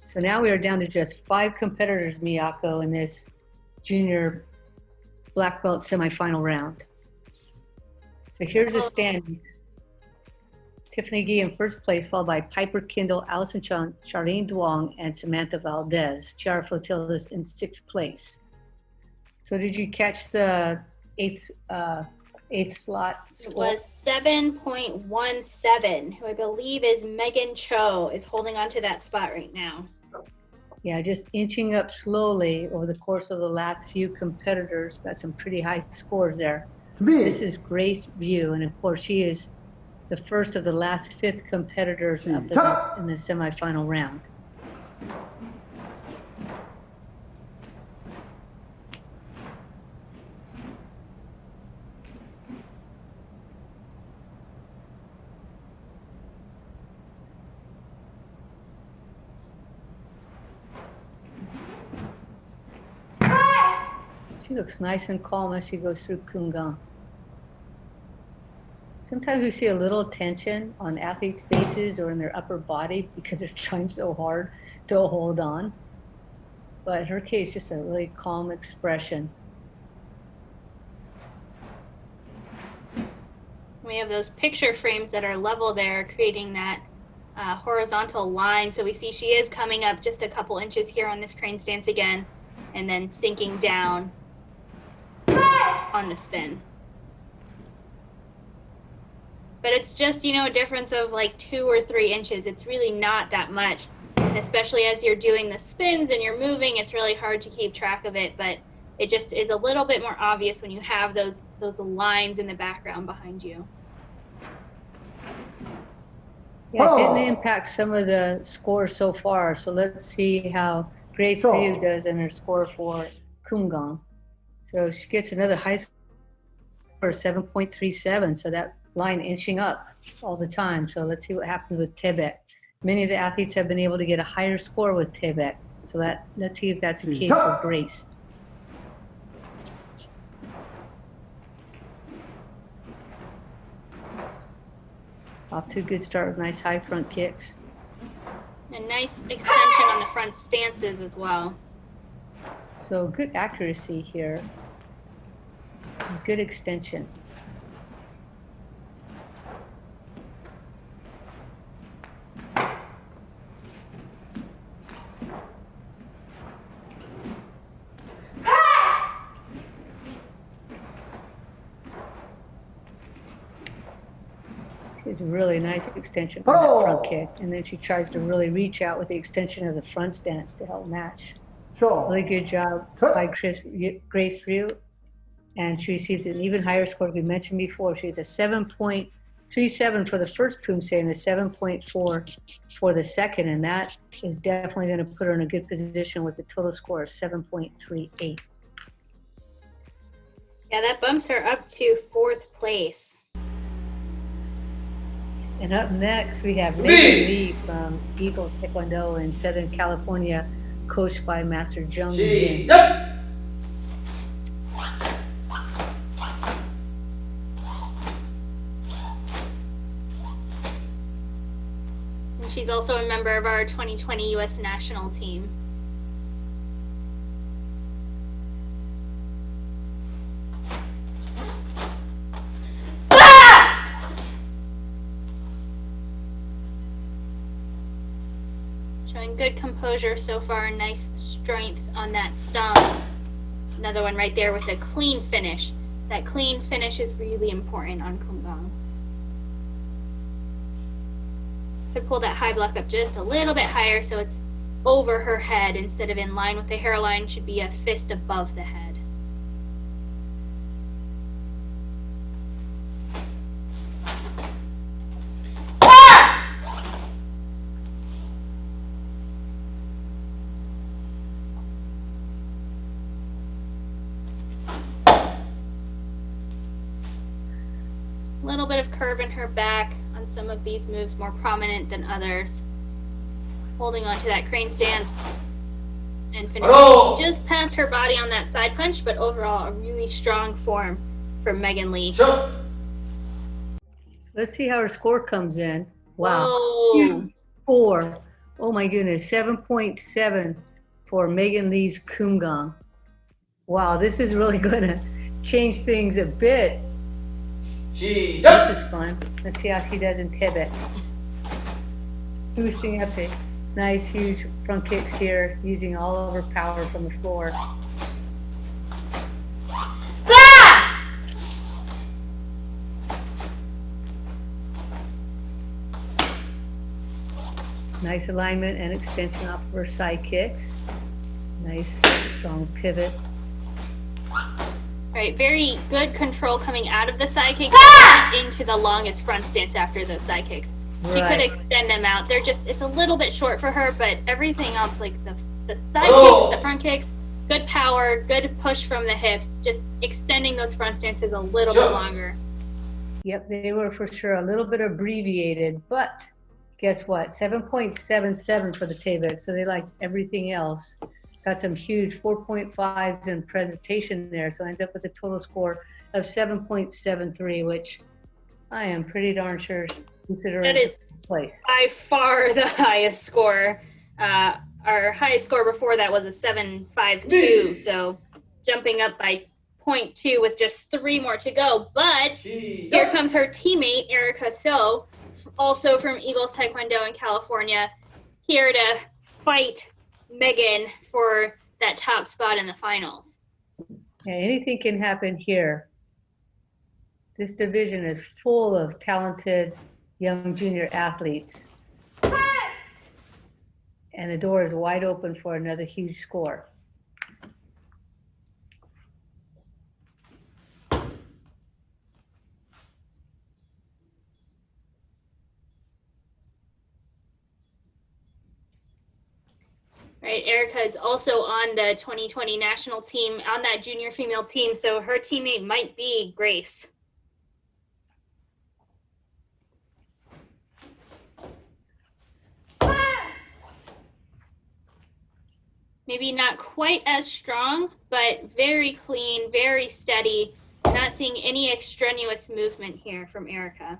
So now we are down to just 5 competitors, Miyako, in this junior black belt semifinal round. So here's the standings. Tiffany Gee in first place, followed by Piper Kindle, Allison Chung, Charlene Duong, and Samantha Valdez. Chiara Flotildas in 6th place. So did you catch the eighth slot score? It was 7.17, who I believe is Megan Cho, is holding on to that spot right now. Yeah, just inching up slowly over the course of the last few competitors. Got some pretty high scores there. This is Grace View, and of course she is the first of the last 5th competitors up in the semifinal round. She looks nice and calm as she goes through Kumgang. Sometimes we see a little tension on athletes' faces or in their upper body because they're trying so hard to hold on. But in her case, just a really calm expression. We have those picture frames that are level there, creating that horizontal line. So we see she is coming up just a couple inches here on this crane stance again, and then sinking down on the spin. But it's just, a difference of like 2 or 3 inches. It's really not that much. And especially as you're doing the spins and you're moving, it's really hard to keep track of it. But it just is a little bit more obvious when you have those lines in the background behind you. Yeah, it didn't impact some of the scores so far. So let's see how Grace View does in her score for Kumgang. So she gets another high score, 7.37. So that line inching up all the time. So let's see what happens with Tibet. Many of the athletes have been able to get a higher score with Tibet. So let's see if that's the case for Grace. Off to a good start with nice high front kicks. A nice extension on the front stances as well. So good accuracy here. Good extension. She's a really nice extension on that front kick. And then she tries to really reach out with the extension of the front stance to help match. Really good job by Grace Ryu. And she receives an even higher score, as we mentioned before. She has a 7.37 for the first Poomsae and a 7.4 for the second. And that is definitely going to put her in a good position with a total score of 7.38. Yeah, that bumps her up to 4th place. And up next, we have Megan Lee from Eagle Taekwondo in Southern California, coached by Master Jung Jin. And she's also a member of our 2020 U.S. national team. Showing good composure so far, nice strength on that stomp. Another one right there with a clean finish. That clean finish is really important on Kumgang. Could pull that high block up just a little bit higher so it's over her head instead of in line with the hairline. Should be a fist above the head. A little bit of curve in her back on some of these moves, more prominent than others. Holding on to that crane stance and finishing just past her body on that side punch, but overall a really strong form from Megan Lee. Sure. Let's see how her score comes in. Wow. Whoa. 4. Oh my goodness, 7.7 for Megan Lee's Kumgang. Wow, this is really going to change things a bit. This is fun. Let's see how she does in pivot. Boosting up the nice huge front kicks here, using all of her power from the floor. Nice alignment and extension off of her side kicks. Nice strong pivot. Right, very good control coming out of the side kicks into the longest front stance after those side kicks. She could extend them out. They're just, it's a little bit short for her, but everything else, like the side kicks, the front kicks, good power, good push from the hips, just extending those front stances a little bit longer. Yep, they were for sure a little bit abbreviated, but guess what? 7.77 for the Tavik, so they like everything else. Got some huge 4.5s in presentation there, so ends up with a total score of 7.73, which I am pretty darn sure considering that is place. By far the highest score. Our highest score before that was a 7.52, so jumping up by 0.2 with just 3 more to go. But here comes her teammate, Erica So, also from Eagles Taekwondo in California, here to fight Megan for that top spot in the finals. Yeah, anything can happen here. This division is full of talented young junior athletes. And the door is wide open for another huge score. Right, Erica is also on the 2020 national team, on that junior female team, so her teammate might be Grace. Maybe not quite as strong, but very clean, very steady. Not seeing any extraneous movement here from Erica.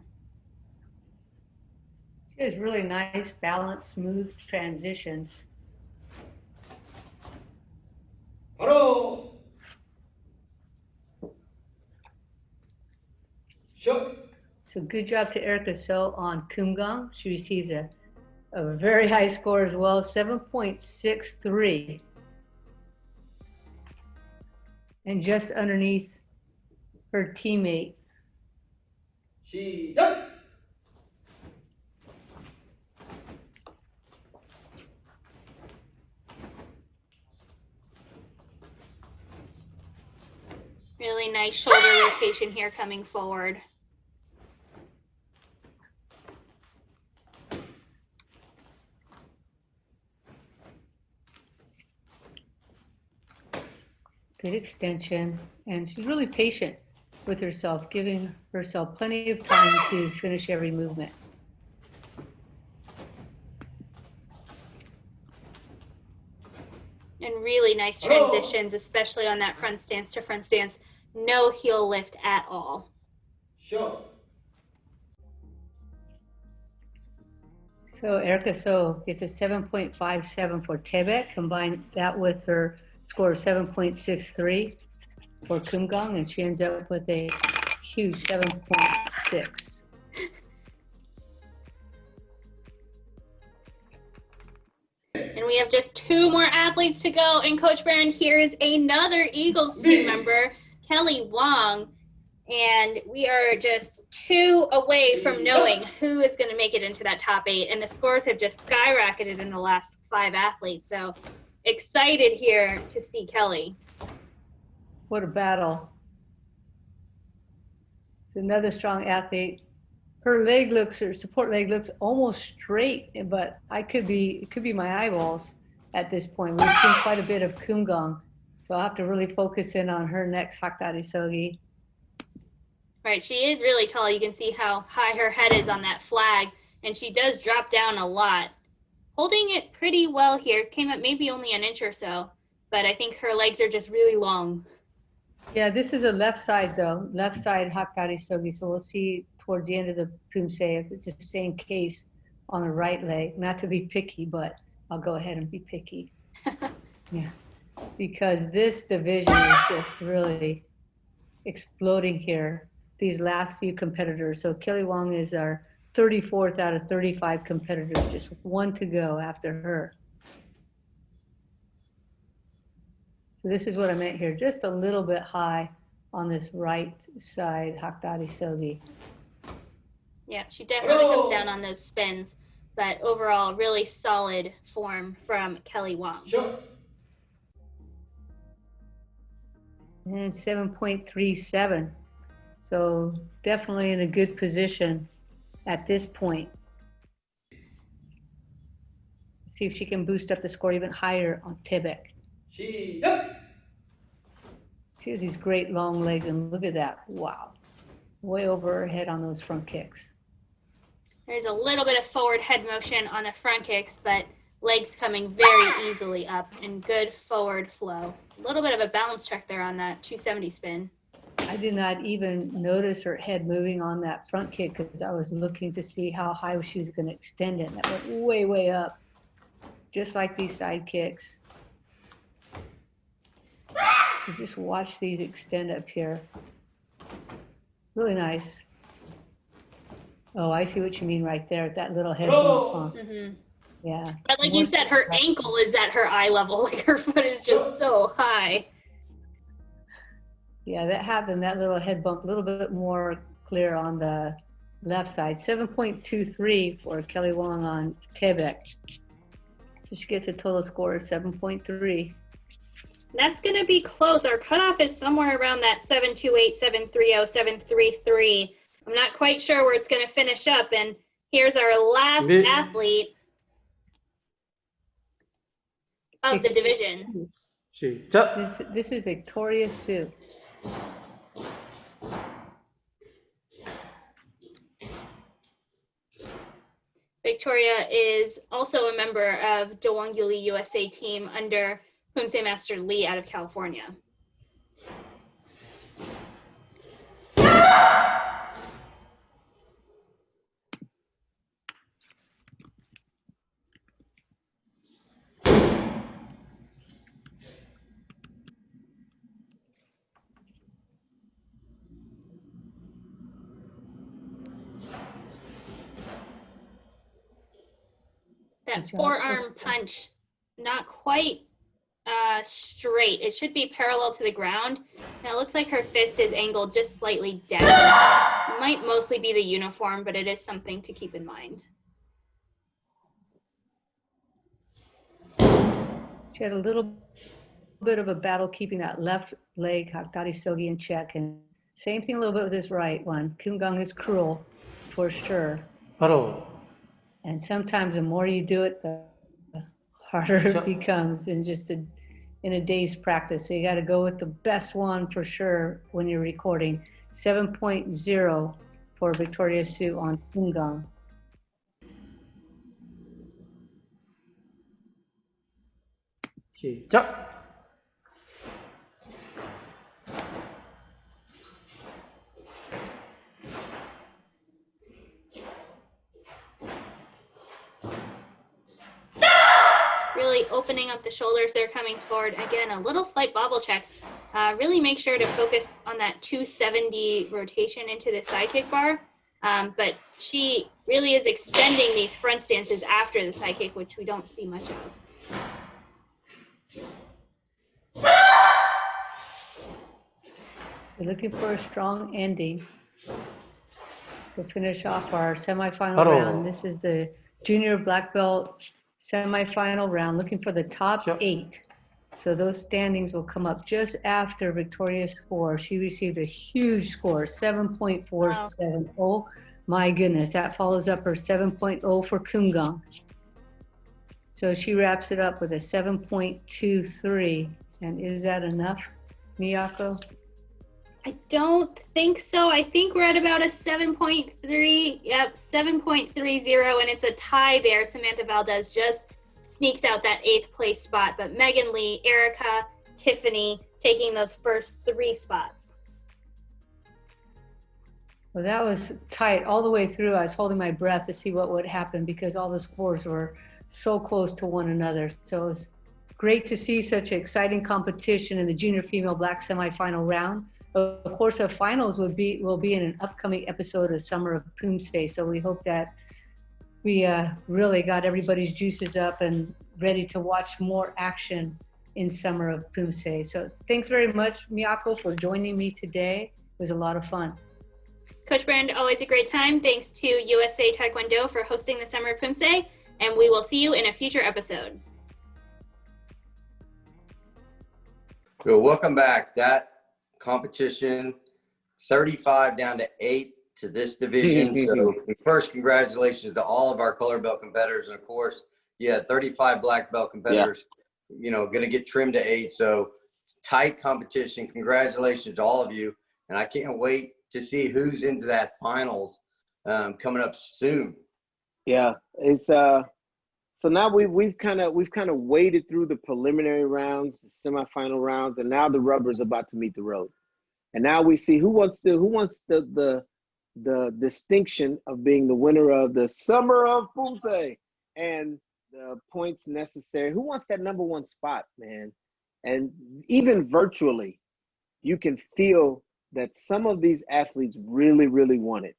She has really nice, balanced, smooth transitions. Hello. Sure. So good job to Erica So on Kumgang. She receives a very high score as well, 7.63. And just underneath her teammate. 시작. Really nice shoulder rotation here coming forward. Good extension. And she's really patient with herself, giving herself plenty of time to finish every movement. And really nice transitions, especially on that front stance to front stance. No heel lift at all. Sure. So Erica So gets a 7.57 for Tebet. Combine that with her score of 7.63 for Kumgang, and she ends up with a huge 7.6. And we have just 2 more athletes to go. And Coach Barron, here is another Eagles team member, Kelly Wong. And we are just 2 away from knowing who is going to make it into that top 8. And the scores have just skyrocketed in the last 5 athletes. So excited here to see Kelly. What a battle. It's another strong athlete. Her support leg looks almost straight, but it could be my eyeballs at this point. We've seen quite a bit of Kumgang, so I'll have to really focus in on her next Hakdari Sogi. Right, she is really tall. You can see how high her head is on that flag, and she does drop down a lot. Holding it pretty well here, came up maybe only an inch or so, but I think her legs are just really long. Yeah, this is a left side though, left side Hakdari Sogi, so we'll see towards the end of the Poomsae if it's the same case on the right leg. Not to be picky, but I'll go ahead and be picky. Yeah, because this division is just really exploding here, these last few competitors. So Kelly Wong is our 34th out of 35 competitors, just 1 to go after her. So this is what I meant here, just a little bit high on this right side Hakdari Sogi. Yeah, she definitely comes down on those spins, but overall, really solid form from Kelly Wong. Sure. And 7.37. So definitely in a good position at this point. Let's see if she can boost up the score even higher on Tebet. She has these great long legs, and look at that. Wow. Way over her head on those front kicks. There's a little bit of forward head motion on the front kicks, but legs coming very easily up and good forward flow. A little bit of a balance check there on that 270 spin. I did not even notice her head moving on that front kick because I was looking to see how high she was going to extend it. And that went way, way up, just like these side kicks. So just watch these extend up here. Really nice. Oh, I see what you mean right there. That little head bump. Huh? Mm-hmm. Yeah. But like you said, her ankle is at her eye level. Like her foot is just so high. Yeah, that happened. That little head bump, a little bit more clear on the left side. 7.23 for Kelly Wong on Tebet. So she gets a total score of 7.3. That's going to be close. Our cutoff is somewhere around that 728, 730, 733. I'm not quite sure where it's going to finish up. And here's our last athlete of the division. This is Victoria Sue. Victoria is also a member of Dawanguli USA team under Poomsae Master Lee out of California. that forearm punch, not quite straight. It should be parallel to the ground. Now it looks like her fist is angled just slightly down. It might mostly be the uniform, but it is something to keep in mind. She had a little bit of a battle keeping that left leg, Haktari Sogi, in check. And same thing a little bit with this right one. Kumgang is cruel, for sure. And sometimes the more you do it, the harder it becomes in a day's practice. So you got to go with the best one for sure when you're recording. 7.0 for Victoria Sue on Kumgang. 시작. Really opening up the shoulders there, coming forward. Again, a little slight bobble check. Really make sure to focus on that 270 rotation into the side kick bar. But she really is extending these front stances after the side kick, which we don't see much of. We're looking for a strong ending to finish off our semifinal round. This is the junior black belt semifinal round, looking for the top 8. So those standings will come up just after Victoria's score. She received a huge score, 7.47. Wow. Oh my goodness, that follows up her 7.0 for Kumgang. So she wraps it up with a 7.23. And is that enough, Miyako? I don't think so. I think we're at about a 7.3. Yep, 7.30, and it's a tie there. Samantha Valdez just sneaks out that 8th place spot, but Megan Lee, Erica, Tiffany taking those first 3 spots. Well, that was tight all the way through. I was holding my breath to see what would happen because all the scores were so close to one another. So it was great to see such exciting competition in the junior female black semifinal round. Of course, our finals will be in an upcoming episode of Summer of Poomsae. So we hope that we really got everybody's juices up and ready to watch more action in Summer of Poomsae. So thanks very much, Miyako, for joining me today. It was a lot of fun. Coach Brand, always a great time. Thanks to USA Taekwondo for hosting the Summer of Poomsae, and we will see you in a future episode. Well, welcome back. That competition, 35 down to 8 to this division. So first, congratulations to all of our color belt competitors. And of course, 35 black belt competitors, going to get trimmed to 8. So it's tight competition. Congratulations to all of you. And I can't wait to see who's into that finals coming up soon. Yeah, it's so now we've kind of waded through the preliminary rounds, the semifinal rounds, and now the rubber's about to meet the road. And now we see who wants the distinction of being the winner of the Summer of Poomsae and the points necessary. Who wants that number 1 spot, man? And even virtually, you can feel that some of these athletes really, really want it,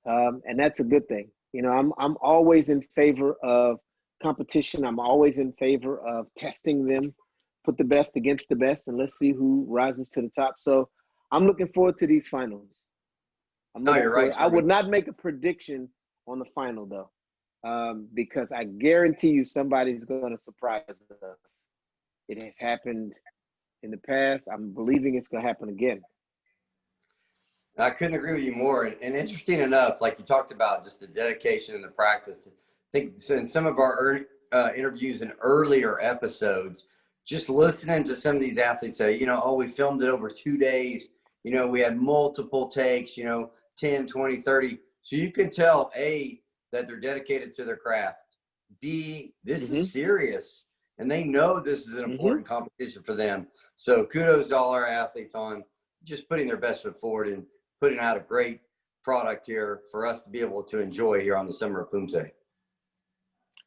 and that's a good thing. I'm always in favor of competition. I'm always in favor of testing them, put the best against the best, and let's see who rises to the top. So I'm looking forward to these finals. No, you're right. I would not make a prediction on the final though, because I guarantee you somebody's going to surprise us. It has happened in the past. I'm believing it's going to happen again. I couldn't agree with you more. And interesting enough, like you talked about, just the dedication and the practice. I think in some of our interviews in earlier episodes, just listening to some of these athletes say, we filmed it over 2 days. We had multiple takes, 10, 20, 30. So you can tell, A, that they're dedicated to their craft. B, this is serious. And they know this is an important competition for them. So kudos to all our athletes on just putting their best foot forward and putting out a great product here for us to be able to enjoy here on the Summer of Poomsae.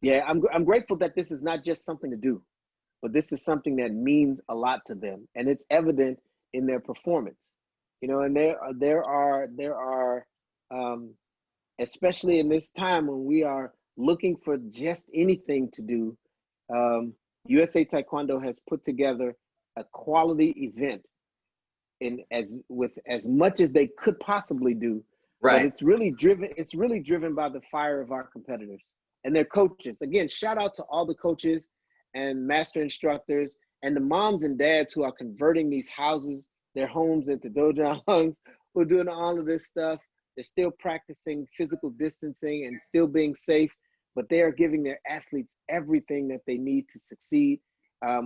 Yeah, I'm grateful that this is not just something to do, but this is something that means a lot to them, and it's evident in their performance. And there are especially in this time when we are looking for just anything to do, USA Taekwondo has put together a quality event with as much as they could possibly do. Right. But it's really driven by the fire of our competitors and their coaches. Again, shout out to all the coaches and master instructors and the moms and dads who are converting these houses, their homes, into dojans, who are doing all of this stuff. They're still practicing physical distancing and still being safe, but they are giving their athletes everything that they need to succeed.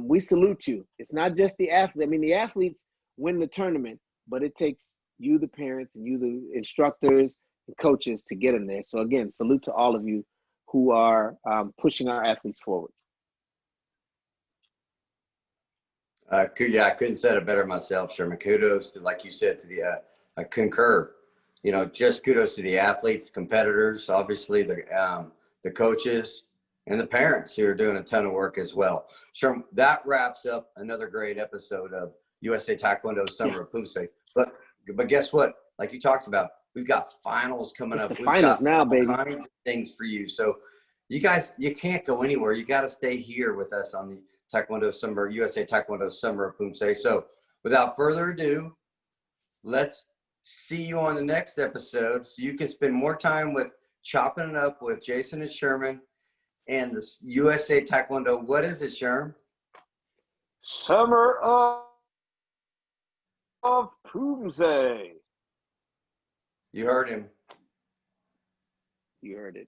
We salute you. It's not just the athlete. I mean, the athletes win the tournament, but it takes you, the parents, and you, the instructors, the coaches, to get them there. So again, salute to all of you who are pushing our athletes forward. Yeah, I couldn't say it better myself, Sherman. Kudos to, like you said, to the I concur. You know, just kudos to the athletes, competitors, obviously the coaches, and the parents who are doing a ton of work as well. Sherman, that wraps up another great episode of USA Taekwondo Summer of Poomsae. But guess what? Like you talked about, we've got finals coming up. The We've finals got now, all baby. kinds of things for you. So you guys, you can't go anywhere. You got to stay here with us on the USA Taekwondo Summer of Poomsae. So without further ado, let's see you on the next episode so you can spend more time with chopping it up with Jason and Sherman and the USA Taekwondo. What is it, Sherman? Summer of Poomsae. You heard him. You heard it.